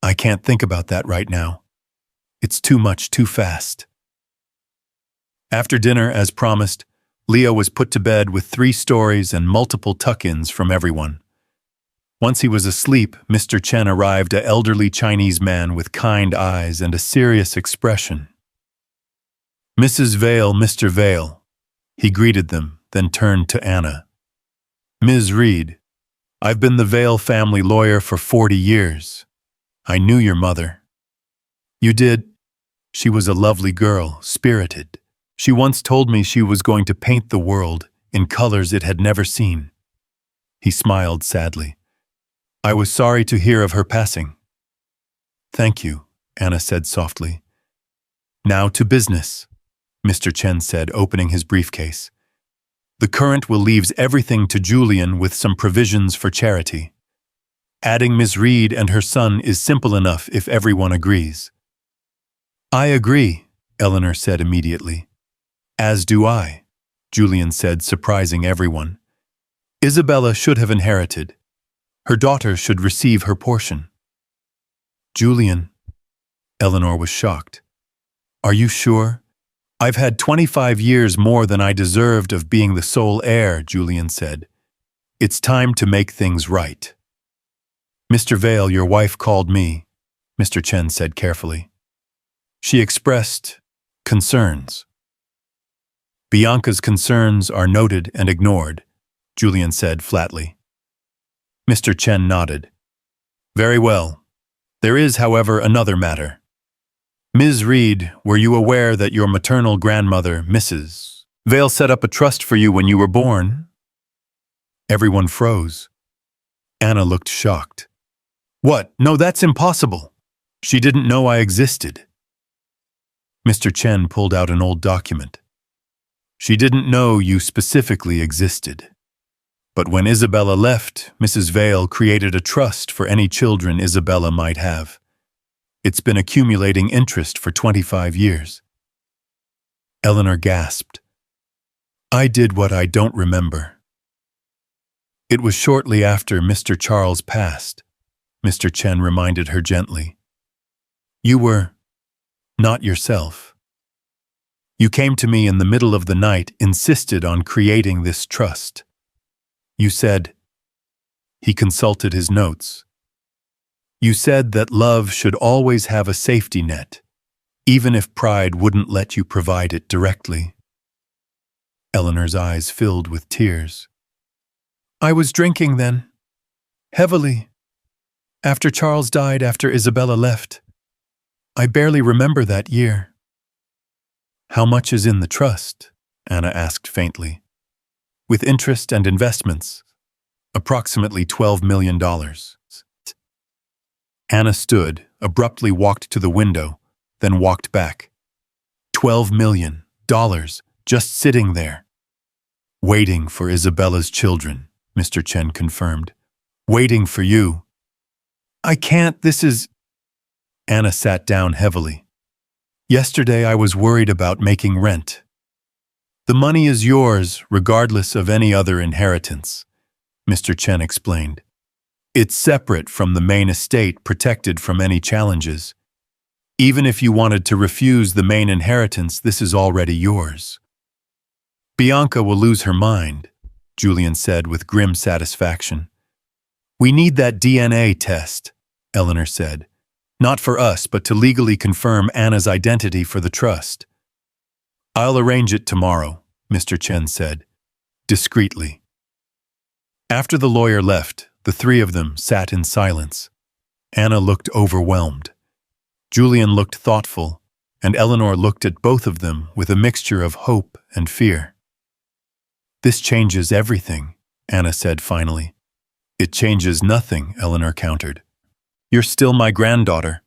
"I can't think about that right now. It's too much, too fast." After dinner, as promised, Leo was put to bed with 3 stories and multiple tuck-ins from everyone. Once he was asleep, Mr. Chen arrived, an elderly Chinese man with kind eyes and a serious expression. "Mrs. Vale, Mr. Vale." He greeted them, then turned to Anna. "Ms. Reed, I've been the Vale family lawyer for 40 years. I knew your mother." "You did?" "She was a lovely girl, spirited. She once told me she was going to paint the world in colors it had never seen." He smiled sadly. "I was sorry to hear of her passing." "Thank you," Anna said softly. "Now to business," Mr. Chen said, opening his briefcase. "The current will leave everything to Julian with some provisions for charity. Adding Ms. Reed and her son is simple enough if everyone agrees." "I agree," Eleanor said immediately. "As do I," Julian said, surprising everyone. "Isabella should have inherited. Her daughter should receive her portion." "Julian," Eleanor was shocked. "Are you sure?" "I've had 25 years more than I deserved of being the sole heir," Julian said. "It's time to make things right." "Mr. Vale, your wife called me," Mr. Chen said carefully. "She expressed concerns." "Bianca's concerns are noted and ignored," Julian said flatly. Mr. Chen nodded. "Very well. There is, however, another matter. Ms. Reed, were you aware that your maternal grandmother, Mrs. Vale, set up a trust for you when you were born?" Everyone froze. Anna looked shocked. "What? No, that's impossible. She didn't know I existed." Mr. Chen pulled out an old document. "She didn't know you specifically existed. But when Isabella left, Mrs. Vale created a trust for any children Isabella might have. It's been accumulating interest for 25 years. Eleanor gasped. "I did what I don't remember." It was shortly after Mr. Charles passed. Mr. Chen reminded her gently. You were not yourself. You came to me in the middle of the night, insisted on creating this trust. You said, he consulted his notes. You said that love should always have a safety net, even if pride wouldn't let you provide it directly. Eleanor's eyes filled with tears. I was drinking then, heavily. After Charles died, after Isabella left. I barely remember that year. How much is in the trust? Anna asked faintly. With interest and investments, approximately $12 million. Anna stood, abruptly walked to the window, then walked back. $12 million, just sitting there. Waiting for Isabella's children, Mr. Chen confirmed. Waiting for you. I can't, this is... Anna sat down heavily. Yesterday I was worried about making rent. The money is yours, regardless of any other inheritance, Mr. Chen explained. It's separate from the main estate, protected from any challenges. Even if you wanted to refuse the main inheritance, this is already yours. Bianca will lose her mind, Julian said with grim satisfaction. We need that DNA test, Eleanor said. Not for us, but to legally confirm Anna's identity for the trust. I'll arrange it tomorrow, Mr. Chen said, discreetly. After the lawyer left, the three of them sat in silence. Anna looked overwhelmed. Julian looked thoughtful, and Eleanor looked at both of them with a mixture of hope and fear. This changes everything, Anna said finally. It changes nothing, Eleanor countered. You're still my granddaughter.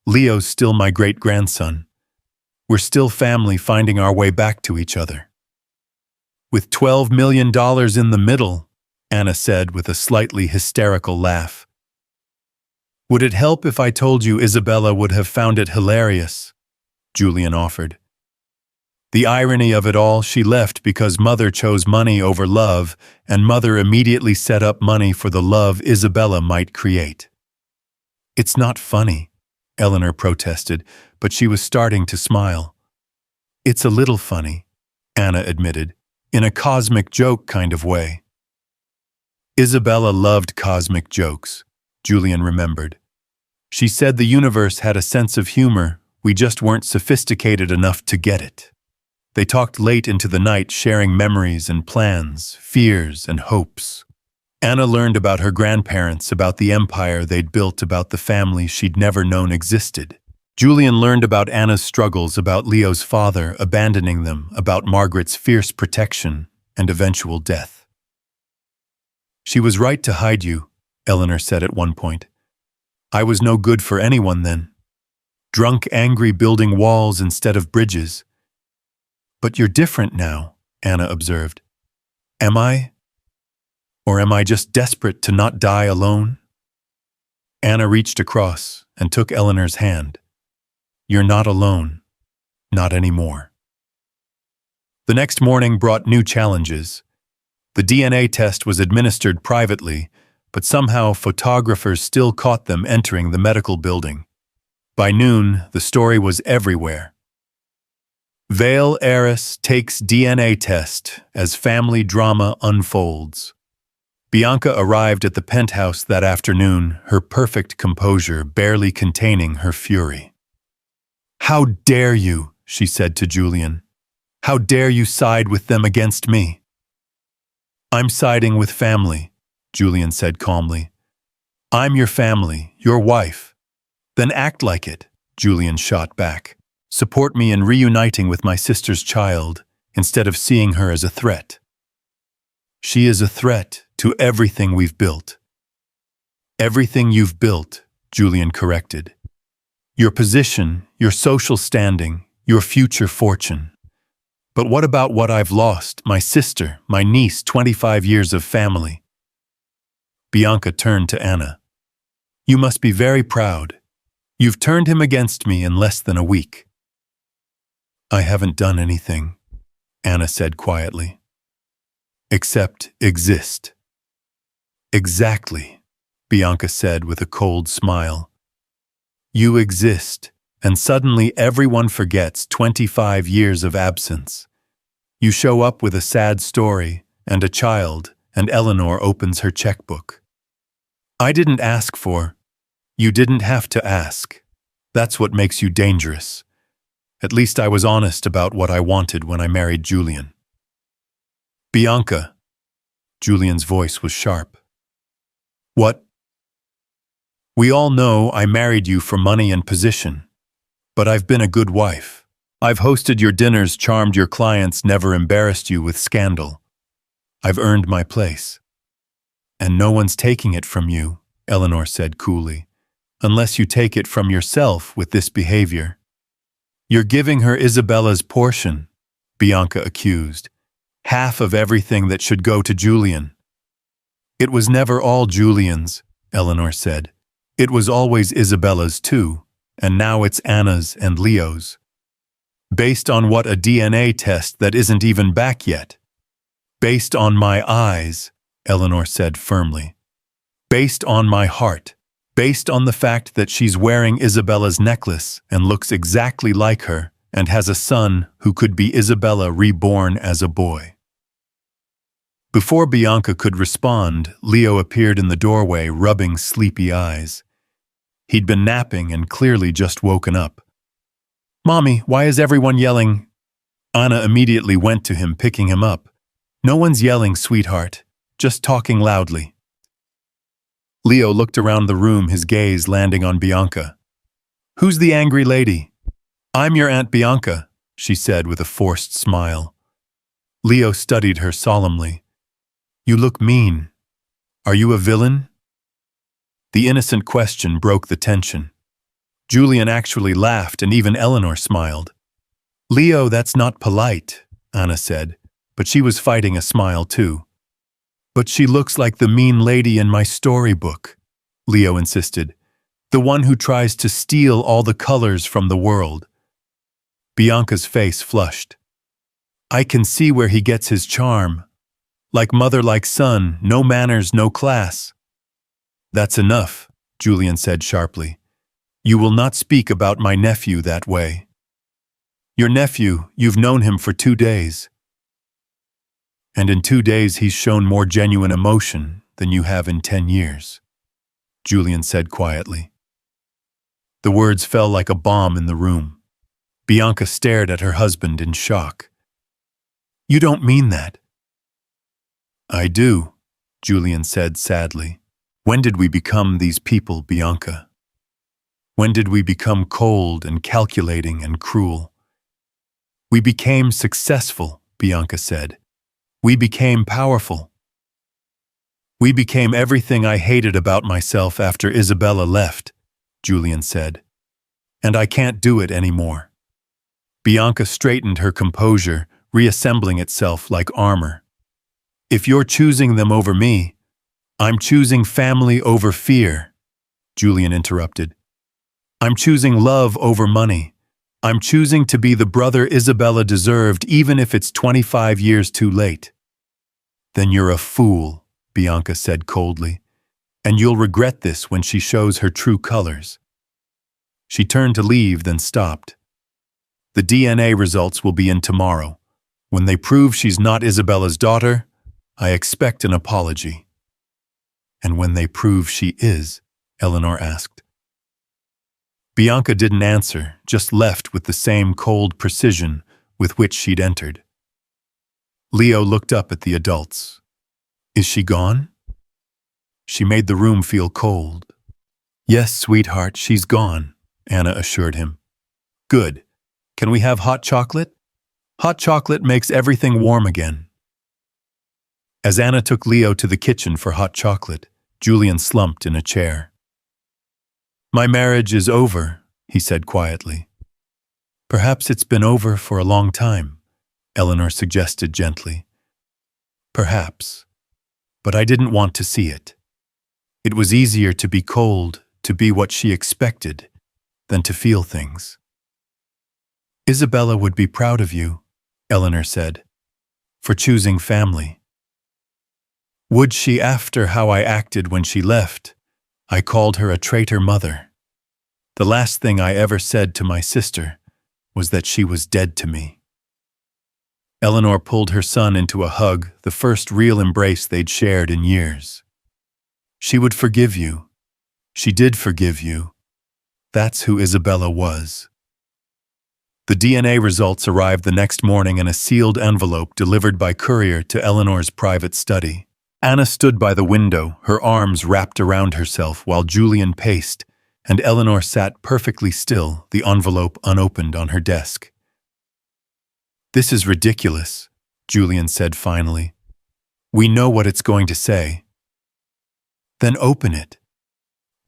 Leo's still my great-grandson. We're still family finding our way back to each other. With $12 million in the middle, Anna said with a slightly hysterical laugh. Would it help if I told you Isabella would have found it hilarious? Julian offered. The irony of it all, she left because Mother chose money over love, and Mother immediately set up money for the love Isabella might create. It's not funny, Eleanor protested, but she was starting to smile. It's a little funny, Anna admitted, in a cosmic joke kind of way. Isabella loved cosmic jokes, Julian remembered. She said the universe had a sense of humor, we just weren't sophisticated enough to get it. They talked late into the night, sharing memories and plans, fears and hopes. Anna learned about her grandparents, about the empire they'd built, about the family she'd never known existed. Julian learned about Anna's struggles, about Leo's father abandoning them, about Margaret's fierce protection and eventual death. She was right to hide you, Eleanor said at one point. I was no good for anyone then. Drunk, angry, building walls instead of bridges. But you're different now, Anna observed. Am I? Or am I just desperate to not die alone? Anna reached across and took Eleanor's hand. You're not alone. Not anymore. The next morning brought new challenges. The DNA test was administered privately, but somehow photographers still caught them entering the medical building. By noon, the story was everywhere. Vale heiress takes DNA test as family drama unfolds. Bianca arrived at the penthouse that afternoon, her perfect composure barely containing her fury. How dare you, she said to Julian. How dare you side with them against me? I'm siding with family, Julian said calmly. I'm your family, your wife. Then act like it, Julian shot back. Support me in reuniting with my sister's child, instead of seeing her as a threat. She is a threat to everything we've built. Everything you've built, Julian corrected. Your position, your social standing, your future fortune. But what about what I've lost, my sister, my niece, 25 years of family? Bianca turned to Anna. You must be very proud. You've turned him against me in less than a week. I haven't done anything, Anna said quietly. Except exist. Exactly, Bianca said with a cold smile. You exist, and suddenly everyone forgets 25 years of absence. You show up with a sad story, and a child, and Eleanor opens her checkbook. I didn't ask for. You didn't have to ask. That's what makes you dangerous. At least I was honest about what I wanted when I married Julian. Bianca. Julian's voice was sharp. What? We all know I married you for money and position. But I've been a good wife. I've hosted your dinners, charmed your clients, never embarrassed you with scandal. I've earned my place. And no one's taking it from you, Eleanor said coolly, unless you take it from yourself with this behavior. You're giving her Isabella's portion, Bianca accused. Half of everything that should go to Julian. It was never all Julian's, Eleanor said. It was always Isabella's too, and now it's Anna's and Leo's. Based on what, a DNA test that isn't even back yet? Based on my eyes, Eleanor said firmly. Based on my heart. Based on the fact that she's wearing Isabella's necklace and looks exactly like her and has a son who could be Isabella reborn as a boy. Before Bianca could respond, Leo appeared in the doorway, rubbing sleepy eyes. He'd been napping and clearly just woken up. Mommy, why is everyone yelling? Anna immediately went to him, picking him up. No one's yelling, sweetheart, just talking loudly. Leo looked around the room, his gaze landing on Bianca. Who's the angry lady? I'm your Aunt Bianca, she said with a forced smile. Leo studied her solemnly. You look mean. Are you a villain? The innocent question broke the tension. Julian actually laughed, and even Eleanor smiled. Leo, that's not polite, Anna said, but she was fighting a smile too. But she looks like the mean lady in my storybook, Leo insisted, the one who tries to steal all the colors from the world. Bianca's face flushed. I can see where he gets his charm. Like mother, like son, no manners, no class. That's enough, Julian said sharply. You will not speak about my nephew that way. Your nephew, you've known him for 2 days. And in 2 days he's shown more genuine emotion than you have in 10 years, Julian said quietly. The words fell like a bomb in the room. Bianca stared at her husband in shock. You don't mean that. I do, Julian said sadly. When did we become these people, Bianca? When did we become cold and calculating and cruel? We became successful, Bianca said. We became powerful. We became everything I hated about myself after Isabella left, Julian said. And I can't do it anymore. Bianca straightened her composure, reassembling itself like armor. If you're choosing them over me, I'm choosing family over fear, Julian interrupted. I'm choosing love over money. I'm choosing to be the brother Isabella deserved, even if it's 25 years too late. Then you're a fool, Bianca said coldly, and you'll regret this when she shows her true colors. She turned to leave, then stopped. The DNA results will be in tomorrow. When they prove she's not Isabella's daughter, I expect an apology. And when they prove she is, Eleanor asked. Bianca didn't answer, just left with the same cold precision with which she'd entered. Leo looked up at the adults. Is she gone? She made the room feel cold. Yes, sweetheart, she's gone, Anna assured him. Good. Can we have hot chocolate? Hot chocolate makes everything warm again. As Anna took Leo to the kitchen for hot chocolate, Julian slumped in a chair. My marriage is over, he said quietly. Perhaps it's been over for a long time, Eleanor suggested gently. Perhaps. But I didn't want to see it. It was easier to be cold, to be what she expected, than to feel things. Isabella would be proud of you, Eleanor said, for choosing family. Would she, after how I acted when she left? I called her a traitor mother. The last thing I ever said to my sister was that she was dead to me. Eleanor pulled her son into a hug, the first real embrace they'd shared in years. She would forgive you. She did forgive you. That's who Isabella was. The DNA results arrived the next morning in a sealed envelope delivered by courier to Eleanor's private study. Anna stood by the window, her arms wrapped around herself while Julian paced, and Eleanor sat perfectly still, the envelope unopened on her desk. "This is ridiculous," Julian said finally. "We know what it's going to say." "Then open it,"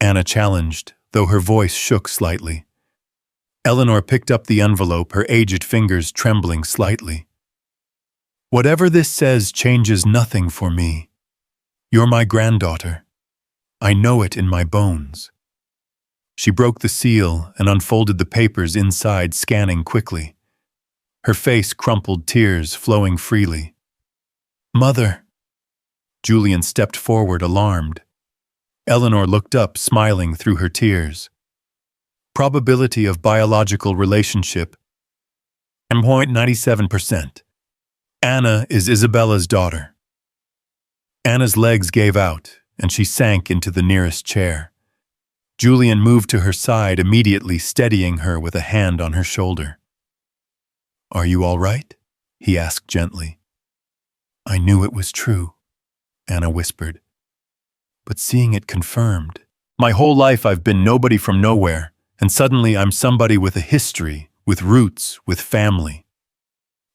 Anna challenged, though her voice shook slightly. Eleanor picked up the envelope, her aged fingers trembling slightly. "Whatever this says changes nothing for me. You're my granddaughter. I know it in my bones." She broke the seal and unfolded the papers inside, scanning quickly. Her face crumpled, tears flowing freely. "Mother!" Julian stepped forward, alarmed. Eleanor looked up, smiling through her tears. "Probability of biological relationship, 0.97%. Anna is Isabella's daughter." Anna's legs gave out, and she sank into the nearest chair. Julian moved to her side, immediately steadying her with a hand on her shoulder. "Are you all right?" he asked gently. "I knew it was true," Anna whispered. "But seeing it confirmed. My whole life I've been nobody from nowhere, and suddenly I'm somebody with a history, with roots, with family."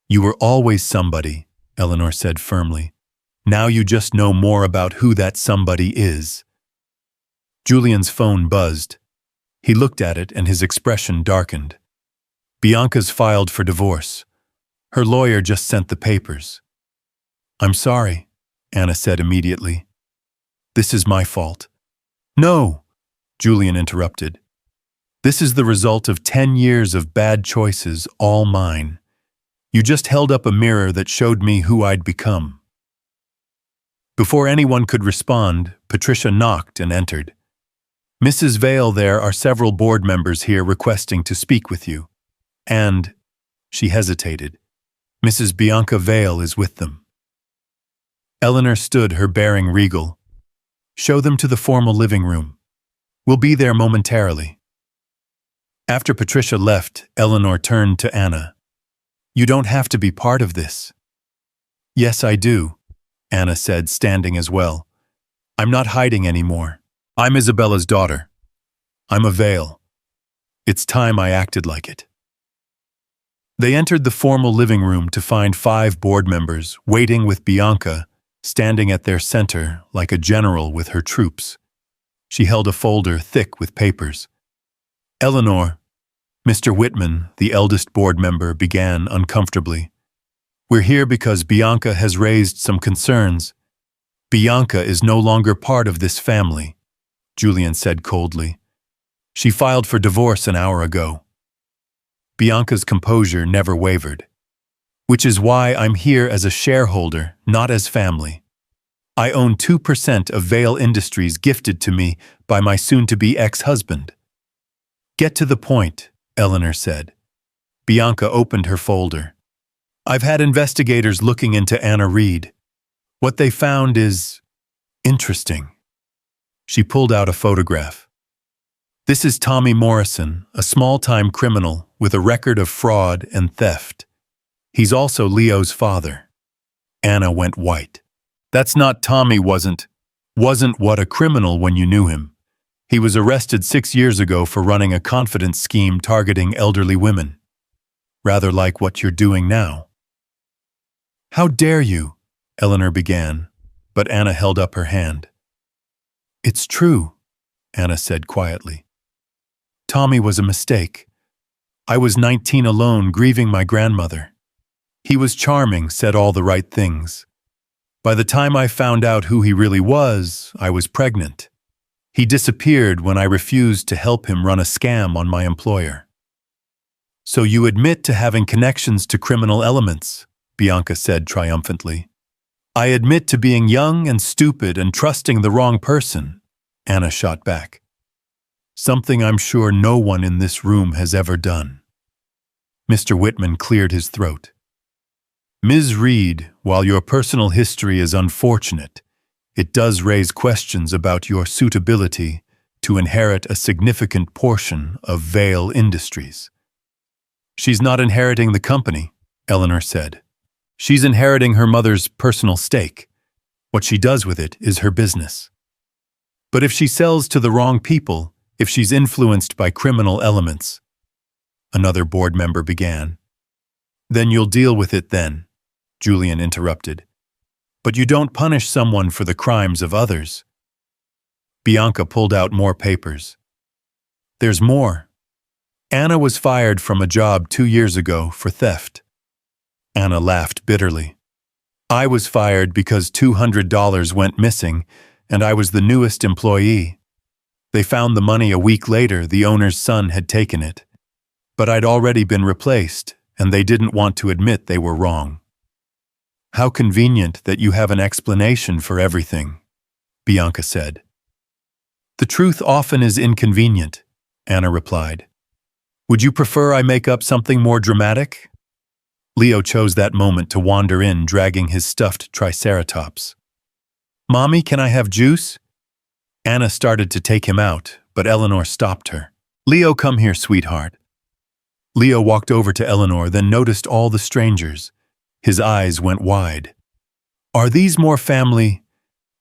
"You were always somebody," Eleanor said firmly. "Now you just know more about who that somebody is." Julian's phone buzzed. He looked at it and his expression darkened. Bianca's filed for divorce. Her lawyer just sent the papers. "I'm sorry," Anna said immediately. "This is my fault." "No," Julian interrupted. "This is the result of 10 years of bad choices, all mine. You just held up a mirror that showed me who I'd become." Before anyone could respond, Patricia knocked and entered. "Mrs. Vale, there are several board members here requesting to speak with you. And," she hesitated, "Mrs. Bianca Vale is with them." Eleanor stood, her bearing regal. "Show them to the formal living room. We'll be there momentarily." After Patricia left, Eleanor turned to Anna. "You don't have to be part of this." "Yes, I do," Anna said, standing as well. "I'm not hiding anymore. I'm Isabella's daughter. I'm a Vale. It's time I acted like it." They entered the formal living room to find 5 board members waiting, with Bianca standing at their center like a general with her troops. She held a folder thick with papers. "Eleanor," Mr. Whitman, the eldest board member, began uncomfortably. "We're here because Bianca has raised some concerns." "Bianca is no longer part of this family," Julian said coldly. "She filed for divorce an hour ago." Bianca's composure never wavered. "Which is why I'm here as a shareholder, not as family. I own 2% of Vale Industries gifted to me by my soon-to-be ex-husband." "Get to the point," Eleanor said. Bianca opened her folder. "I've had investigators looking into Anna Reed. What they found is interesting." She pulled out a photograph. "This is Tommy Morrison, a small-time criminal with a record of fraud and theft. He's also Leo's father." Anna went white. "That's not Tommy, wasn't what a criminal when you knew him. He was arrested 6 years ago for running a confidence scheme targeting elderly women. Rather like what you're doing now." "How dare you?" Eleanor began, but Anna held up her hand. "It's true," Anna said quietly. "Tommy was a mistake. I was 19 alone, grieving my grandmother. He was charming, said all the right things. By the time I found out who he really was, I was pregnant. He disappeared when I refused to help him run a scam on my employer." "So you admit to having connections to criminal elements," Bianca said triumphantly. I admit to being young and stupid and trusting the wrong person, Anna shot back. Something I'm sure no one in this room has ever done. Mr. Whitman cleared his throat. Ms. Reed, while your personal history is unfortunate, it does raise questions about your suitability to inherit a significant portion of Vale Industries. She's not inheriting the company, Eleanor said. She's inheriting her mother's personal stake. What she does with it is her business. But if she sells to the wrong people, if she's influenced by criminal elements, another board member began. Then you'll deal with it then, Julian interrupted. But you don't punish someone for the crimes of others. Bianca pulled out more papers. There's more. Anna was fired from a job 2 years ago for theft. Anna laughed bitterly. I was fired because $200 went missing, and I was the newest employee. They found the money a week later. The owner's son had taken it. But I'd already been replaced, and they didn't want to admit they were wrong. How convenient that you have an explanation for everything, Bianca said. The truth often is inconvenient, Anna replied. Would you prefer I make up something more dramatic? Leo chose that moment to wander in, dragging his stuffed triceratops. Mommy, can I have juice? Anna started to take him out, but Eleanor stopped her. Leo, come here, sweetheart. Leo walked over to Eleanor, then noticed all the strangers. His eyes went wide. Are these more family?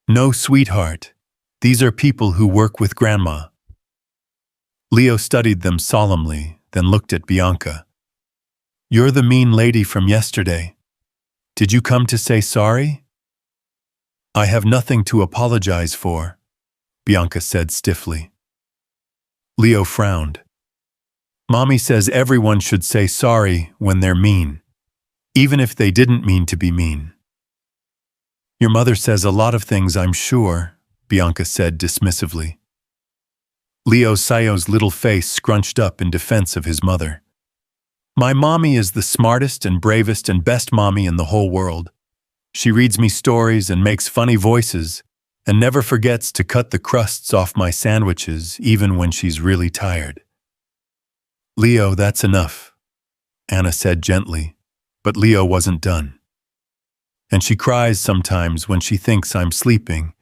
No, sweetheart. These are people who work with Grandma. Leo studied them solemnly, then looked at Bianca. You're the mean lady from yesterday. Did you come to say sorry? I have nothing to apologize for, Bianca said stiffly. Leo frowned. Mommy says everyone should say sorry when they're mean, even if they didn't mean to be mean. Your mother says a lot of things, I'm sure, Bianca said dismissively. Leo Sayo's little face scrunched up in defense of his mother. My mommy is the smartest and bravest and best mommy in the whole world. She reads me stories and makes funny voices and never forgets to cut the crusts off my sandwiches even when she's really tired. Leo, that's enough, Anna said gently, but Leo wasn't done. And she cries sometimes when she thinks I'm sleeping,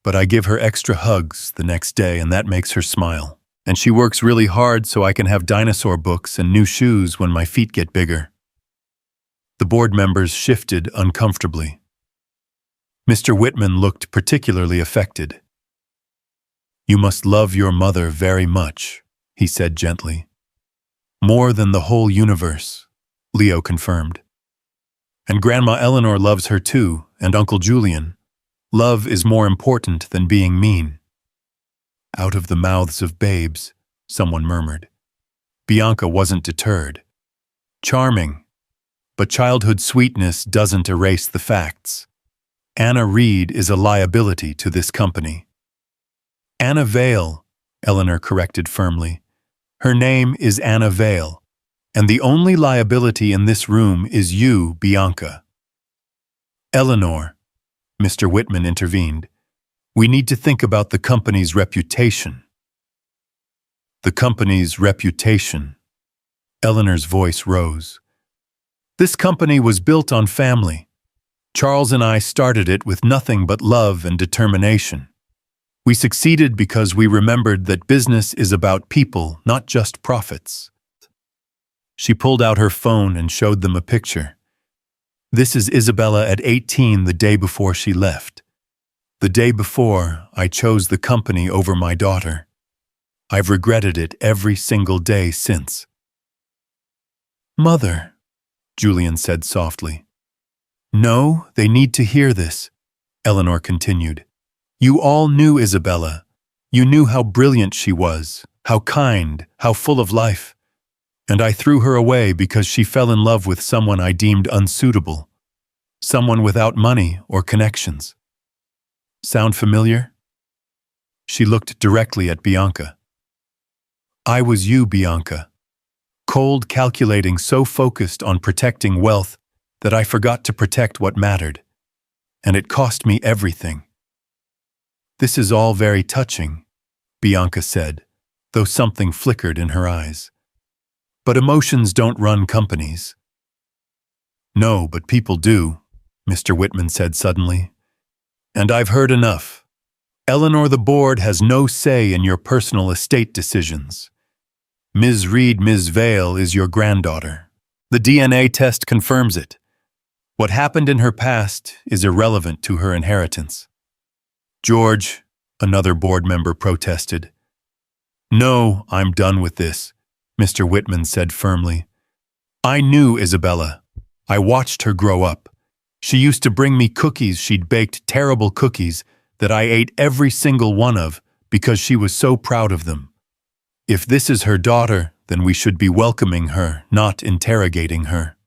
but I give her extra hugs the next day and that makes her smile. And she works really hard so I can have dinosaur books and new shoes when my feet get bigger. The board members shifted uncomfortably. Mr. Whitman looked particularly affected. You must love your mother very much, he said gently. More than the whole universe, Leo confirmed. And Grandma Eleanor loves her too, and Uncle Julian. Love is more important than being mean. Out of the mouths of babes, someone murmured. Bianca wasn't deterred. Charming, but childhood sweetness doesn't erase the facts. Anna Reed is a liability to this company. Anna Vale, Eleanor corrected firmly. Her name is Anna Vale, and the only liability in this room is you, Bianca. Eleanor, Mr. Whitman intervened. We need to think about the company's reputation. The company's reputation. Eleanor's voice rose. This company was built on family. Charles and I started it with nothing but love and determination. We succeeded because we remembered that business is about people, not just profits. She pulled out her phone and showed them a picture. This is Isabella at 18 the day before she left. The day before, I chose the company over my daughter. I've regretted it every single day since. Mother, Julian said softly. No, they need to hear this, Eleanor continued. You all knew Isabella. You knew how brilliant she was, how kind, how full of life. And I threw her away because she fell in love with someone I deemed unsuitable, someone without money or connections. Sound familiar? She looked directly at Bianca. I was you, Bianca. Cold, calculating, so focused on protecting wealth that I forgot to protect what mattered. and it cost me everything." "This is all very touching," Bianca said, though something flickered in her eyes. "But emotions don't run companies." "No, but people do," Mr. Whitman said suddenly. "And I've heard enough. Eleanor, the board has no say in your personal estate decisions. Ms. Vale is your granddaughter. The DNA test confirms it. What happened in her past is irrelevant to her inheritance." "George," another board member protested. "No, I'm done with this," Mr. Whitman said firmly. "I knew Isabella. I watched her grow up. She used to bring me cookies she'd baked, terrible cookies that I ate every single one of because she was so proud of them. If this is her daughter, then we should be welcoming her, not interrogating her."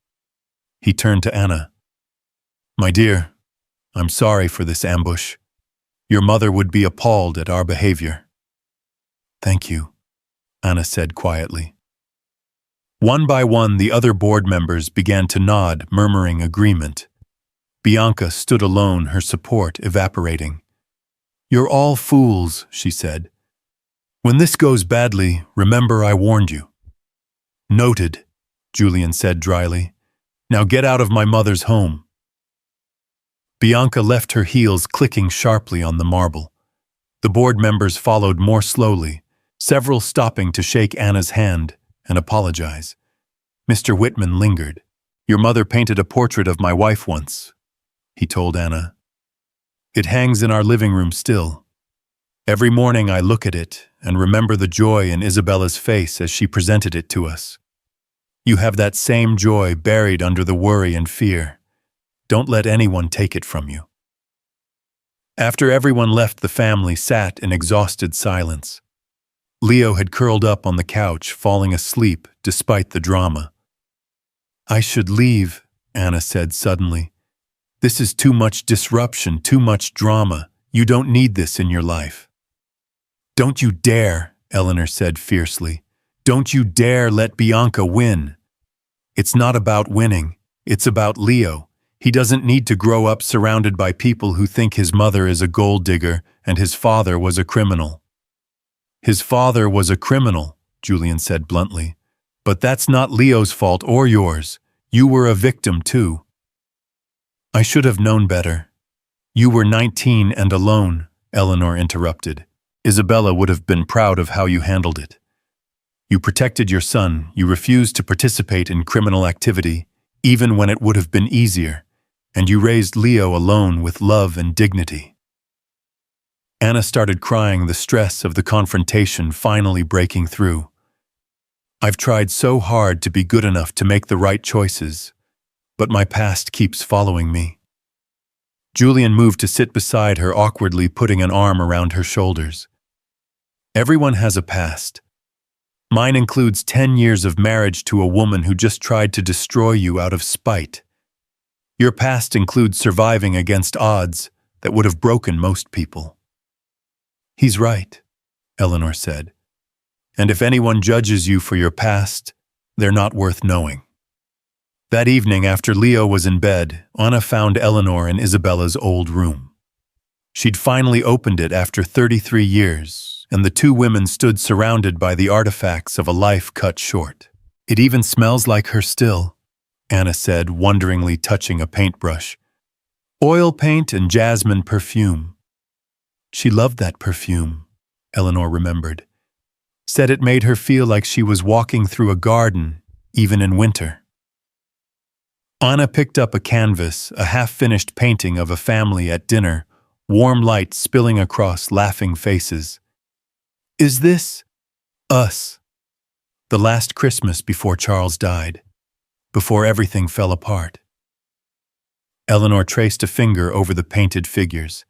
He turned to Anna. "My dear, I'm sorry for this ambush. Your mother would be appalled at our behavior." "Thank you," Anna said quietly. One by one, the other board members began to nod, murmuring agreement. Bianca stood alone, her support evaporating. "You're all fools," she said. "When this goes badly, remember I warned you." "Noted," Julian said dryly. "Now get out of my mother's home." Bianca left, her heels clicking sharply on the marble. The board members followed more slowly, several stopping to shake Anna's hand and apologize. Mr. Whitman lingered. "Your mother painted a portrait of my wife once," he told Anna. "It hangs in our living room still. Every morning I look at it and remember the joy in Isabella's face as she presented it to us. You have that same joy buried under the worry and fear. Don't let anyone take it from you." After everyone left, the family sat in exhausted silence. Leo had curled up on the couch, falling asleep despite the drama. "I should leave," Anna said suddenly. "This is too much disruption, too much drama. You don't need this in your life." "Don't you dare," Eleanor said fiercely. "Don't you dare let Bianca win. It's not about winning. It's about Leo. He doesn't need to grow up surrounded by people who think his mother is a gold digger and his father was a criminal." "His father was a criminal," Julian said bluntly. "But that's not Leo's fault or yours. You were a victim too." "I should have known better." "You were 19 and alone," Eleanor interrupted. "Isabella would have been proud of how you handled it. You protected your son. You refused to participate in criminal activity, even when it would have been easier, and you raised Leo alone with love and dignity." Anna started crying, the stress of the confrontation finally breaking through. "I've tried so hard to be good enough to make the right choices, but my past keeps following me." Julian moved to sit beside her, awkwardly putting an arm around her shoulders. "Everyone has a past. Mine includes 10 years of marriage to a woman who just tried to destroy you out of spite. Your past includes surviving against odds that would have broken most people." "He's right," Eleanor said. "And if anyone judges you for your past, they're not worth knowing." That evening, after Leo was in bed, Anna found Eleanor in Isabella's old room. She'd finally opened it after 33 years, and the two women stood surrounded by the artifacts of a life cut short. "It even smells like her still," Anna said, wonderingly touching a paintbrush. "Oil paint and jasmine perfume." She loved that perfume, Eleanor remembered. Said it made her feel like she was walking through a garden, even in winter. Anna picked up a canvas, a half-finished painting of a family at dinner, warm light spilling across laughing faces. "Is this us? The last Christmas before Charles died, before everything fell apart." Eleanor traced a finger over the painted figures.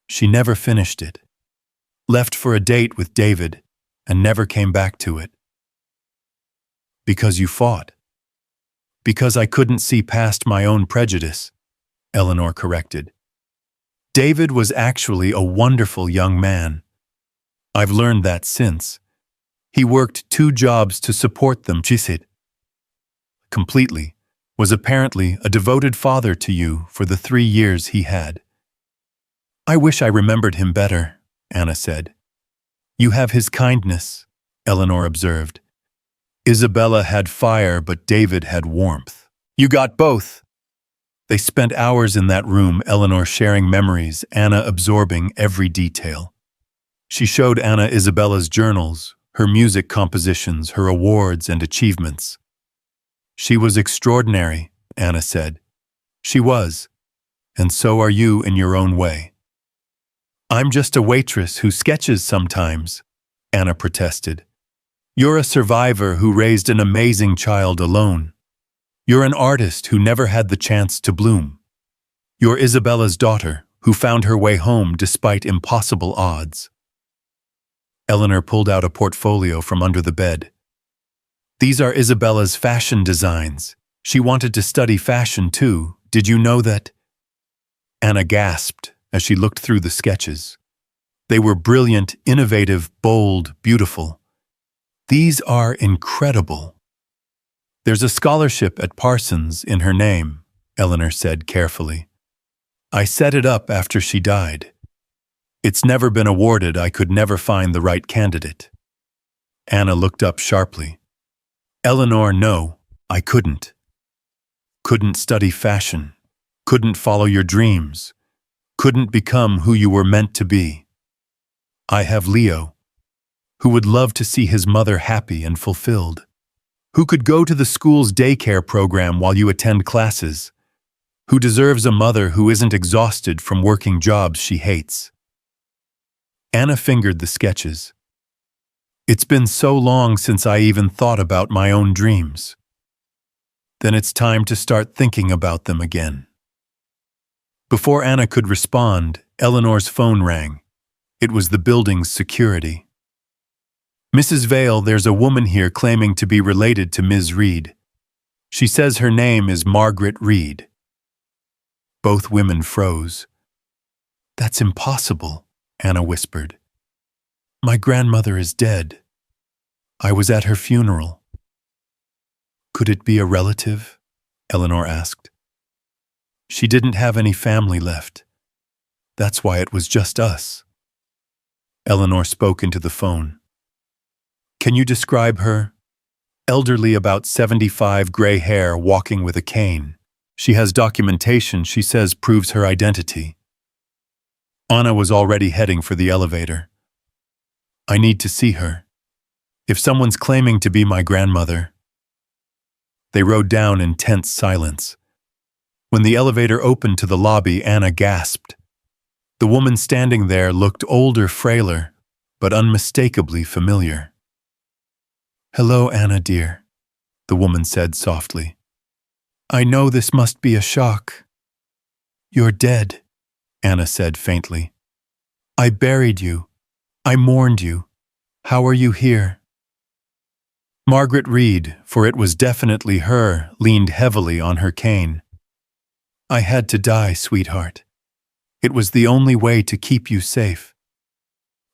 She never finished it. Left for a date with David and never came back to it. "Because you fought." "Because I couldn't see past my own prejudice," Eleanor corrected. "David was actually a wonderful young man. I've learned that since. He worked 2 jobs to support them," she said. "Completely. was apparently a devoted father to you for the 3 years he had. I wish I remembered him better, Anna said. You have his kindness, Eleanor observed. Isabella had fire, but David had warmth. You got both. They spent hours in that room, Eleanor sharing memories, Anna absorbing every detail. She showed Anna Isabella's journals, her music compositions, her awards and achievements. She was extraordinary, Anna said. She was, and so are you in your own way. I'm just a waitress who sketches sometimes, Anna protested. You're a survivor who raised an amazing child alone. You're an artist who never had the chance to bloom. You're Isabella's daughter who found her way home despite impossible odds. Eleanor pulled out a portfolio from under the bed. These are Isabella's fashion designs. She wanted to study fashion too. Did you know that? Anna gasped as she looked through the sketches. They were brilliant, innovative, bold, beautiful. These are incredible. There's a scholarship at Parsons in her name, Eleanor said carefully. I set it up after she died. It's never been awarded. I could never find the right candidate. Anna looked up sharply. Eleanor, no, I couldn't. Couldn't study fashion. Couldn't follow your dreams. Couldn't become who you were meant to be. I have Leo, who would love to see his mother happy and fulfilled, who could go to the school's daycare program while you attend classes, who deserves a mother who isn't exhausted from working jobs she hates. Anna fingered the sketches. It's been so long since I even thought about my own dreams. Then it's time to start thinking about them again. Before Anna could respond, Eleanor's phone rang. It was the building's security. Mrs. Vale, there's a woman here claiming to be related to Ms. Reed. She says her name is Margaret Reed. Both women froze. That's impossible, Anna whispered. My grandmother is dead. I was at her funeral. Could it be a relative? Eleanor asked. She didn't have any family left. That's why it was just us. Eleanor spoke into the phone. Can you describe her? Elderly, about 75, gray hair, walking with a cane. She has documentation she says proves her identity. Anna was already heading for the elevator. I need to see her. If someone's claiming to be my grandmother. They rode down in tense silence. When the elevator opened to the lobby, Anna gasped. The woman standing there looked older, frailer, but unmistakably familiar. Hello, Anna dear, the woman said softly. I know this must be a shock. You're dead, Anna said faintly. I buried you. I mourned you. How are you here? Margaret Reed, for it was definitely her, leaned heavily on her cane. I had to die, sweetheart. It was the only way to keep you safe.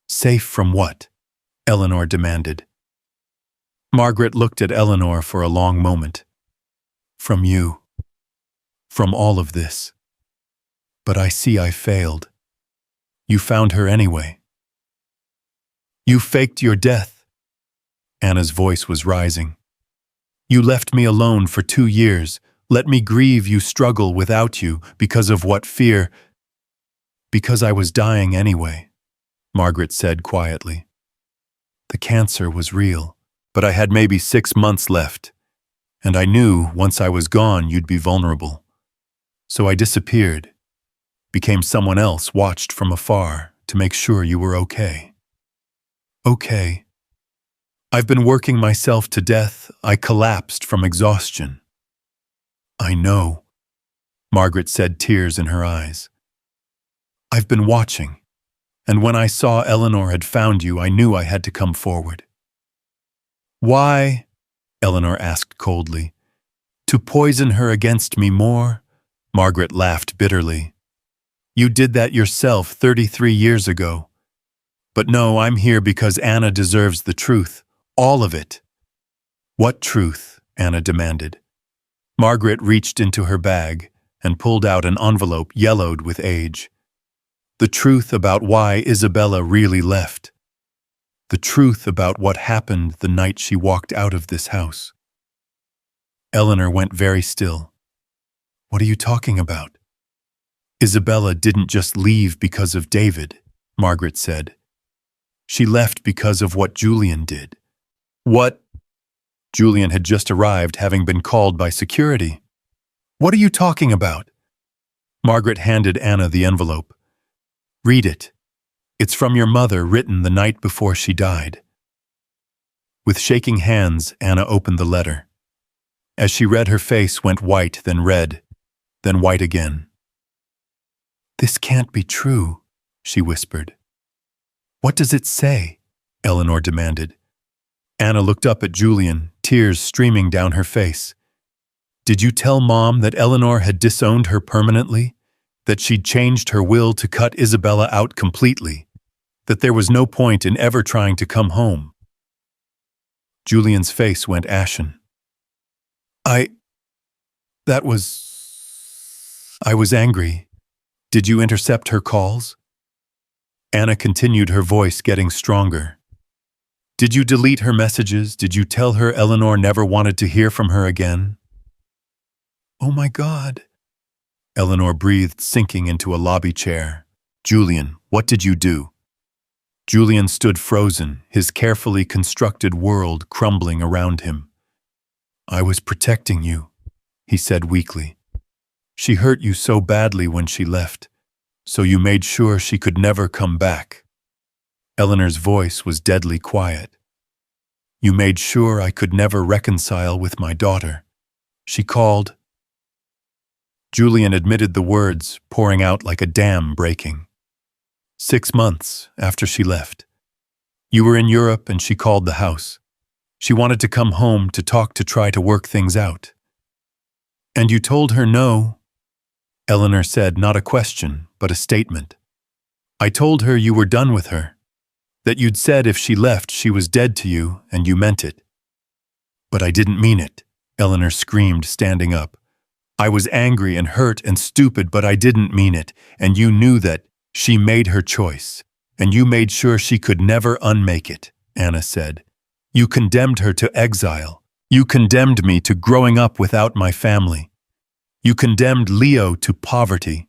Safe from what? Eleanor demanded. Margaret looked at Eleanor for a long moment. From you. From all of this. But I see I failed. You found her anyway. You faked your death. Anna's voice was rising. You left me alone for 2 years. Let me grieve you struggle without you because of what fear? Because I was dying anyway, Margaret said quietly. The cancer was real, but I had maybe 6 months left, and I knew once I was gone you'd be vulnerable. So I disappeared, became someone else, watched from afar to make sure you were okay. Okay. I've been working myself to death. I collapsed from exhaustion. I know, Margaret said, tears in her eyes. I've been watching, and when I saw Eleanor had found you, I knew I had to come forward. Why? Eleanor asked coldly. To poison her against me more? Margaret laughed bitterly. You did that yourself 33 years ago. But no, I'm here because Anna deserves the truth, all of it. What truth? Anna demanded. Margaret reached into her bag and pulled out an envelope yellowed with age. The truth about why Isabella really left. The truth about what happened the night she walked out of this house. Eleanor went very still. What are you talking about? Isabella didn't just leave because of David, Margaret said. She left because of what Julian did. What? Julian had just arrived, having been called by security. What are you talking about? Margaret handed Anna the envelope. Read it. It's from your mother, written the night before she died. With shaking hands, Anna opened the letter. As she read, her face went white, then red, then white again. This can't be true, she whispered. What does it say? Eleanor demanded. Anna looked up at Julian, tears streaming down her face. Did you tell Mom that Eleanor had disowned her permanently? That she'd changed her will to cut Isabella out completely? That there was no point in ever trying to come home? Julian's face went ashen. I was angry. Did you intercept her calls? Anna continued, her voice getting stronger. Did you delete her messages? Did you tell her Eleanor never wanted to hear from her again? Oh my God. Eleanor breathed, sinking into a lobby chair. Julian, what did you do? Julian stood frozen, his carefully constructed world crumbling around him. I was protecting you, he said weakly. She hurt you so badly when she left, so you made sure she could never come back. Eleanor's voice was deadly quiet. You made sure I could never reconcile with my daughter. She called. Julian admitted the words, pouring out like a dam breaking. 6 months after she left. You were in Europe and she called the house. She wanted to come home to talk, to try to work things out. And you told her no? Eleanor said, not a question, but a statement. I told her you were done with her. That you'd said if she left she was dead to you, and you meant it. But I didn't mean it, Eleanor screamed, standing up. I was angry and hurt and stupid, but I didn't mean it, and you knew that. She made her choice, and you made sure she could never unmake it, Anna said. You condemned her to exile. You condemned me to growing up without my family. You condemned Leo to poverty.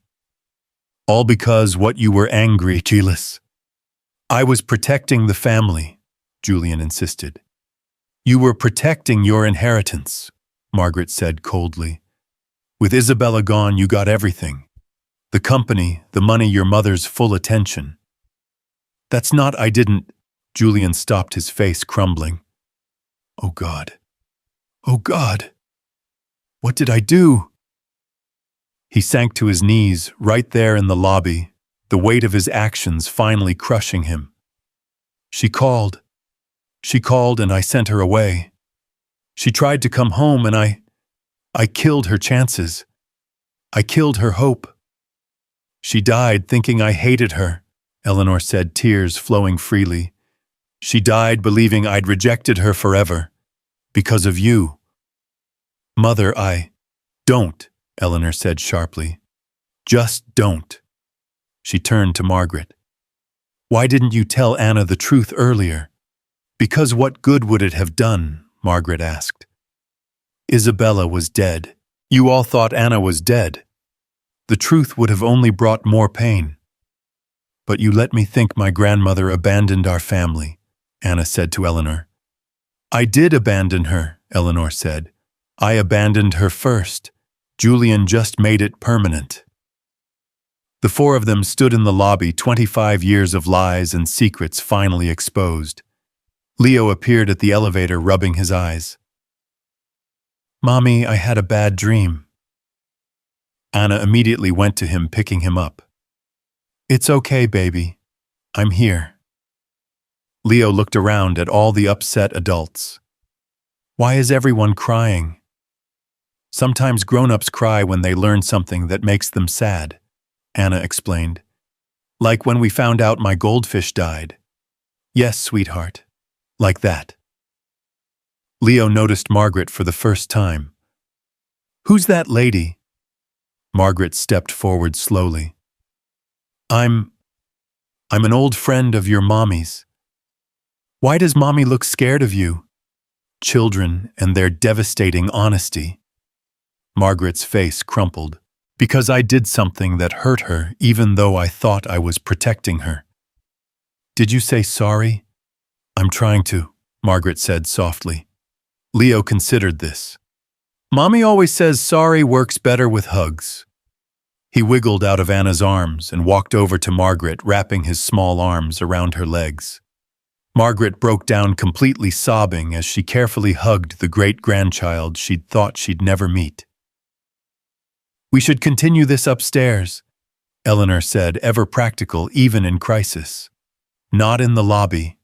All because what you were angry, jealous. I was protecting the family, Julian insisted. You were protecting your inheritance, Margaret said coldly. With Isabella gone, you got everything. The company, the money, your mother's full attention. That's not, I didn't. Julian stopped, his face crumbling. Oh God. Oh God. What did I do? He sank to his knees right there in the lobby, the weight of his actions finally crushing him. She called. She called and I sent her away. She tried to come home and I killed her chances. I killed her hope. She died thinking I hated her, Eleanor said, tears flowing freely. She died believing I'd rejected her forever. Because of you. Mother, Don't, Eleanor said sharply. Just don't. She turned to Margaret. Why didn't you tell Anna the truth earlier? Because what good would it have done? Margaret asked. Isabella was dead. You all thought Anna was dead. The truth would have only brought more pain. But you let me think my grandmother abandoned our family, Anna said to Eleanor. I did abandon her, Eleanor said. I abandoned her first. Julian just made it permanent. The four of them stood in the lobby, 25 years of lies and secrets finally exposed. Leo appeared at the elevator, rubbing his eyes. Mommy, I had a bad dream. Anna immediately went to him, picking him up. It's okay, baby. I'm here. Leo looked around at all the upset adults. Why is everyone crying? Sometimes grown-ups cry when they learn something that makes them sad, Anna explained. Like when we found out my goldfish died. Yes, sweetheart. Like that. Leo noticed Margaret for the first time. Who's that lady? Margaret stepped forward slowly. I'm an old friend of your mommy's. Why does mommy look scared of you? Children and their devastating honesty. Margaret's face crumpled. Because I did something that hurt her even though I thought I was protecting her. Did you say sorry? I'm trying to, Margaret said softly. Leo considered this. Mommy always says sorry works better with hugs. He wiggled out of Anna's arms and walked over to Margaret, wrapping his small arms around her legs. Margaret broke down completely sobbing as she carefully hugged the great-grandchild she'd thought she'd never meet. We should continue this upstairs, Eleanor said, ever practical even in crisis. Not in the lobby.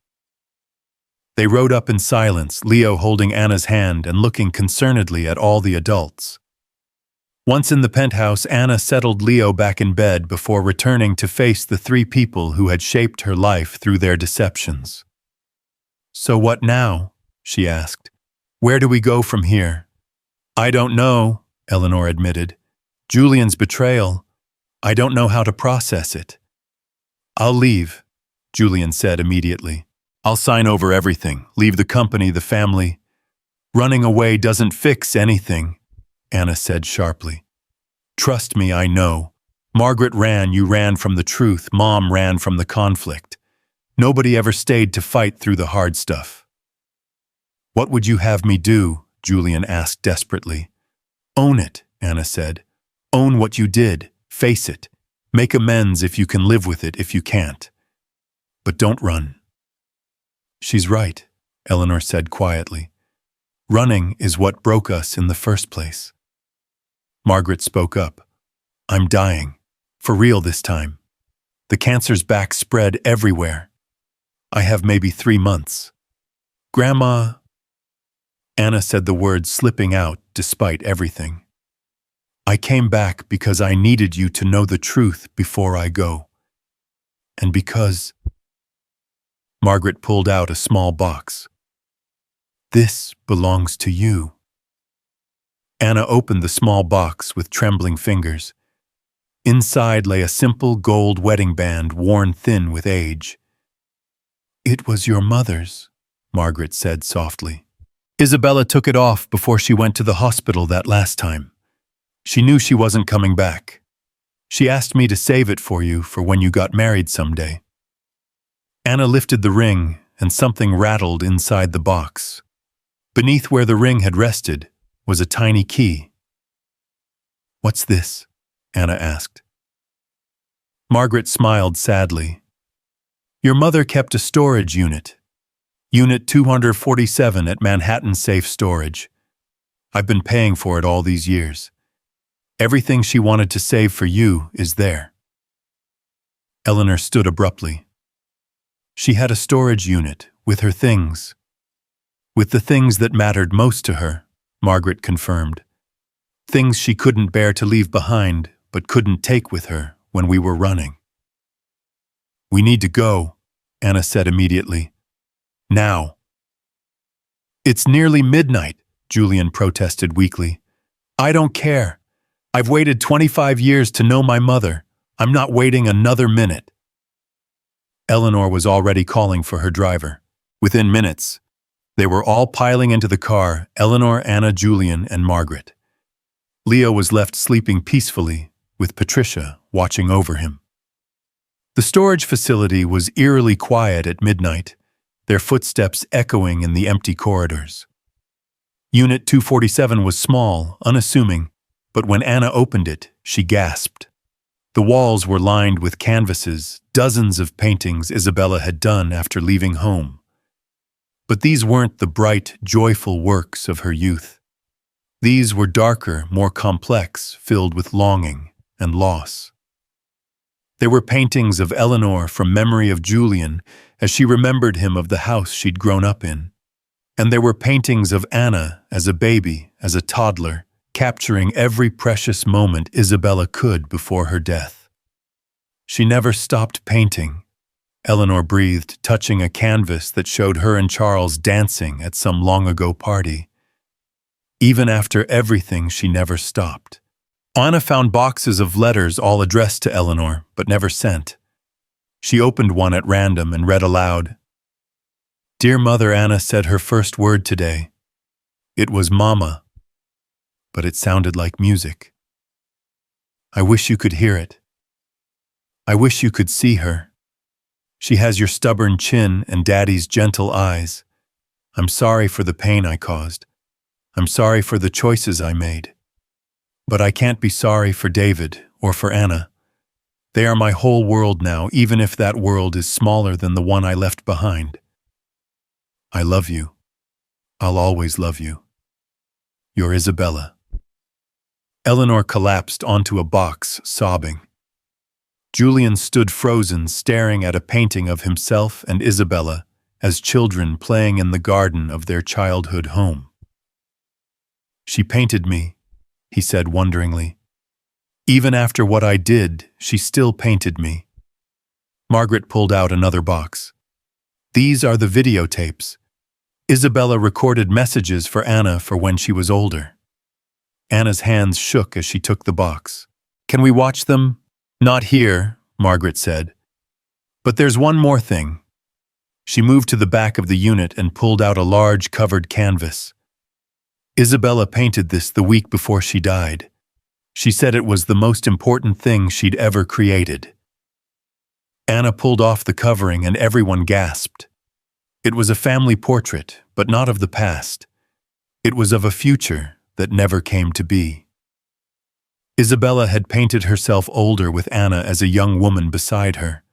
They rode up in silence, Leo holding Anna's hand and looking concernedly at all the adults. Once in the penthouse, Anna settled Leo back in bed before returning to face the three people who had shaped her life through their deceptions. So what now? She asked. Where do we go from here? I don't know, Eleanor admitted. Julian's betrayal, I don't know how to process it. I'll leave, Julian said immediately. I'll sign over everything, leave the company, the family. Running away doesn't fix anything, Anna said sharply. Trust me, I know. Margaret ran, you ran from the truth, Mom ran from the conflict. Nobody ever stayed to fight through the hard stuff. What would you have me do? Julian asked desperately. Own it, Anna said. Own what you did, face it. Make amends if you can live with it if you can't. But don't run. She's right, Eleanor said quietly. Running is what broke us in the first place. Margaret spoke up. I'm dying. For real this time. The cancer's back spread everywhere. I have maybe 3 months. Grandma... Anna said the words slipping out despite everything. I came back because I needed you to know the truth before I go. And because... Margaret pulled out a small box. This belongs to you. Anna opened the small box with trembling fingers. Inside lay a simple gold wedding band worn thin with age. It was your mother's, Margaret said softly. Isabella took it off before she went to the hospital that last time. She knew she wasn't coming back. She asked me to save it for you for when you got married someday. Anna lifted the ring, and something rattled inside the box. Beneath where the ring had rested was a tiny key. What's this? Anna asked. Margaret smiled sadly. Your mother kept a storage unit. Unit 247 at Manhattan Safe Storage. I've been paying for it all these years. Everything she wanted to save for you is there. Eleanor stood abruptly. She had a storage unit with her things. With the things that mattered most to her, Margaret confirmed. Things she couldn't bear to leave behind, but couldn't take with her when we were running. We need to go, Anna said immediately. Now. It's nearly midnight, Julian protested weakly. I don't care. I've waited 25 years to know my mother. I'm not waiting another minute. Eleanor was already calling for her driver. Within minutes, they were all piling into the car, Eleanor, Anna, Julian, and Margaret. Leo was left sleeping peacefully, with Patricia watching over him. The storage facility was eerily quiet at midnight, their footsteps echoing in the empty corridors. Unit 247 was small, unassuming, but when Anna opened it, she gasped. The walls were lined with canvases, dozens of paintings Isabella had done after leaving home. But these weren't the bright, joyful works of her youth. These were darker, more complex, filled with longing and loss. There were paintings of Eleanor from memory of Julian as she remembered him of the house she'd grown up in. And there were paintings of Anna as a baby, as a toddler, capturing every precious moment Isabella could before her death. She never stopped painting, Eleanor breathed, touching a canvas that showed her and Charles dancing at some long-ago party. Even after everything, she never stopped. Anna found boxes of letters all addressed to Eleanor, but never sent. She opened one at random and read aloud. Dear Mother, Anna said her first word today. It was Mama, but it sounded like music. I wish you could hear it. I wish you could see her. She has your stubborn chin and Daddy's gentle eyes. I'm sorry for the pain I caused. I'm sorry for the choices I made. But I can't be sorry for David or for Anna. They are my whole world now, even if that world is smaller than the one I left behind. I love you. I'll always love you. Your Isabella. Eleanor collapsed onto a box, sobbing. Julian stood frozen, staring at a painting of himself and Isabella as children playing in the garden of their childhood home. She painted me, he said wonderingly. Even after what I did, she still painted me. Margaret pulled out another box. These are the videotapes. Isabella recorded messages for Anna for when she was older. Anna's hands shook as she took the box. Can we watch them? Not here, Margaret said. But there's one more thing. She moved to the back of the unit and pulled out a large covered canvas. Isabella painted this the week before she died. She said it was the most important thing she'd ever created. Anna pulled off the covering and everyone gasped. It was a family portrait, but not of the past. It was of a future that never came to be. Isabella had painted herself older with Anna as a young woman beside her.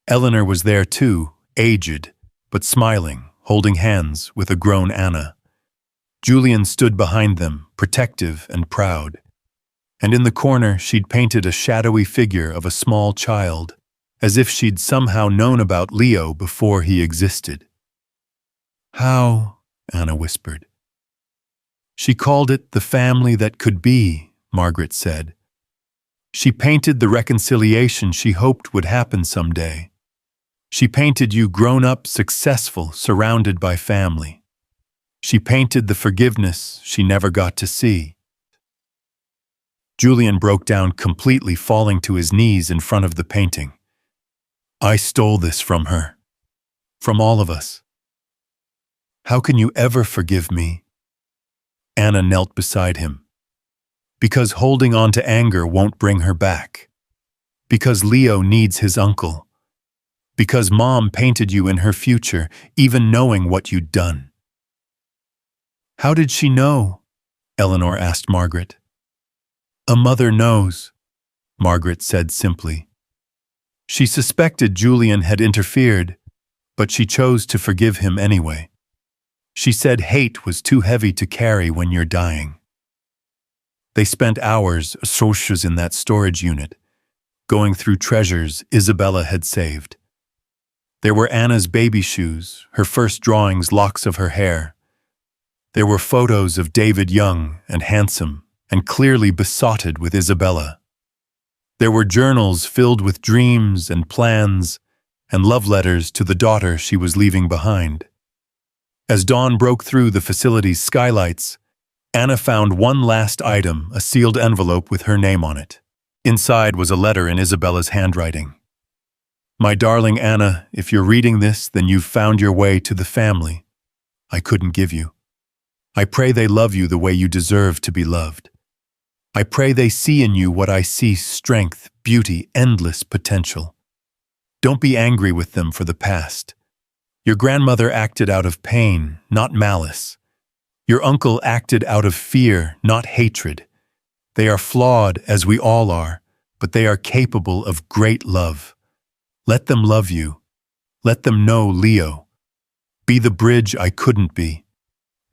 Eleanor was there too, aged, but smiling, holding hands with a grown Anna. Julian stood behind them, protective and proud. And in the corner she'd painted a shadowy figure of a small child, as if she'd somehow known about Leo before he existed. How? Anna whispered. She called it the family that could be, Margaret said. She painted the reconciliation she hoped would happen someday. She painted you grown up, successful, surrounded by family. She painted the forgiveness she never got to see. Julian broke down completely, falling to his knees in front of the painting. I stole this from her. From all of us. How can you ever forgive me? Anna knelt beside him. Because holding on to anger won't bring her back. Because Leo needs his uncle. Because Mom painted you in her future, even knowing what you'd done. How did she know? Eleanor asked Margaret. A mother knows, Margaret said simply. She suspected Julian had interfered, but she chose to forgive him anyway. She said hate was too heavy to carry when you're dying. They spent hours, socials in that storage unit, going through treasures Isabella had saved. There were Anna's baby shoes, her first drawings, locks of her hair. There were photos of David young and handsome, and clearly besotted with Isabella. There were journals filled with dreams and plans, and love letters to the daughter she was leaving behind. As dawn broke through the facility's skylights, Anna found one last item, a sealed envelope with her name on it. Inside was a letter in Isabella's handwriting. My darling Anna, if you're reading this, then you've found your way to the family I couldn't give you. I pray they love you the way you deserve to be loved. I pray they see in you what I see: strength, beauty, endless potential. Don't be angry with them for the past. Your grandmother acted out of pain, not malice. Your uncle acted out of fear, not hatred. They are flawed, as we all are, but they are capable of great love. Let them love you. Let them know Leo. Be the bridge I couldn't be.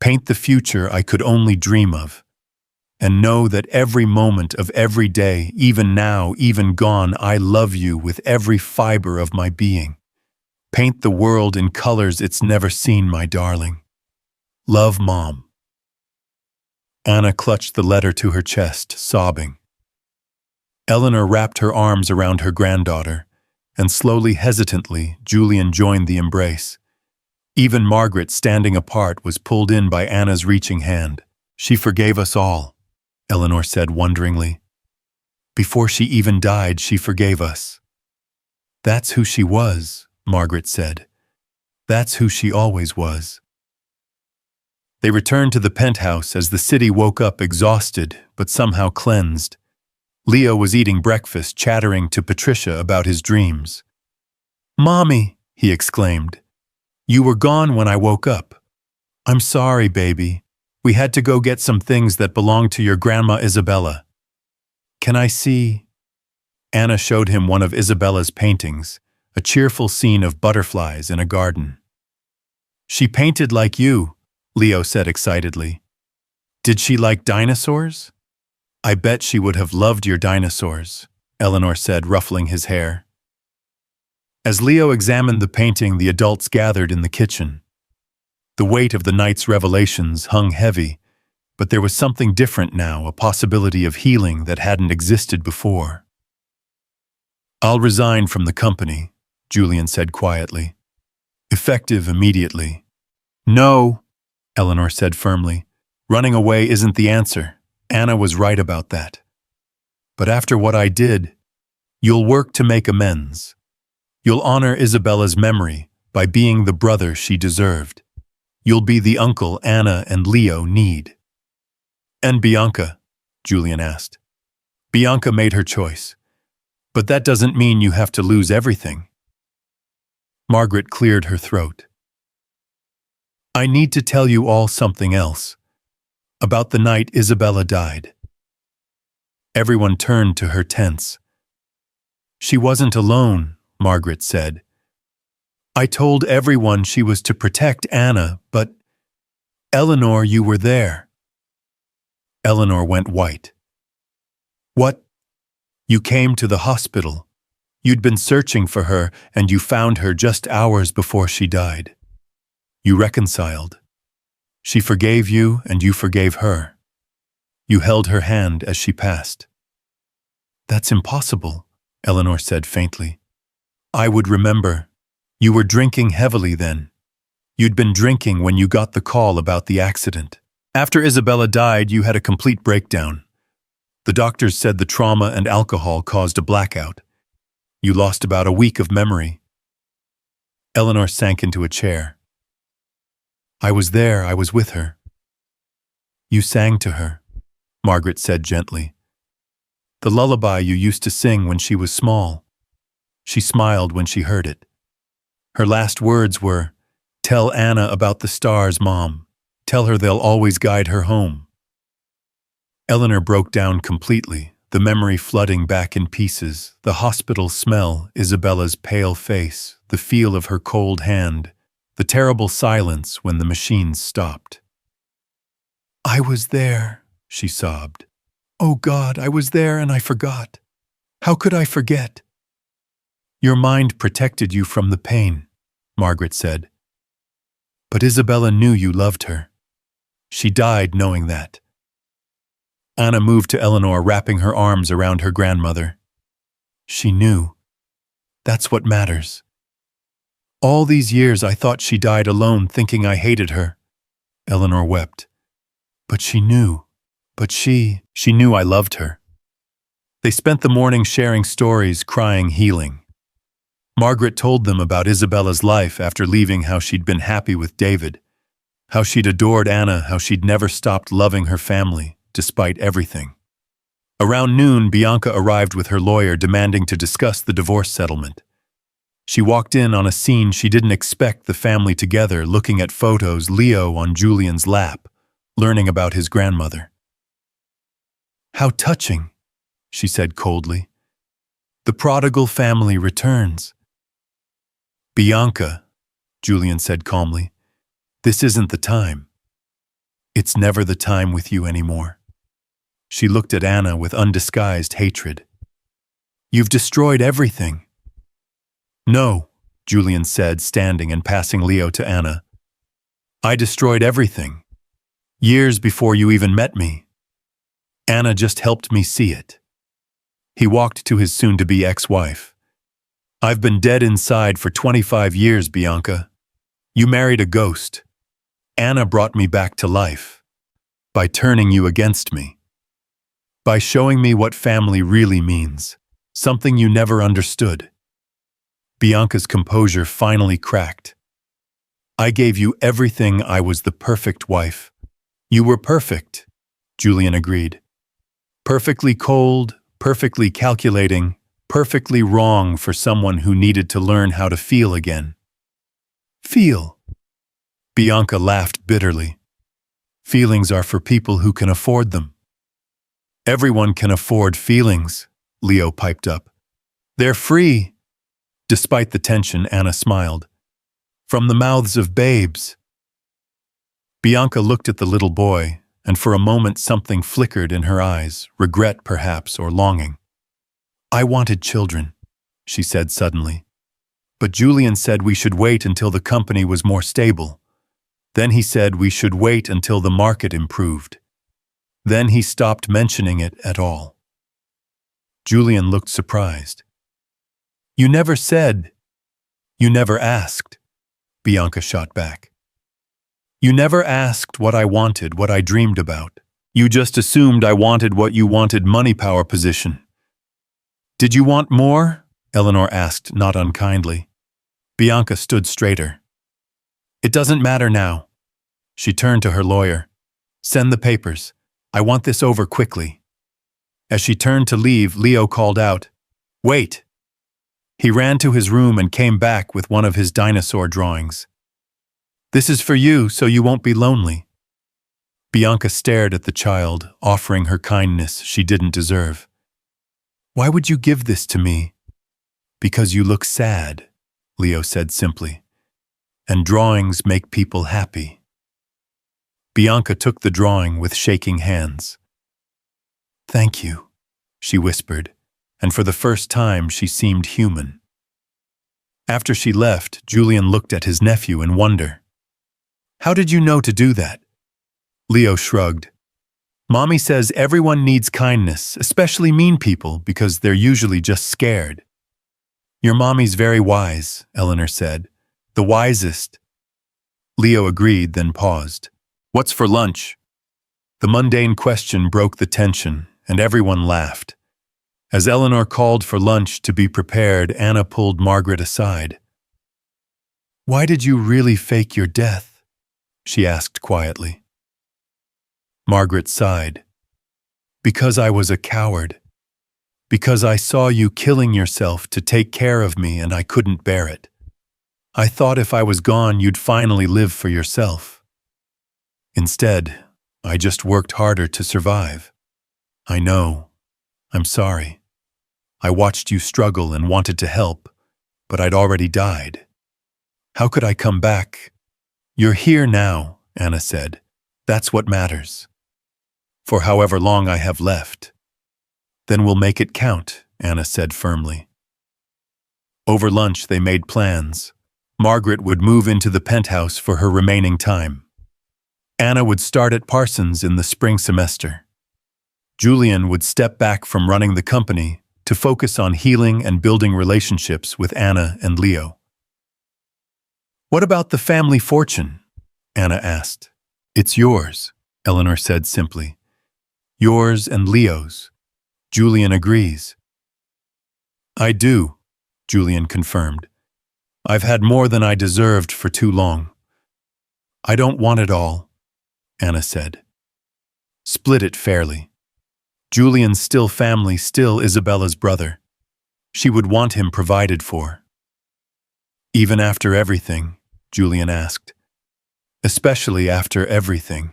Paint the future I could only dream of. And know that every moment of every day, even now, even gone, I love you with every fiber of my being. Paint the world in colors it's never seen, my darling. Love, Mom. Anna clutched the letter to her chest, sobbing. Eleanor wrapped her arms around her granddaughter, and slowly, hesitantly, Julian joined the embrace. Even Margaret, standing apart, was pulled in by Anna's reaching hand. She forgave us all, Eleanor said wonderingly. Before she even died, she forgave us. That's who she was, Margaret said. That's who she always was. They returned to the penthouse as the city woke up exhausted but somehow cleansed. Leo was eating breakfast, chattering to Patricia about his dreams. "Mommy," he exclaimed, "you were gone when I woke up." "I'm sorry, baby. We had to go get some things that belonged to your grandma Isabella." "Can I see?" Anna showed him one of Isabella's paintings, a cheerful scene of butterflies in a garden. "She painted like you," Leo said excitedly. "Did she like dinosaurs?" "I bet she would have loved your dinosaurs," Eleanor said, ruffling his hair. As Leo examined the painting, the adults gathered in the kitchen. The weight of the night's revelations hung heavy, but there was something different now, a possibility of healing that hadn't existed before. "I'll resign from the company," Julian said quietly. "Effective immediately." "No," Eleanor said firmly. "Running away isn't the answer. Anna was right about that. But after what I did, you'll work to make amends. You'll honor Isabella's memory by being the brother she deserved. You'll be the uncle Anna and Leo need." "And Bianca?" Julian asked. "Bianca made her choice. But that doesn't mean you have to lose everything." Margaret cleared her throat. "I need to tell you all something else. About the night Isabella died." Everyone turned to her tense. "She wasn't alone," Margaret said. "I told everyone she was to protect Anna, but Eleanor, you were there." Eleanor went white. "What? You came to the hospital. You'd been searching for her, and you found her just hours before she died. You reconciled. She forgave you, and you forgave her. You held her hand as she passed." "That's impossible," Eleanor said faintly. "I would remember. You were drinking heavily then. You'd been drinking when you got the call about the accident. After Isabella died, you had a complete breakdown. The doctors said the trauma and alcohol caused a blackout. You lost about a week of memory." Eleanor sank into a chair. "I was there, I was with her." "You sang to her," Margaret said gently. "The lullaby you used to sing when she was small." She smiled when she heard it. Her last words were, "Tell Anna about the stars, Mom. Tell her they'll always guide her home." Eleanor broke down completely, the memory flooding back in pieces, the hospital smell, Isabella's pale face, the feel of her cold hand, the terrible silence when the machines stopped. "I was there," she sobbed. "Oh God, I was there and I forgot. How could I forget?" "Your mind protected you from the pain," Margaret said. "But Isabella knew you loved her. She died knowing that." Anna moved to Eleanor, wrapping her arms around her grandmother. "She knew. That's what matters. All these years I thought she died alone, thinking I hated her." Eleanor wept. "But she knew. But she knew I loved her." They spent the morning sharing stories, crying, healing. Margaret told them about Isabella's life after leaving, how she'd been happy with David, how she'd adored Anna, how she'd never stopped loving her family, despite everything. Around noon, Bianca arrived with her lawyer demanding to discuss the divorce settlement. She walked in on a scene she didn't expect, the family together, looking at photos, Leo on Julian's lap, learning about his grandmother. "How touching," she said coldly. "The prodigal family returns." "Bianca," Julian said calmly, "this isn't the time. It's never the time with you anymore." She looked at Anna with undisguised hatred. "You've destroyed everything." "No," Julian said, standing and passing Leo to Anna. "I destroyed everything. Years before you even met me. Anna just helped me see it." He walked to his soon-to-be ex-wife. "I've been dead inside for 25 years, Bianca. You married a ghost. Anna brought me back to life. By turning you against me. By showing me what family really means, something you never understood. Bianca's composure finally cracked. I gave you everything. I was the perfect wife. You were perfect, Julian agreed. Perfectly cold, perfectly calculating, perfectly wrong for someone who needed to learn how to feel again. Feel. Bianca laughed bitterly. Feelings are for people who can afford them. Everyone can afford feelings, Leo piped up. They're free. Despite the tension, Anna smiled. From the mouths of babes. Bianca looked at the little boy, and for a moment something flickered in her eyes, regret perhaps, or longing. I wanted children, she said suddenly. But Julian said we should wait until the company was more stable. Then he said we should wait until the market improved. Then he stopped mentioning it at all. Julian looked surprised. You never said. You never asked, Bianca shot back. You never asked what I wanted, what I dreamed about. You just assumed I wanted what you wanted, money, power, position. Did you want more? Eleanor asked, not unkindly. Bianca stood straighter. It doesn't matter now. She turned to her lawyer. Send the papers. I want this over quickly. As she turned to leave, Leo called out, Wait! He ran to his room and came back with one of his dinosaur drawings. This is for you, so you won't be lonely. Bianca stared at the child, offering her kindness she didn't deserve. Why would you give this to me? Because you look sad, Leo said simply. And drawings make people happy. Bianca took the drawing with shaking hands. Thank you, she whispered, and for the first time she seemed human. After she left, Julian looked at his nephew in wonder. How did you know to do that? Leo shrugged. Mommy says everyone needs kindness, especially mean people, because they're usually just scared. Your mommy's very wise, Eleanor said. The wisest. Leo agreed, then paused. What's for lunch? The mundane question broke the tension, and everyone laughed. As Eleanor called for lunch to be prepared, Anna pulled Margaret aside. Why did you really fake your death? She asked quietly. Margaret sighed. Because I was a coward. Because I saw you killing yourself to take care of me and I couldn't bear it. I thought if I was gone, you'd finally live for yourself. Instead, I just worked harder to survive. I know. I'm sorry. I watched you struggle and wanted to help, but I'd already died. How could I come back? You're here now, Anna said. That's what matters. For however long I have left. Then we'll make it count, Anna said firmly. Over lunch, they made plans. Margaret would move into the penthouse for her remaining time. Anna would start at Parsons in the spring semester. Julian would step back from running the company to focus on healing and building relationships with Anna and Leo. What about the family fortune? Anna asked. It's yours, Eleanor said simply. Yours and Leo's. Julian agrees. I do, Julian confirmed. I've had more than I deserved for too long. I don't want it all, Anna said. Split it fairly. Julian's still family, still Isabella's brother. She would want him provided for. Even after everything, Julian asked. Especially after everything.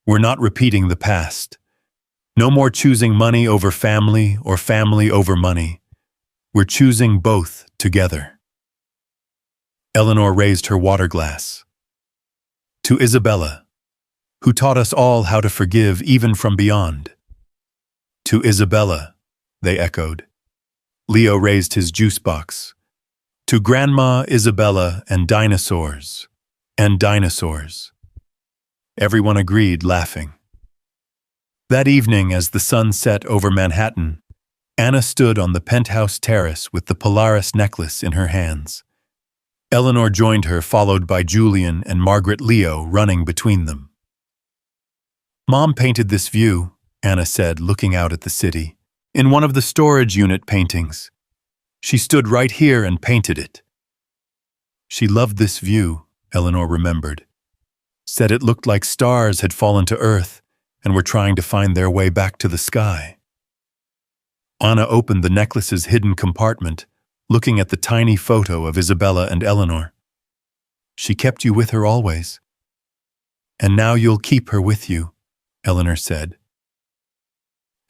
We're not repeating the past. No more choosing money over family or family over money. We're choosing both together. Eleanor raised her water glass. To Isabella, who taught us all how to forgive even from beyond. To Isabella, they echoed. Leo raised his juice box. To Grandma Isabella and dinosaurs. And dinosaurs. Everyone agreed, laughing. That evening, as the sun set over Manhattan, Anna stood on the penthouse terrace with the Polaris necklace in her hands. Eleanor joined her, followed by Julian and Margaret Leo running between them. Mom painted this view, Anna said, looking out at the city, in one of the storage unit paintings. She stood right here and painted it. She loved this view, Eleanor remembered. Said it looked like stars had fallen to earth and were trying to find their way back to the sky. Anna opened the necklace's hidden compartment, looking at the tiny photo of Isabella and Eleanor. She kept you with her always. And now you'll keep her with you, Eleanor said.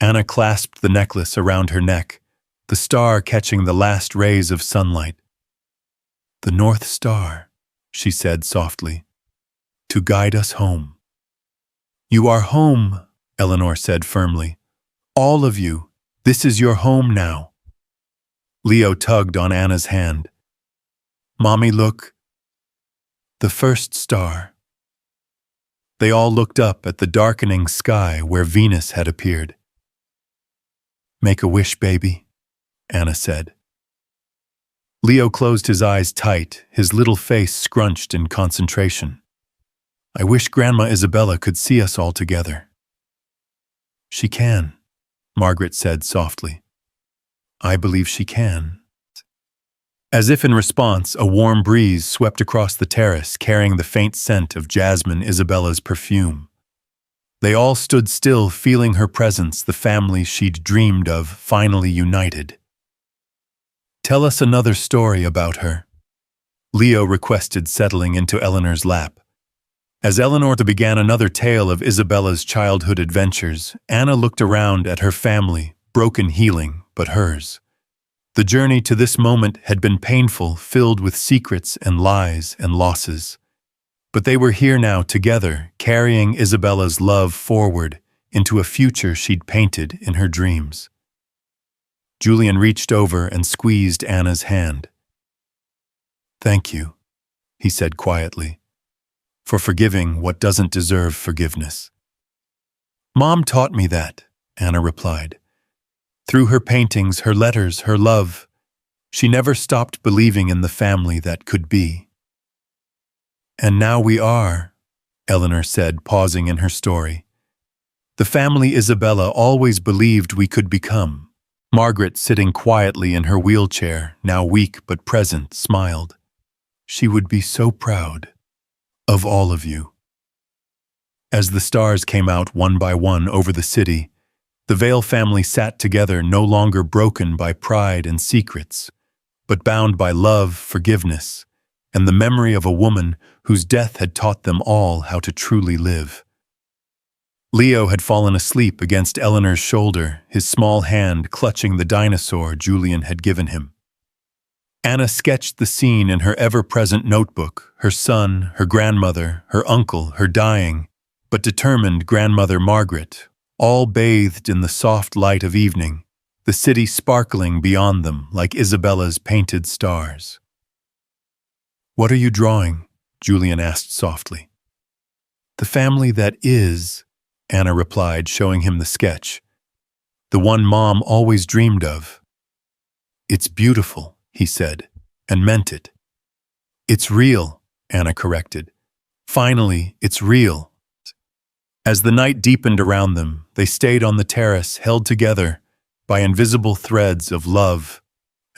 Anna clasped the necklace around her neck, the star catching the last rays of sunlight. The North Star, she said softly, to guide us home. You are home, Eleanor said firmly. All of you, this is your home now. Leo tugged on Anna's hand. Mommy, look. The first star. They all looked up at the darkening sky where Venus had appeared. Make a wish, baby, Anna said. Leo closed his eyes tight, his little face scrunched in concentration. I wish Grandma Isabella could see us all together. She can, Margaret said softly. I believe she can. As if in response, a warm breeze swept across the terrace, carrying the faint scent of Jasmine Isabella's perfume. They all stood still, feeling her presence, the family she'd dreamed of, finally united. Tell us another story about her, Leo requested, settling into Eleanor's lap. As Eleanor began another tale of Isabella's childhood adventures, Anna looked around at her family, broken healing, but hers. The journey to this moment had been painful, filled with secrets and lies and losses. But they were here now together, carrying Isabella's love forward into a future she'd painted in her dreams. Julian reached over and squeezed Anna's hand. Thank you, he said quietly, for forgiving what doesn't deserve forgiveness. Mom taught me that, Anna replied. Through her paintings, her letters, her love, she never stopped believing in the family that could be. And now we are, Eleanor said, pausing in her story. The family Isabella always believed we could become. Margaret, sitting quietly in her wheelchair, now weak but present, smiled. She would be so proud of all of you. As the stars came out one by one over the city, the Vale family sat together, no longer broken by pride and secrets, but bound by love, forgiveness, and the memory of a woman whose death had taught them all how to truly live. Leo had fallen asleep against Eleanor's shoulder, his small hand clutching the dinosaur Julian had given him. Anna sketched the scene in her ever-present notebook, her son, her grandmother, her uncle, her dying, but determined grandmother Margaret, all bathed in the soft light of evening, the city sparkling beyond them like Isabella's painted stars. What are you drawing? Julian asked softly. The family that is, Anna replied, showing him the sketch. The one Mom always dreamed of. It's beautiful, he said, and meant it. It's real, Anna corrected. Finally, it's real. As the night deepened around them, they stayed on the terrace, held together by invisible threads of love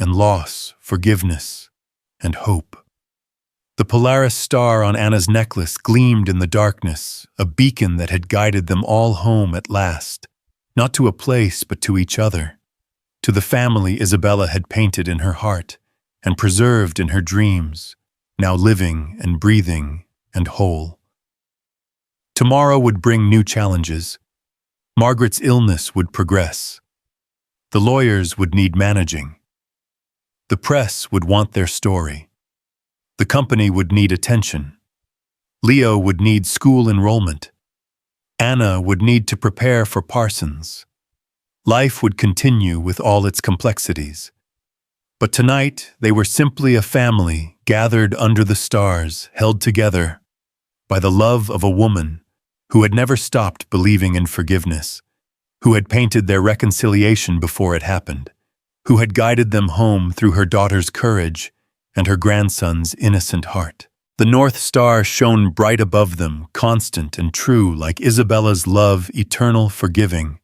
and loss, forgiveness and hope. The Polaris star on Anna's necklace gleamed in the darkness, a beacon that had guided them all home at last, not to a place but to each other, to the family Isabella had painted in her heart and preserved in her dreams, now living and breathing and whole. Tomorrow would bring new challenges. Margaret's illness would progress. The lawyers would need managing. The press would want their story. The company would need attention. Leo would need school enrollment. Anna would need to prepare for Parsons. Life would continue with all its complexities. But tonight, they were simply a family gathered under the stars, held together by the love of a woman who had never stopped believing in forgiveness, who had painted their reconciliation before it happened, who had guided them home through her daughter's courage and her grandson's innocent heart. The North Star shone bright above them, constant and true, like Isabella's love, eternal, forgiving.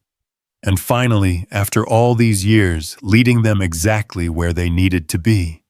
And finally, after all these years, leading them exactly where they needed to be.